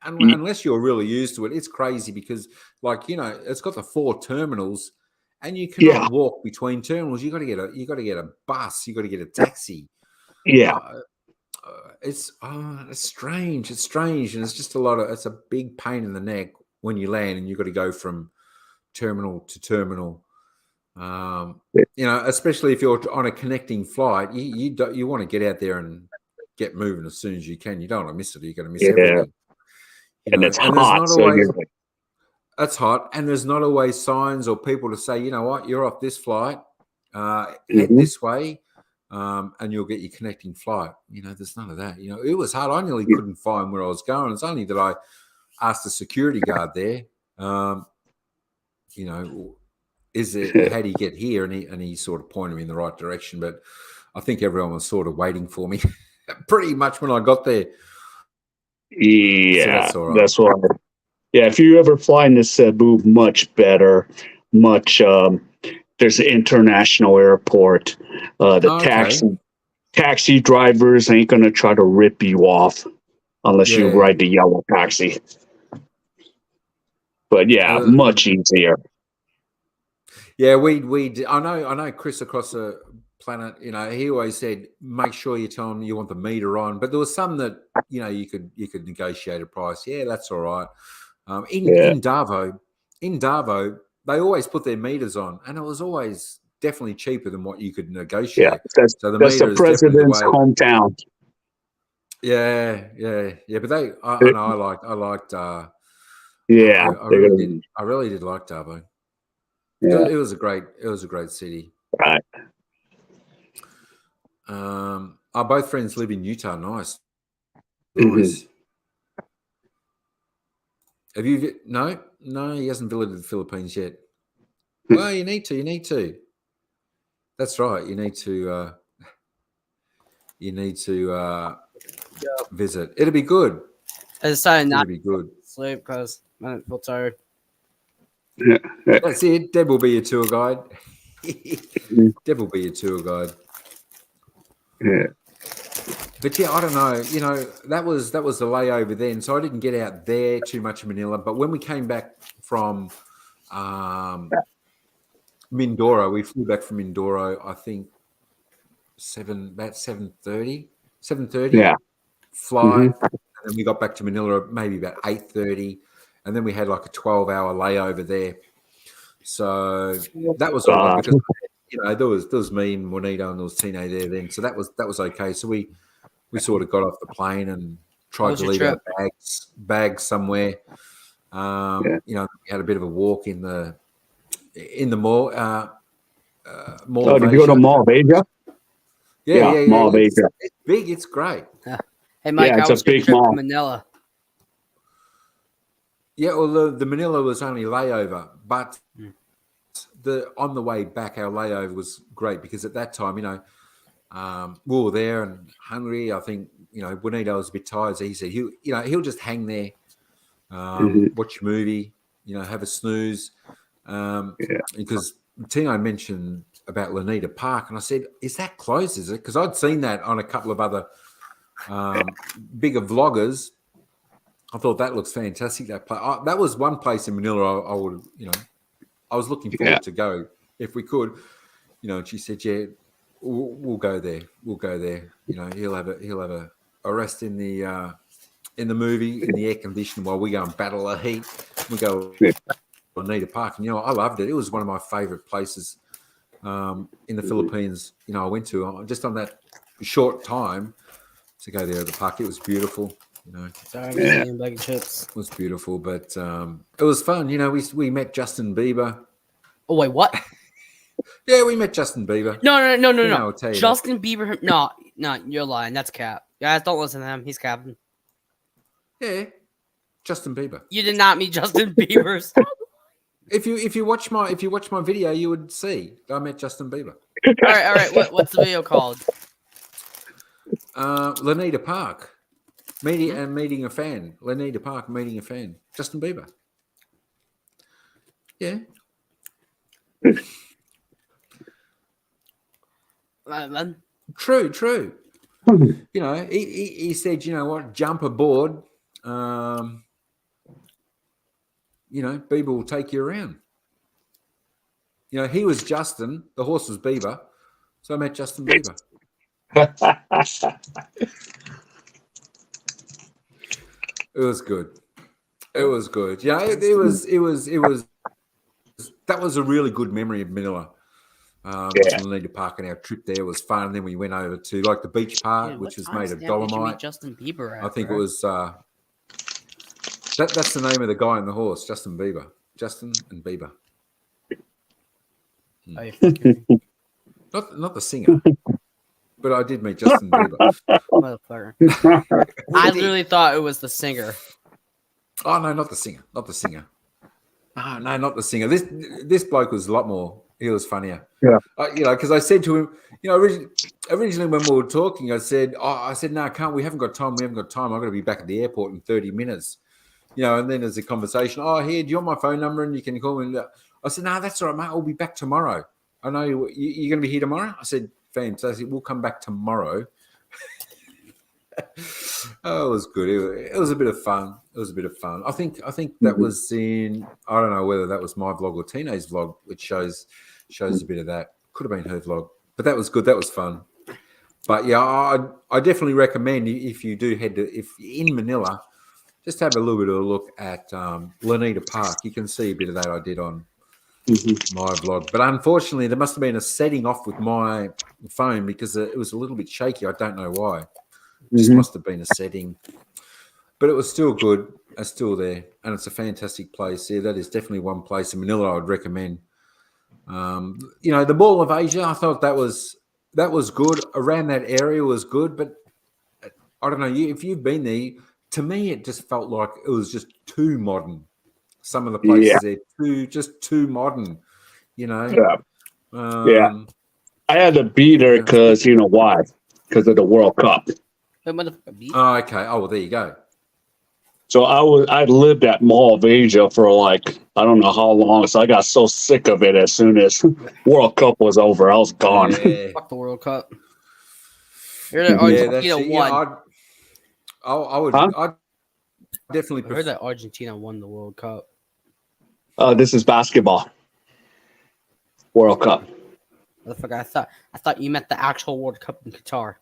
Unless you're really used to it, it's crazy because, like, you know, it's got the 4 terminals, and you Yeah, cannot walk between terminals. You got to get a bus. You got to get a taxi. yeah, Uh, it's strange. It's strange, and it's just a lot of. It's a big pain in the neck when you land, and you've got to go from terminal to terminal. You know, especially if you're on a connecting flight, you want to get out there and get moving as soon as you can. You don't want to miss it. You're going to miss yeah, everything. You and know, it's and there's hot, not so always you're like, that's hot, and there's not always signs or people to say, you know what, you're off this flight, head mhm. this way, and you'll get your connecting flight. You know, there's none of that. You know, it was hard. I nearly couldn't find where I was going. It's only that I asked the security guard there, you know, is it, how do you get here? And he sort of pointed me in the right direction. But I think everyone was sort of waiting for me pretty much when I got there. So Yeah, that's all right. that's why. Yeah, if you ever fly into Cebu, much better, much. There's an international airport. The Okay. taxi drivers ain't gonna try to rip you off unless you Yeah. ride the yellow taxi. But yeah, much easier. Yeah, I know Chris across the planet, you know, he always said, make sure you tell him you want the meter on. But there was some that, you know, you could negotiate a price. Yeah, that's all right. In Yeah, Davao, they always put their meters on, and it was always definitely cheaper than what you could yeah. negotiate. So the That's the meter is definitely the president's way. hometown. Yeah. But I know I liked. Yeah, they're gonna. I really did like Davao. Yeah, It was a great city. right. Our both friends live in Utah. Nice. Mhm. Have you? No, he hasn't visited the Philippines yet. Well, you need to. You need to. That's right. You need to. You need to visit. It'll be good. I decided It'll not be good. to sleep because I didn't feel tired. That's it. Deb will be your tour guide. Mhm. Deb will be your tour guide. Yeah. But yeah, I don't know. You know, that was the layover then, so I didn't get out there too much in Manila. But when we came back from Mindoro, we flew back from Mindoro. I think about 7:30 Yeah. flight, Mhm. and then we got back to Manila maybe about 8:30, and then we had like a 12-hour layover there. So that was all right God. because, you know, there was me and Juanito, and there was Tino there then, so that was okay. So we sort of got off the plane and How tried was to your leave our trip? bags somewhere. Yeah. You know, we had a bit of a walk in the mall, Mall Oh, of did you go to Asia. Mall of Asia? Yeah, Yeah. Mall of Asia. It's big. It's great. Hey, Mike, Yeah, how it's a was your big trip to mall. Manila? Yeah, well, the Manila was only layover, but Mm. on the way back, our layover was great because at that time, you know, we were there and hungry. I think, you know, Juanito was a bit tired, so he said he'll just hang there, Mhm. watch a movie, you know, have a snooze, Yeah. because Tino mentioned about Lanita Park, and I said, "Is that closed? Is it?" Because I'd seen that on a couple of other bigger vloggers. I thought that looks fantastic. That was one place in Manila I would, I was looking forward to go if we could. And she said, "Yeah, we'll go there. We'll go there. He'll have a rest in the movie in the air conditioning while we go and battle the heat. We go to Anita Park, and I loved it. It was one of my favorite places in the Philippines. I went to just on that short time to go there at the park. It was beautiful. Sorry, I'm eating a bag of chips. It was beautiful, but it was fun. We met Justin Bieber. Oh wait, what? Yeah, we met Justin Bieber. No. I'll tell you Justin Bieber. No, you're lying. That's cap. Guys, don't listen to him. He's capping. Yeah, Justin Bieber. You did not meet Justin Bieber. If you watch my video, you would see I met Justin Bieber. All right. What's the video called? Lanita Park. Meeting a fan. Lanita Park meeting a fan. Justin Bieber. Yeah. True. He said, what, jump aboard. Bieber will take you around. He was Justin, the horse was Bieber, so I met Justin Bieber. It was good. It was good. It was. That was a really good memory of Manila. Lanita Park, and our trip there was fun. And then we went over to the beach part, which was made of dolomite. Justin Bieber. I think it was. That's the name of the guy on the horse, Justin Bieber. Justin and Bieber. Not the singer, but I did meet Justin Bieber. Motherfucker. I literally thought it was the singer. Oh no, not the singer. Not the singer. Oh, no, not the singer. This bloke was a lot more. He was funnier. Yeah. Because I said to him, originally when we were talking, I said, no, we haven't got time. I've got to be back at the airport in 30 minutes. And then there's a conversation. Oh, here, do you want my phone number? And you can call me. I said, no, that's all right, mate. I'll be back tomorrow. I know you're going to be here tomorrow. I said, fantastic. We'll come back tomorrow. Oh, it was good. It was a bit of fun. I think that was in. I don't know whether that was my vlog or Tina's vlog, which shows a bit of that. Could have been her vlog, but that was good. That was fun. But yeah, I definitely recommend if you do if in Manila, just have a little bit of a look at Lanita Park. You can see a bit of that I did on my vlog. But unfortunately, there must have been a setting off with my phone because it was a little bit shaky. I don't know why. Just must have been a setting. But it was still good. It's still there. And it's a fantastic place. Yeah, that is definitely one place in Manila I would recommend. The Mall of Asia, I thought that was good. Around that area was good. But I don't know, if you've been there, to me it just felt like it was just too modern. Some of the places there, too modern, Yeah. I had to be there because, why? Because of the World Cup. Oh, okay. Oh, well, there you go. So I lived at Mall of Asia for I don't know how long. So I got so sick of it as soon as World Cup was over. I was gone. Yeah. Fuck the World Cup. Argentina won. I'd definitely I heard that Argentina won the World Cup. This is basketball. World Cup. Motherfucker, I thought you meant the actual World Cup in Qatar.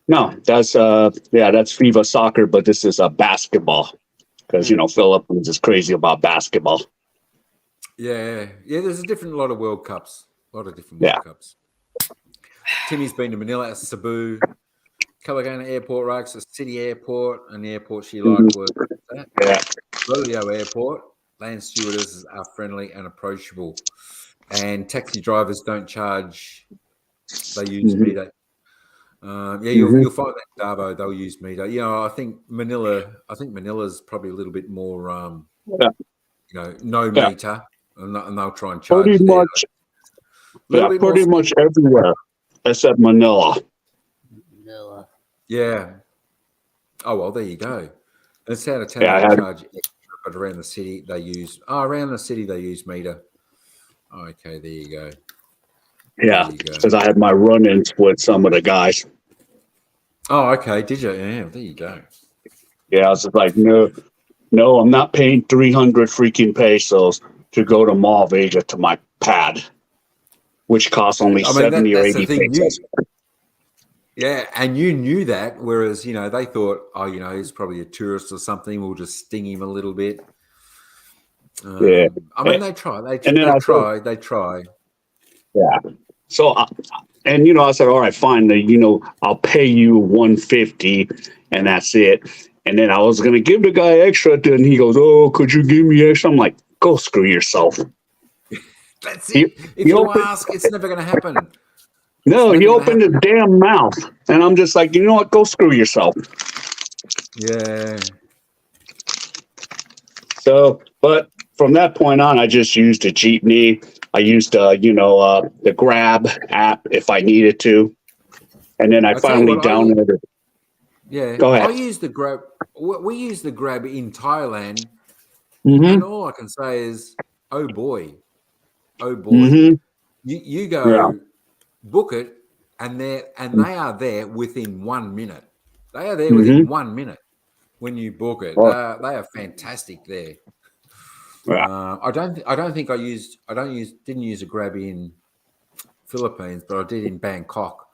No, that's FIFA soccer, but this is basketball because Philippines is crazy about basketball. Yeah. There's a lot of World Cups. World Cups. Timmy's been to Manila, Cebu, Calagana Airport, Rocks, a city airport, and the airport she liked was Rodeo Airport. Land stewardesses are friendly and approachable, and taxi drivers don't charge. They use meter. You'll find that Davao they'll use meter. I think Manila's probably a little bit more no meter, and they'll try and charge pretty much everywhere except Manila. Yeah. Oh well, there you go. It's out of town they charge extra, but around the city they use meter. Okay, there you go. Yeah, because I had my run-ins with some of the guys. Oh, okay. Did you? Yeah, there you go. Yeah, I was just like, no, I'm not paying 300 freaking pesos to go to Mall of Asia to my pad, which costs only I mean, 70 or that's the 80 thing. pesos. Yeah, and you knew that, whereas they thought, oh, he's probably a tourist or something. We'll just sting him a little bit. Yeah. I mean, they try. And then They I said, try. They try. yeah. So, I said, all right, fine. I'll pay you 150 and that's it. And then I was going to give the guy extra. Then he goes, oh, could you give me extra? I'm like, go screw yourself. That's He, it. If he you opened, ask, it's never going to happen. It's no, he never going to opened his happen. damn mouth. And I'm just like, you know what? Go screw yourself. Yeah. So, but from that point on, I just used a jeepney. I used, the Grab app if I needed to. And then I I tell you finally what, downloaded. yeah, Go I ahead. use the Grab. We use the Grab in Thailand, Mm-hmm. and all I can say is, oh boy, oh boy. Mm-hmm. You Yeah. go book it, and they are there within 1 minute. They are there Mm-hmm. within 1 minute when you book it. Oh, They are fantastic there. yeah. I don't think didn't use a Grab in Philippines, but I did in Bangkok.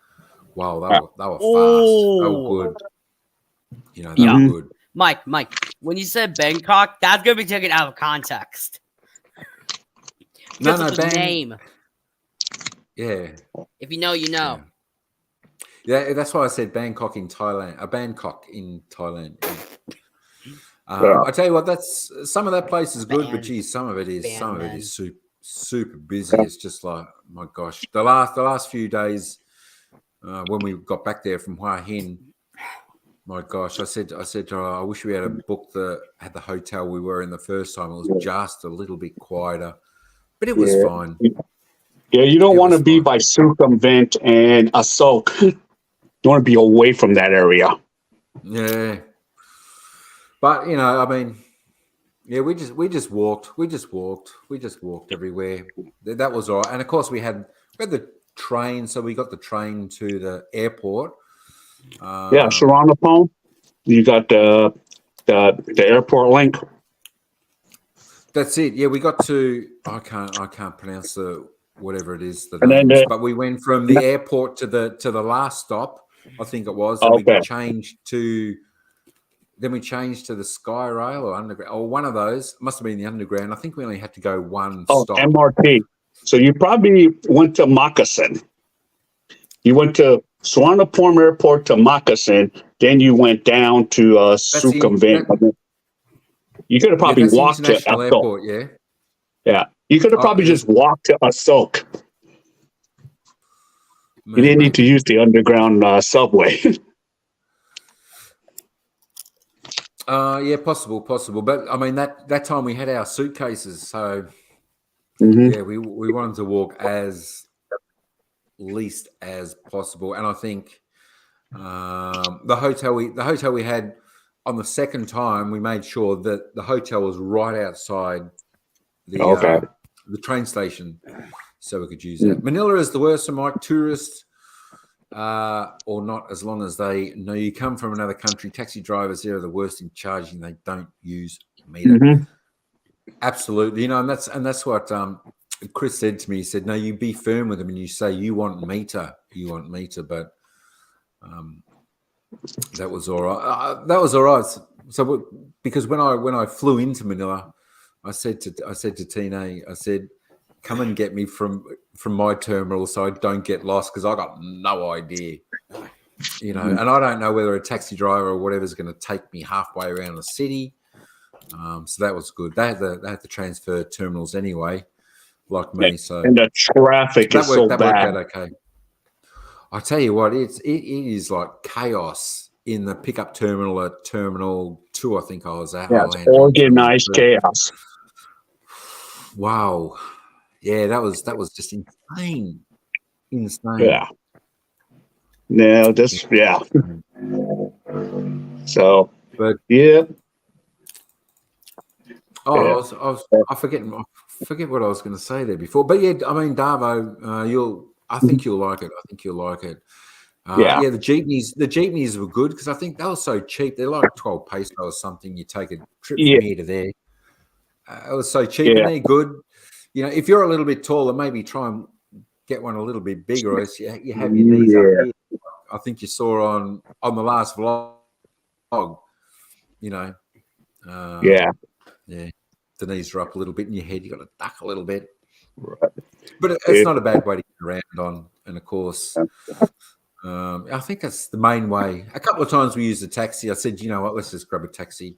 Wow, Yeah. they were fast. They were Oh, good. They yeah. were Mm-hmm. good. Mike, when you said Bangkok, that's gonna be taken out of context No, because of the name. Yeah, If you know, you know. yeah. That's why I said Bangkok in Thailand. Bangkok in Thailand. Yeah. Yeah. I tell you what, that's some of that place is good, but geez, some of it Man. is super busy. It's just like, my gosh, the last few days when we got back there from Hua Hin, my gosh, I said to her, I wish we had had the hotel we were in the first time. It was just a little bit quieter, but it was Yeah. fine. Yeah, you don't It want to was be fine. by Circumvent and Asok. You want to be away from that area. Yeah, but I mean, yeah, we just walked everywhere. That was all right. And of course, we had the train, so we got the train to the airport. Yeah, Saranaphone. You got the airport link. That's it. Yeah, we got to. I can't pronounce the whatever it is, the And then names. But we went from the airport to the last stop, I think it was, and we okay. changed to. Then we changed to the Sky Rail or Underground, or one of those. Must have been the Underground. I think we only had to go one Oh, stop. MRT. So you probably went to Moccasin. You went to Suvarnabhumi Airport to Moccasin, then you went down to Sukhumvit. You could have probably that's the walked to international Asok. airport. Yeah. Yeah, you could have probably just walked to Asok. You didn't need to use the underground subway. Yeah, possible. But I mean, that time we had our suitcases, so yeah, we wanted to walk as least as possible. And I think the hotel we had on the second time, we made sure that the hotel was right outside the train station, so we could use that. Manila is the worst for Mike. Tourists. Or not, as long as they know you come from another country. Taxi drivers, they're the worst in charging. They don't use meter. Absolutely, and that's what Chris said to me. He said, "No, you be firm with them, and you say you want meter. But that was all right. That was all right. So because when I flew into Manila, I said to Tina, I said, come and get me from my terminal so I don't get lost, because I got no idea, and I don't know whether a taxi driver or whatever is going to take me halfway around the city. So that was good. They had to transfer terminals anyway, like me. So and the traffic is so that bad. worked out okay. I tell you what, it is like chaos in the pickup terminal at Terminal 2. I think I was at. Yeah, it's organized chaos. Wow. Yeah, that was just insane. Yeah. No, yeah. So, but yeah. Oh, yeah. I forget what I was going to say there before. But yeah, I mean, Darvo, I think you'll like it. Yeah. The jeepneys were good because I think they were so cheap. They're like 12 peso or something. You take a trip Yeah. from here to there. It was so cheap, and Yeah. they're good. You know, if you're a little bit taller, maybe try and get one a little bit bigger, or else you have your knees up Yeah. here. I think you saw on the last vlog. You know, Yeah. yeah, the knees are up a little bit in your head. You got to duck a little bit, Right. but it's not a bad way to get around on. And of course, I think that's the main way. A couple of times we used a taxi. I said, you know what, let's just grab a taxi,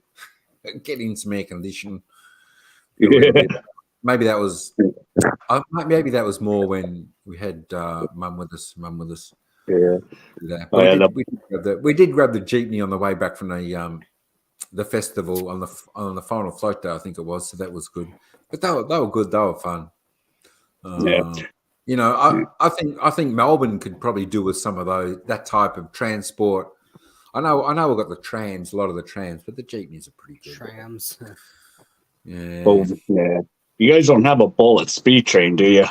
get in some air conditioning a little bit. Maybe that was more when we had mum with us. Yeah. But Oh, yeah. we did grab the jeepney on the way back from the festival on the final float day, I think it was. So that was good. But they were good. They were fun. Yeah. You know, I think Melbourne could probably do with some of that type of transport. I know we've got a lot of the trams, but the jeepneys are pretty good. Trams. Yeah. Oh, yeah. You guys don't have a bullet speed train, do you?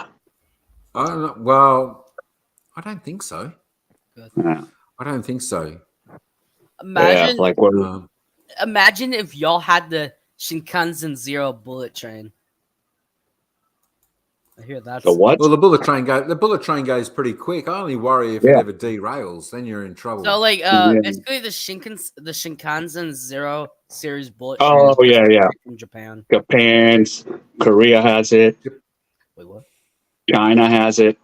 I don't know. Well, I don't think so. Yeah. I don't think so. Imagine, Like what? imagine if y'all had the Shinkansen Zero bullet train. I hear that's The what? Well, the bullet train goes pretty quick. I only worry if it Yeah. ever derails, then you're in trouble. so like Yeah. basically the Shinkansen Zero series bullet train Oh, is yeah, yeah. from Japan. Japan's, Korea has it. Wait, what? China has it.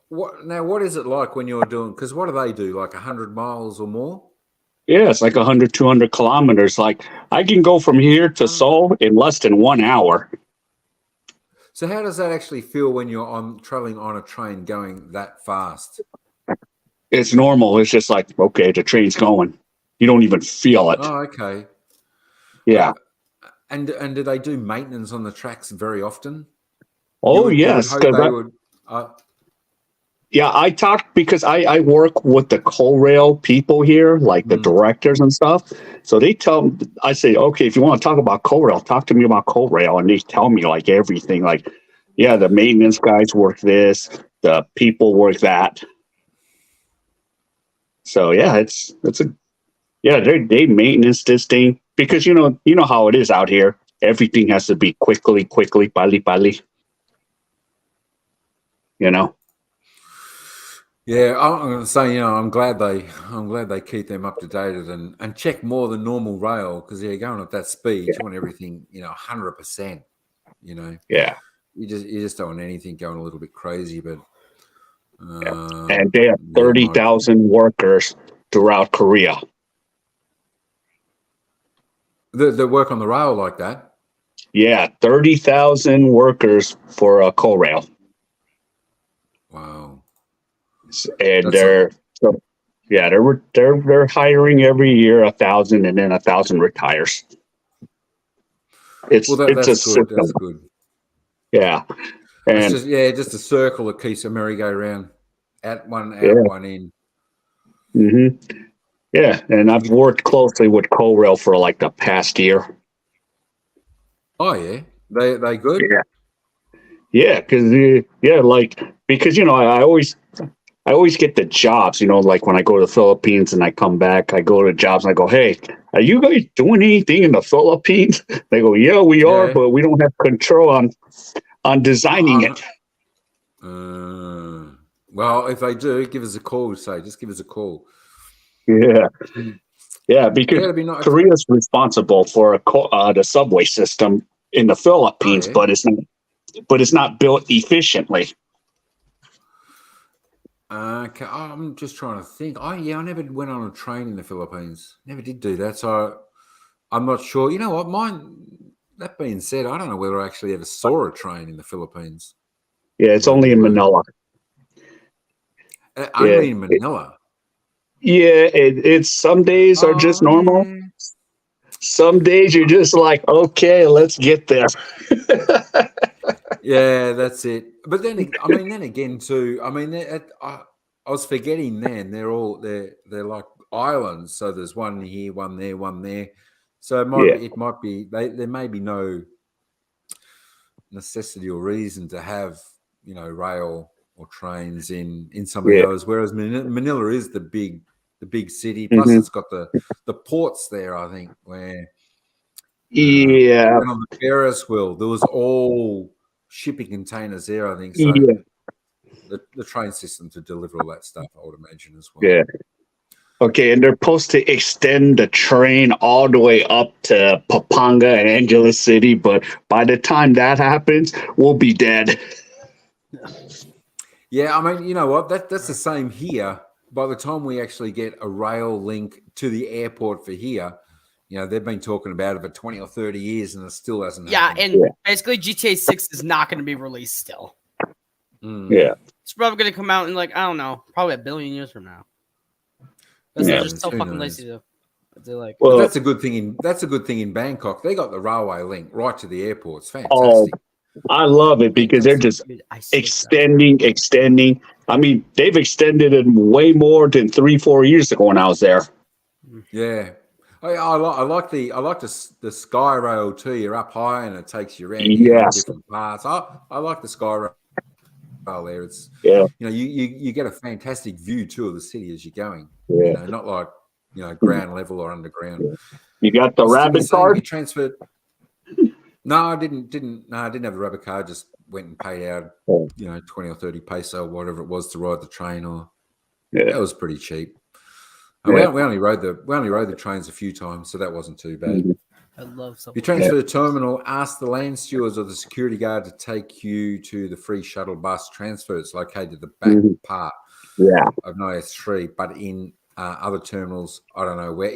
What is it like when you're doing? Because what do they do? Like 100 miles or more? Yeah, it's like 100, 200 kilometers. Like I can go from here to Seoul in less than 1 hour. So how does that actually feel when you're traveling on a train going that fast? It's normal. It's just like, okay, the train's going. You don't even feel it. Oh, okay. Yeah. And do they do maintenance on the tracks very often? Oh, you would yes. hope they would. Yeah, I talked because I work with the rail people here, like the directors and stuff. So they I say, okay, if you want to talk about rail, talk to me about rail, and they tell me like everything. Like, yeah, the maintenance guys work this, the people work that. So yeah, they maintenance this thing because you know how it is out here. Everything has to be quickly, pali. You know. Yeah, I'm going to say, you know, I'm glad they keep them up to date and check more than normal rail because they're going at that speed. You want everything, 100%. You know, Yeah. You just don't want anything going a little bit crazy. But and they have 30,000 workers throughout Korea. That work on the rail like that. Yeah, 30,000 workers for a rail. Wow. And they're hiring every year 1,000, and then 1,000 retires. It's that's a good. system. That's good. Yeah, and it's just a circle that keeps a merry-go-round out one in. Mm-hmm. Yeah, and I've worked closely with rail for like the past year. Oh yeah, they good. Yeah, because I always get the jobs, like when I go to the Philippines and I come back, I go to jobs and I go, hey, are you guys doing anything in the Philippines? They go, yeah, we are, but we don't have control on designing it. Well, if they do, give us a call. Just give us a call. Yeah. Yeah, because Korea is responsible for the subway system in the Philippines, but it's not built efficiently. I'm just trying to think. I never went on a train in the Philippines. Never did do that. So I'm not sure. You know what? That being said, I don't know whether I actually ever saw a train in the Philippines. Yeah, it's only in Manila. Only in Manila. Yeah, it's some days are just normal. Yeah. Some days you're just like, okay, let's get there. Yeah, that's it. But then again, too. I mean, I was forgetting. Then they're like islands. So there's one here, one there, one there. So it might be. There may be no necessity or reason to have rail or trains in some of those. Whereas Manila is the big city. Plus, Mhm. it's got the ports there. I think where Yeah, and on the Ferris wheel, there was all shipping containers there. I think so. yeah, The train system to deliver all that stuff, I would imagine as well. yeah. Okay, and they're supposed to extend the train all the way up to Pampanga and Angeles City, but by the time that happens, we'll be dead. Yeah, I mean, you know what? That's the same here. By the time we actually get a rail link to the airport for here, you know, they've been talking about it for 20 or 30 years and it still hasn't happened. And basically GTA 6 is not going to be released still. Yeah. It's probably going to come out in like, I don't know, probably 1 billion years from now. Because they're just so Who fucking knows? lazy to do. Like, But that's a good thing in Bangkok. They got the railway link right to the airport. It's fantastic. Oh, I love it because they're just extending. I mean, they've extended it way more than 3-4 years ago when I was there. Yeah. I like the sky rail too. You're up high and it takes you around different parts. I like the sky rail there. It's you know you get a fantastic view too of the city as you're going. You know, not like ground level or underground. You got the rabbit card? You transferred. No, I didn't. No, I didn't have the rabbit card. Just went and paid out 20 or 30 peso, whatever it was, to ride the train. Or that was pretty cheap. We only rode the trains a few times, so that wasn't too bad. I love something. You transfer the terminal, ask the land stewards or the security guard to take you to the free shuttle bus transfer. It's located at the back part of Nias 3, but in other terminals, I don't know where.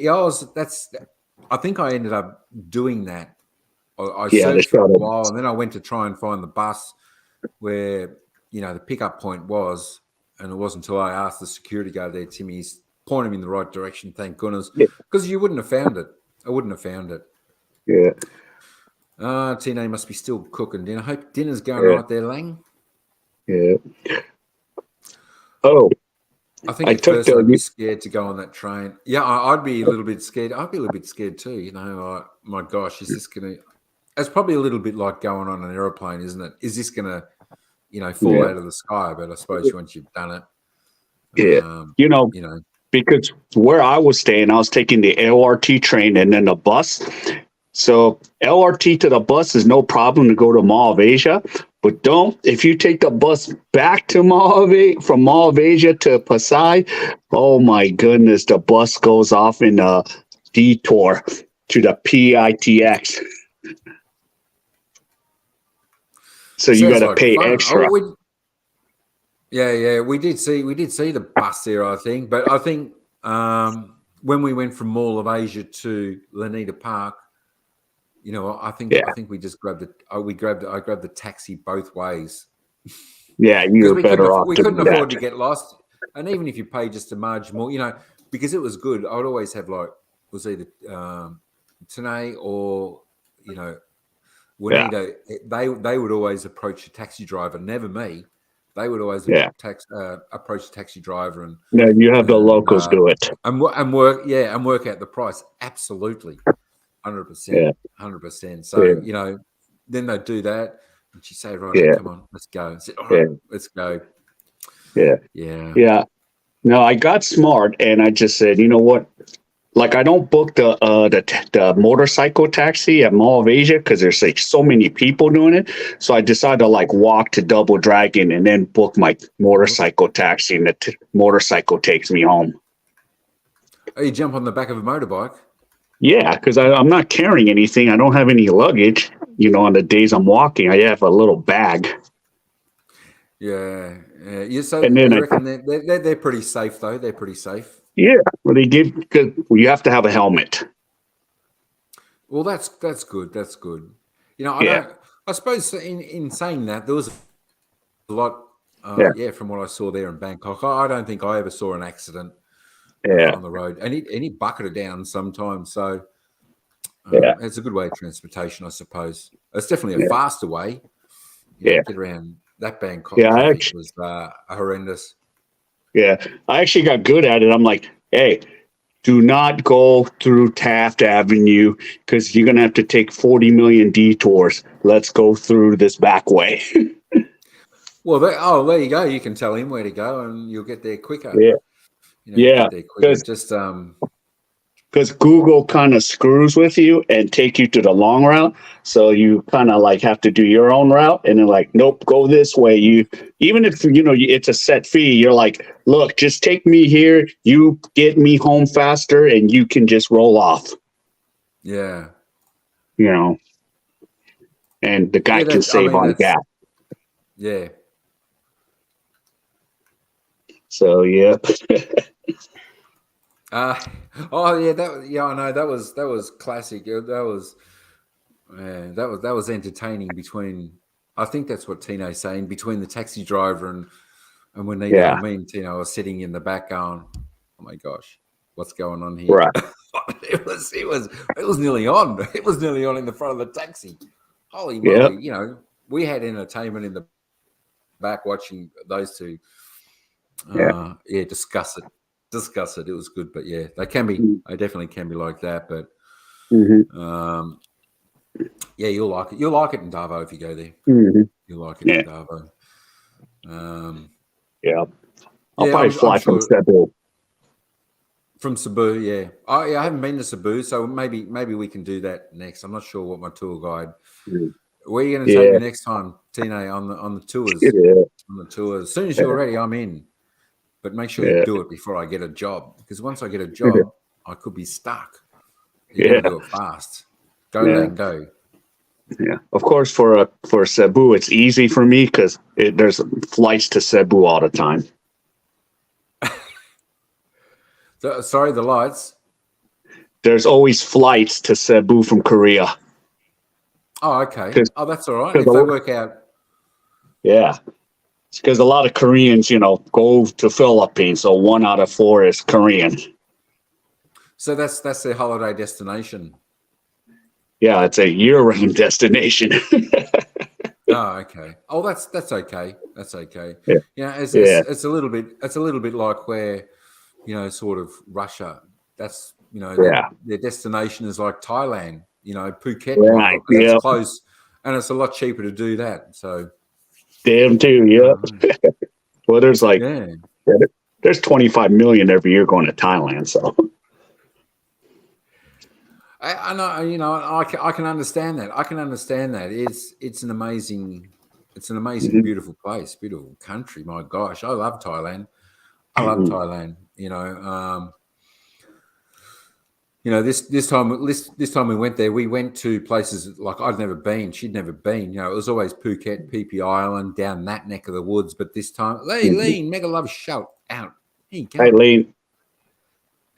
I think I ended up doing that. I searched for a while, and then I went to try and find the bus where the pickup point was, and it wasn't until I asked the security guard there, Timmy's, point him in the right direction. Thank goodness, because you wouldn't have found it. I wouldn't have found it. Yeah. Tina must be still cooking dinner. I hope dinner's going right there, Lang. Yeah. Oh. I think at first I'd be scared to go on that train. Yeah, I'd be a little bit scared. I'd be a little bit scared too. My gosh, is this going to... It's probably a little bit like going on an aeroplane, isn't it? Is this going to, fall out of the sky? But I suppose once you've done it... because where I was staying, I was taking the LRT train and then the bus. So LRT to the bus is no problem to go to Mall of Asia, but if you take the bus back to from Mall of Asia to Pasai, oh my goodness, the bus goes off in a detour to the PITX. So you got to pay extra. We did see the bus there, I think. But I think when we went from Mall of Asia to Lanita Park, I think we just grabbed it. I grabbed the taxi both ways. Yeah, you were better off. We couldn't afford to get lost, and even if you pay just a margin more, because it was good. I would always have was either Tanae or Juanita. They would always approach a taxi driver, never me. They would always approach the taxi driver and you have the locals do it and work out the price. Absolutely, 100%, 100%. So then they do that, and she say, "Right, come on, let's go." I said, "All right, let's go." Yeah. No, I got smart, and I just said, you know what? Like, I don't book the motorcycle taxi at Mall of Asia because there's so many people doing it. So I decided to walk to Double Dragon and then book my motorcycle taxi, and the motorcycle takes me home. Oh, you jump on the back of a motorbike? Yeah, because I'm not carrying anything. I don't have any luggage. On the days I'm walking, I have a little bag. Yeah. So and then you reckon they're pretty safe, though? They're pretty safe. Yeah, well, because you have to have a helmet. Well, that's good. That's good. I suppose in saying that, there was a lot. From what I saw there in Bangkok, I don't think I ever saw an accident on the road, and he bucketed down sometimes. So it's a good way of transportation, I suppose. It's definitely a faster way. Get around that Bangkok. It was horrendous. Yeah, I actually got good at it. I'm like, hey, do not go through Taft Avenue because you're going to have to take 40 million detours. Let's go through this back way. Well, there you go. You can tell him where to go, and you'll get there quicker. Yeah, You yeah, get there quicker. Just because Google kind of screws with you and take you to the long route. So you kind of like have to do your own route, and they're like, nope, go this way. You even if it's a set fee, you're like, look, just take me here. You get me home faster, and you can just roll off. yeah, And the guy can That I save mean on that's gas. yeah. So yeah, Oh yeah, I know that was classic. That was entertaining. Between I think that's what Tino's saying, between the taxi driver and Juanito. yeah, Me and Tino are sitting in the back going, "Oh my gosh, what's going on here?" right, it was nearly on. It was nearly on in the front of the taxi. Holy yeah, moly! We had entertainment in the back watching those two. yeah, Yeah, discuss it. It was good, but yeah, they definitely can be like that. But mm-hmm. yeah, you'll like it. You'll like it in Darvo if you go there. Mm-hmm. You'll like it Yeah, in Darvo. yeah. I'll Yeah, probably I'm fly from sure Cebu. from Cebu. Yeah, I haven't been to Cebu, so maybe we can do that next. I'm not sure what my tour guide. Where are you going to take Yeah, me next time, Tine, on the tours? yeah, On the tours. As soon as you're ready, I'm in. But make sure you yeah, do it before I get a job, because once I get a job, I could be stuck. You got to yeah, do it fast. Go, yeah. Lang, go. Yeah, of course, for Cebu, it's easy for me because there's flights to Cebu all the time. So, sorry, the lights. There's always flights to Cebu from Korea. Oh, okay. Cause, Oh, that's all right. 'cause If they work out. yeah, because a lot of Koreans, go to Philippines. So 1 out of 4 is Korean. So that's their holiday destination. Yeah, it's a year-round destination. Oh, okay. Oh, that's okay. That's okay. Yeah, yeah, It's a little bit like where, sort of Russia. That's yeah. their destination is like Thailand. Phuket and Right. whatnot, because that's Yep. close, and it's a lot cheaper to do that. So, Damn too. Yep. Well, yeah. there's 25 million every year going to Thailand. So I know, I can understand that. I can understand that. It's an amazing, Mhm. beautiful place, beautiful country. My gosh, I love Thailand. I love Mhm. Thailand. This time we went there. We went to places like I'd never been. She'd never been. It was always Phuket, Phi Island, down that neck of the woods. But this time, hey, Mhm. Lean, mega love, shout out. Here you go. Eileen,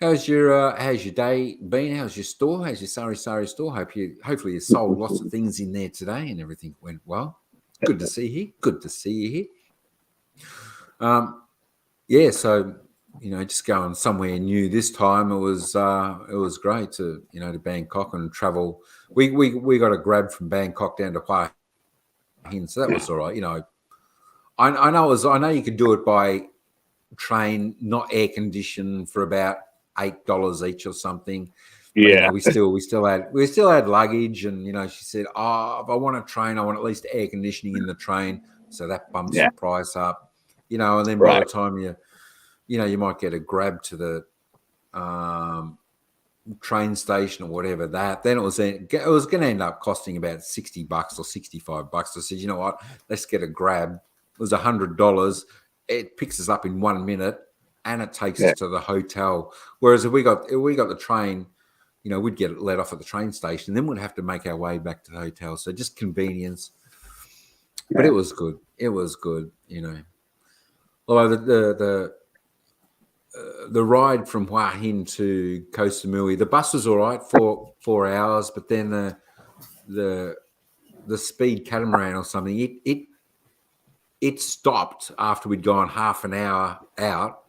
How's your day been? How's your store? How's your Sari store? Hopefully you sold lots of things in there today and everything went well. Good to see you. Good to see you here. Yeah, so just going somewhere new this time. It was great to to Bangkok and travel. We got a grab from Bangkok down to Hua Hin, so that was all right. I know you could do it by train, not air conditioned, for about $8 each or something. But yeah, we still had luggage, and she said, "Oh, if I want a train, I want at least air conditioning in the train, so that bumps yeah, the price up." And then by the right, time you might get a grab to the train station or whatever then it was going to end up costing about $60 or $65. I said, you know what, let's get a grab. It was $100. It picks us up in 1 minute and it takes yeah, us to the hotel. Whereas if we got the train, we'd get let off at the train station, then we'd have to make our way back to the hotel. So just convenience. But yeah, it was good. Although the ride from Hua Hin to Koh Samui, the bus was all right for 4 hours, but then the speed catamaran or something, it stopped after we'd gone half an hour out.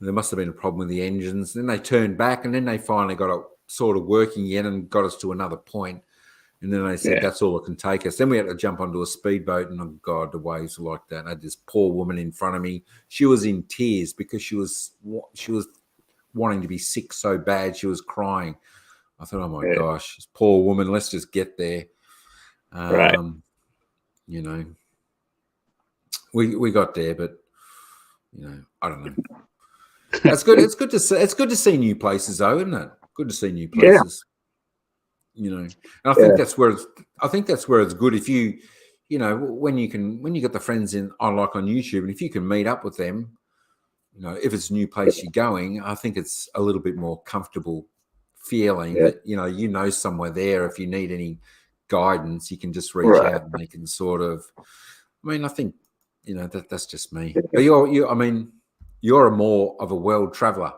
There must have been a problem with the engines. Then they turned back, and then they finally got it sort of working again and got us to another point. And then they said, yeah, that's all it can take us. Then we had to jump onto a speedboat, and oh God, the waves were like that. And I had this poor woman in front of me. She was in tears because she was wanting to be sick so bad. She was crying. I thought, oh my yeah, gosh, this poor woman, let's just get there. right, You know, we got there, but I don't know. That's good. It's good to see. It's good to see new places, though, isn't it? Good to see new Yeah. places. And I think that's where it's good if you, when you get the friends on YouTube, and if you can meet up with them, if it's a new place you're going, I think it's a little bit more comfortable feeling that somewhere there. If you need any guidance, you can just reach out and they can sort of. I mean, I think that's just me. But you're more of a world traveler.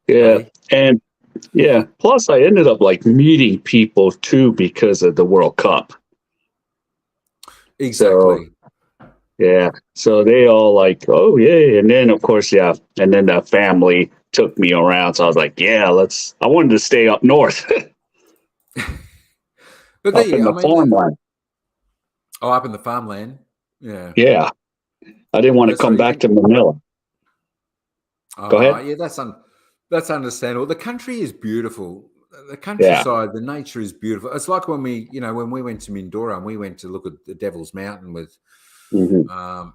Yeah, and plus I ended up like meeting people too because of the World Cup. Exactly. So they all like, oh yeah, and then of course and then the family took me around, so I was like, I wanted to stay up north. But up in the farmland. Up in the farmland. Yeah. Yeah. I didn't want to come back to Manila. Go ahead. Yeah, that's understandable. The country is beautiful. The countryside, the nature is beautiful. It's like when we went to Mindoro and we went to look at the Devil's Mountain with, there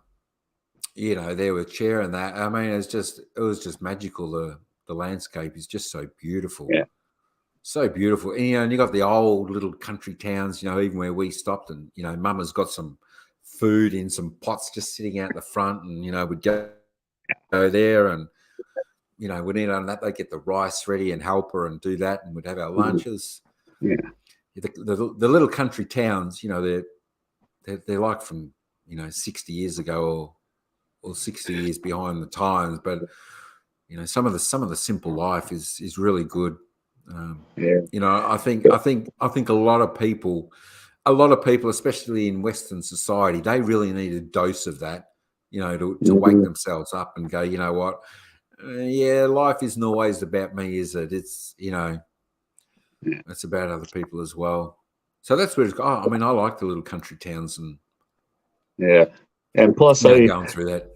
with Chair and that. I mean, it was just magical. The landscape is just so beautiful. Yeah. So beautiful. And, you got the old little country towns, even where we stopped and, Mama's got some food in some pots just sitting out the front and, we'd go there and, we'd eat on that. They'd get the rice ready and help her and do that. And we'd have our lunches. Yeah. The little country towns, they're like from, 60 years ago or 60 years behind the times. But, some of the simple life is really good. I think a lot of people, especially in Western society, they really need a dose of that, to wake themselves up and go, you know what? Life isn't always about me, is it? It's, it's about other people as well. So that's where I like the little country towns and and plus going through that.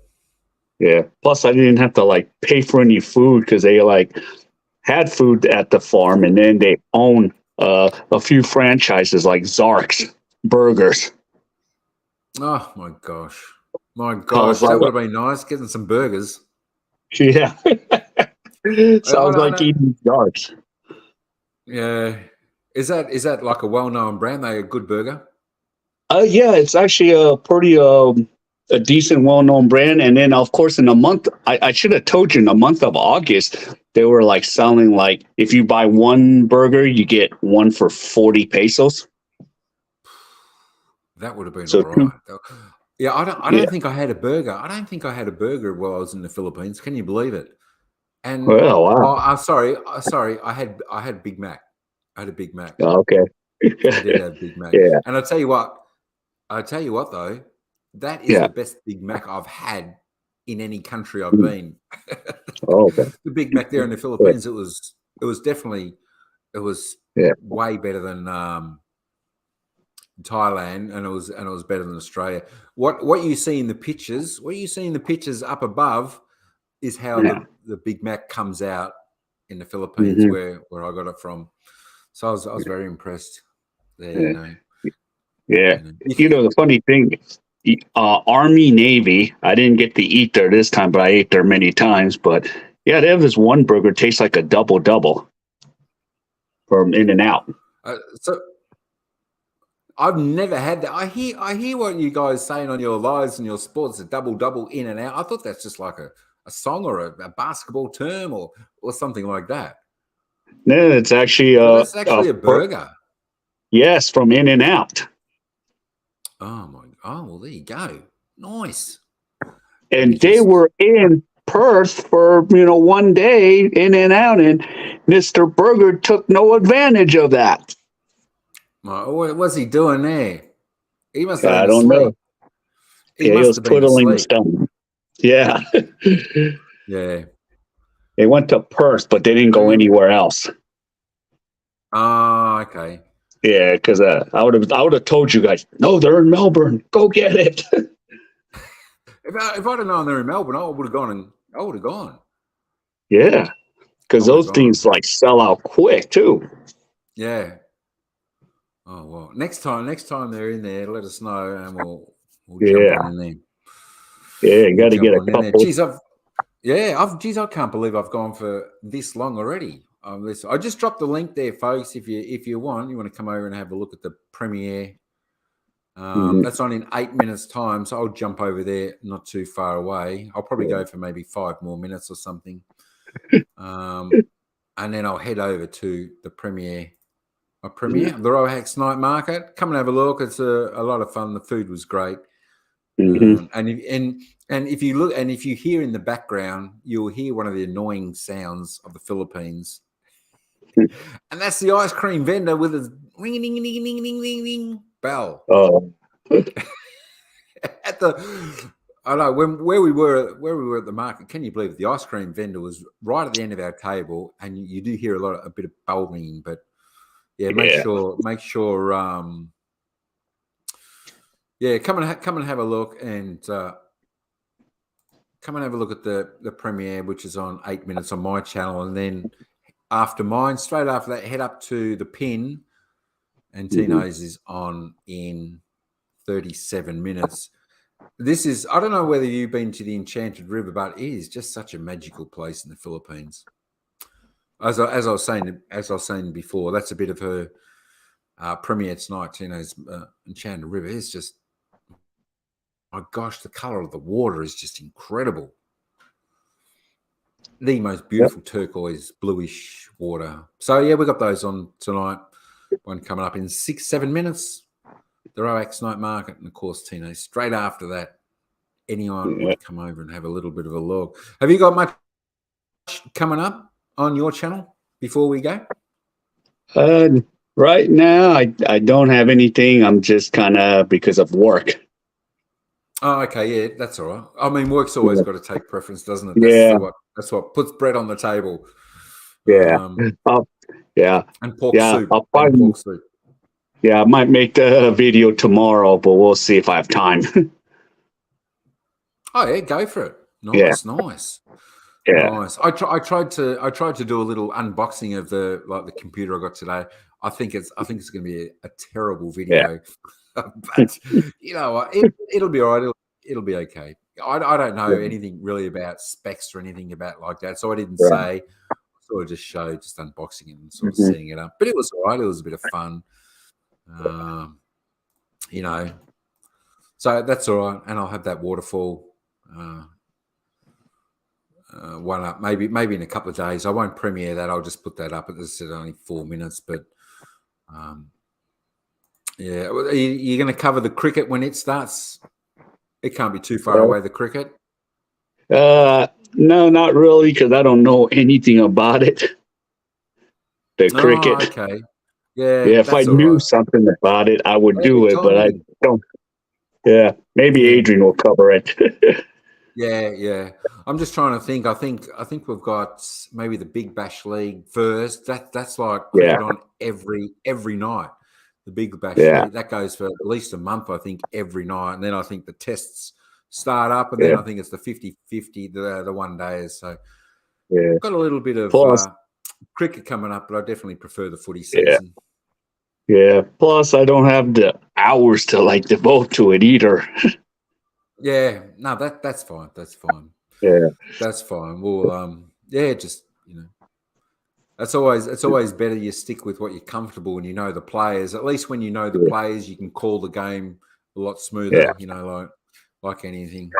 Yeah. Plus I didn't have to like pay for any food because they like had food at the farm, and then they own a few franchises like Zark's Burgers. Oh my gosh, that would have been nice getting some burgers. Yeah, sounds like eating Zark's. Yeah, is that like a well-known brand? They a good burger? It's actually a pretty a decent, well-known brand. And then, of course, in a month, I should have told you, in the month of August, they were like selling like if you buy one burger, you get one for 40 pesos. That would have been all right. Yeah, I don't think I had a burger. I don't think I had a burger while I was in the Philippines. Can you believe it? And I'm sorry. I had Big Mac. I had a Big Mac. Oh, okay. I did have Big Mac. Yeah. And I tell you what though, that is the best Big Mac I've had in any country I've been. Okay. The Big Mac there in the Philippines, it was definitely way better than Thailand, and it was better than Australia. What you see in the pictures up above is how the Big Mac comes out in the Philippines where I got it from. So I was very impressed there. The funny thing, Army, Navy, I didn't get to eat there this time, but I ate there many times. But they have this one burger tastes like a double from In-N-Out. So I've never had that. I hear what you guys saying on your lives and your sports, a double In-N-Out. I thought that's just like a song or a basketball term or something like that. No, it's actually it's actually a burger. Yes, from In-N-Out. Well, there you go. Nice. And they were in Perth for one day, In-N-Out, and Mr. Burger took no advantage of that. What was he doing there? He must have been I don't know. He was twiddling his thumb. Yeah. Yeah. They went to Perth, but they didn't go anywhere else. Oh, okay. Yeah, because I would have told you guys, no, they're in Melbourne. Go get it. If I'd have known they're in Melbourne, I would have gone. Yeah, because those things like sell out quick too. Yeah. Oh well. Next time they're in there, let us know, and we'll jump on in there. Yeah, you we'll got to jump get a on in there. couple. Geez, I can't believe I've gone for this long already. I just dropped the link there, folks. If you want to come over and have a look at the premiere. That's on in 8 minutes' time, so I'll jump over there, not too far away. I'll probably go for maybe 5 more minutes or something, and then I'll head over to the premiere. The Rohax Night Market. Come and have a look. It's a lot of fun. The food was great. And if you look, and if you hear in the background, you'll hear one of the annoying sounds of the Philippines, and that's the ice cream vendor with his ring ding ding ding ding ding ding bell Oh, at the. I know where we were at the market. Can you believe it? The ice cream vendor was right at the end of our table, and you do hear a bit of bell ringing. But yeah, make sure. Yeah, come and have a look, and come and have a look at the premiere, which is on 8 minutes on my channel, and then after mine, straight after that, head up to the pin, and Tino's is on in 37 minutes. This is, I don't know whether you've been to the Enchanted River, but it is just such a magical place in the Philippines. As I was saying before, that's a bit of her premiere tonight. Tino's Enchanted River is just, my gosh, the color of the water is just incredible. The most beautiful turquoise, bluish water. So yeah, we got those on tonight. One coming up in 6-7 minutes. The Roax Night Market, and of course, Tino. Straight after that, anyone want to come over and have a little bit of a look. Have you got much coming up on your channel before we go? Right now, I don't have anything. I'm just kind of because of work. Oh, okay, yeah, that's all right. I mean, work's always got to take preference, doesn't it? That's what puts bread on the table. Yeah. And pork Yeah. soup. Pork soup. Yeah, I might make the video tomorrow, but we'll see if I have time. Oh yeah, go for it. Nice. Yeah. Nice. I tried to do a little unboxing of the computer I got today. I think it's going to be a terrible video, but you know what? It'll be all right. It'll be okay. I don't know anything really about specs or anything about like that, so I didn't say. I sort of just showed just unboxing it and sort of setting it up. But it was all right. It was a bit of fun, you know. So that's all right, and I'll have that waterfall. One up, maybe in a couple of days. I won't premiere that. I'll just put that up. This is only 4 minutes, but yeah. Are you going to cover the cricket when it starts? It can't be too far away. The cricket. No, not really, because I don't know anything about it. The cricket. Okay. Yeah. Yeah, if I knew something about it, I would do it, but I don't. Yeah, maybe Adrian will cover it. Yeah. I'm just trying to think. I think we've got maybe the Big Bash League first. That's like cricket on every night. The Big Bash League, that goes for at least a month, I think, every night. And then I think the tests start up, and then I think it's the 50-50, the one days. So got a little bit of cricket coming up, but I definitely prefer the footy season. Yeah. Plus, I don't have the hours to devote to it either. Yeah, no, that's fine. That's fine. Yeah, that's fine. Well, just it's always better you stick with what you're comfortable and you know the players. At least when you know the players, you can call the game a lot smoother. Like anything.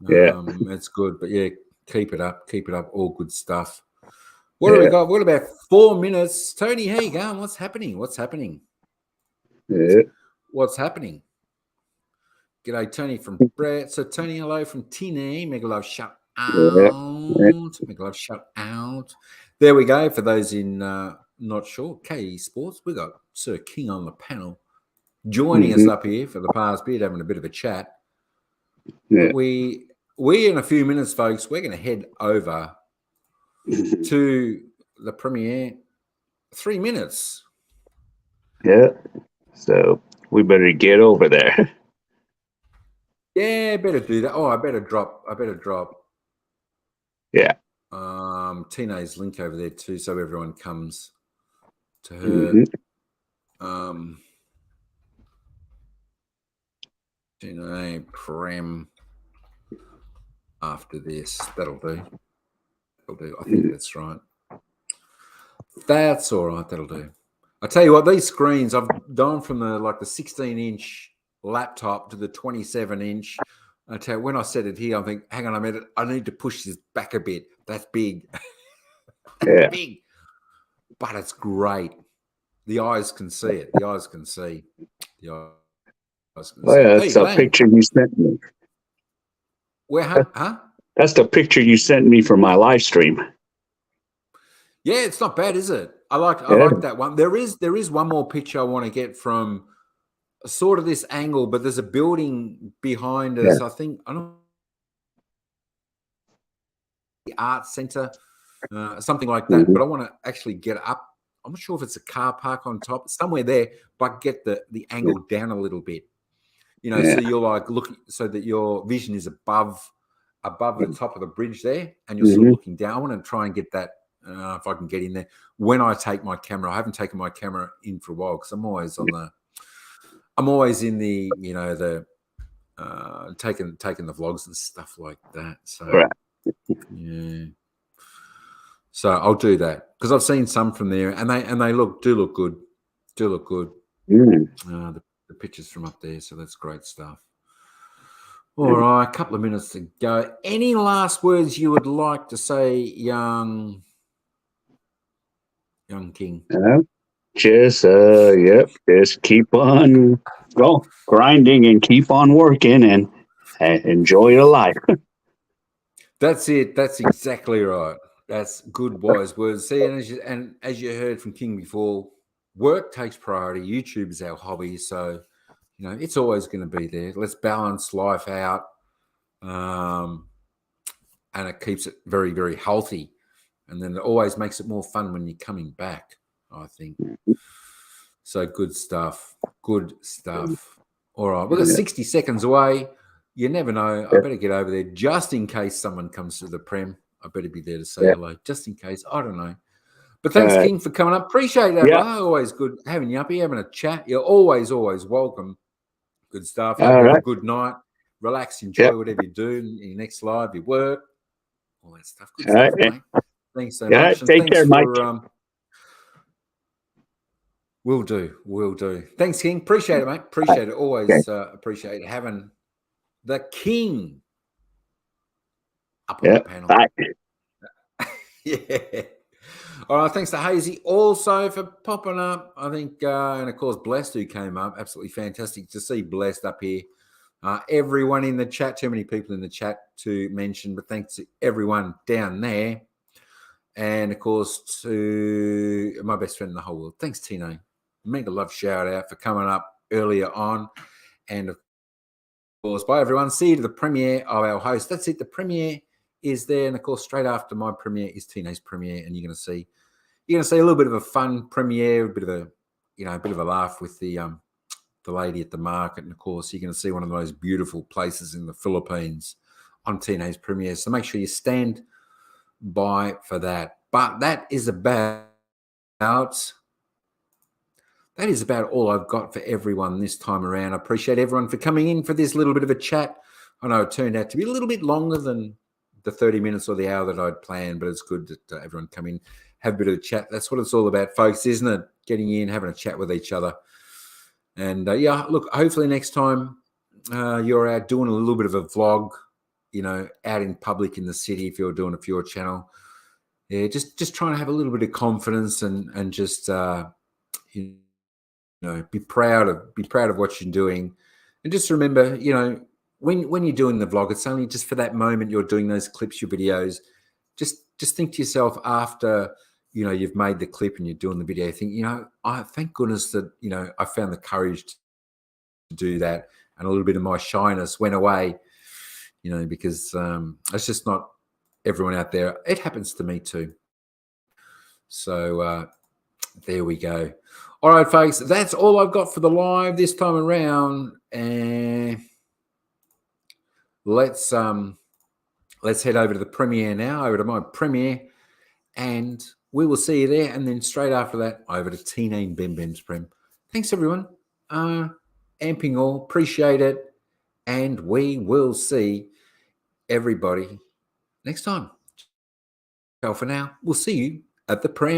It's good. But yeah, keep it up. All good stuff. What do we got? What about 4 minutes, Tony? How you going? What's happening? Yeah. What's happening? G'day, Tony from Brett. So, Tony, hello from Tina. Mega love, shout out. Mega love, shout out. There we go. For those in not sure, KE Sports, we got Sir King on the panel joining us up here for the past bit, having a bit of a chat. Yeah. But we in a few minutes, folks, we're going to head over to the premiere. 3 minutes. Yeah. So we better get over there. Yeah, better do that. Oh, I better drop. Yeah. Tina's link over there too, so everyone comes to her. Tina Prem. after this. That'll do. That'll do. I think that's right. That's all right. That'll do. I tell you what, these screens, I've gone from the 16-inch laptop to the 27-inch. I tell you, when I set it here, I think, hang on a minute, I need to push this back a bit. That's big. Yeah. Big. But it's great. The eyes can see it. The eyes can see. The eyes can Oh see. yeah, Hey, that's a Glenn, picture you sent me. where, huh? That's the picture you sent me for my live stream. Yeah, it's not bad, is it? I like Yeah. that one. There is one more picture I want to get from sort of this angle, but there's a building behind us. I think I don't know, the art center, something like that. Mhm. But I want to actually get up. I'm not sure if it's a car park on top, somewhere there, but get the angle down a little bit. So you're like looking, so that your vision is above the top of the bridge there, and you're sort of looking down. I want to try and get that. If I can get in there when I take my camera. I haven't taken my camera in for a while because I'm always in the taking the vlogs and stuff like that. So yeah, so I'll do that because I've seen some from there, and they do look good. Mm. The pictures from up there, so that's great stuff. All right, a couple of minutes to go. Any last words you would like to say, young King? Just just keep on grinding and keep on working and enjoy your life. That's it. That's exactly right. That's good, wise words. See, and as you heard from King before, work takes priority. YouTube is our hobby, so it's always going to be there. Let's balance life out, and it keeps it very, very healthy. And then it always makes it more fun when you're coming back, I think. So good stuff. Good stuff. All right. We've got 60 seconds away. You never know. I better get over there just in case someone comes to the Prem. I better be there to say hello, just in case. I don't know. But thanks, King, for coming up. Appreciate that, brother. Always good having you up here, having a chat. You're always welcome. Good stuff. Have a good night. Relax, enjoy whatever you do in your next live, your work, all that stuff. Good stuff, mate. Thanks so much. And Take care, Mike. Will do. Thanks, King. Appreciate it, mate. Appreciate it. Always appreciate having the King up on the panel. Bye. Yeah. All right. Thanks to Hazy also for popping up. I think, and of course, Blessed who came up. Absolutely fantastic to see Blessed up here. Everyone in the chat, too many people in the chat to mention, but thanks to everyone down there. And of course, to my best friend in the whole world. Thanks, Tino. Mega love shout out for coming up earlier on. And of course, bye everyone. See you to the premiere of our host. That's it. The premiere is there. And of course, straight after my premiere is Tino's premiere. And you're going to see a little bit of a fun premiere, a bit of a laugh with the lady at the market. And of course, you're going to see one of the most beautiful places in the Philippines on Tino's premiere. So make sure you stand by for that. But that is about all I've got for everyone this time around. I appreciate everyone for coming in for this little bit of a chat. I know it turned out to be a little bit longer than the 30 minutes or the hour that I'd planned, but it's good that everyone come in, have a bit of a chat. That's what it's all about, folks, isn't it? Getting in, having a chat with each other. And look, hopefully next time you're out doing a little bit of a vlog, out in public in the city, if you're doing it for your channel. Yeah, just trying to have a little bit of confidence and just be proud of what you're doing, and just remember, when you're doing the vlog, it's only just for that moment you're doing those clips, your videos. Just think to yourself after you've made the clip and you're doing the video. Think, I thank goodness that I found the courage to do that, and a little bit of my shyness went away. Because it's just not everyone out there. It happens to me too. So there we go. All right, folks, that's all I've got for the live this time around. And let's head over to the premiere now, over to my premiere, and we will see you there. And then straight after that, over to Teenage Bem Bem's Prem. Thanks, everyone. Amping all, appreciate it, and we will see everybody next time. Ciao for now. We'll see you at the pram.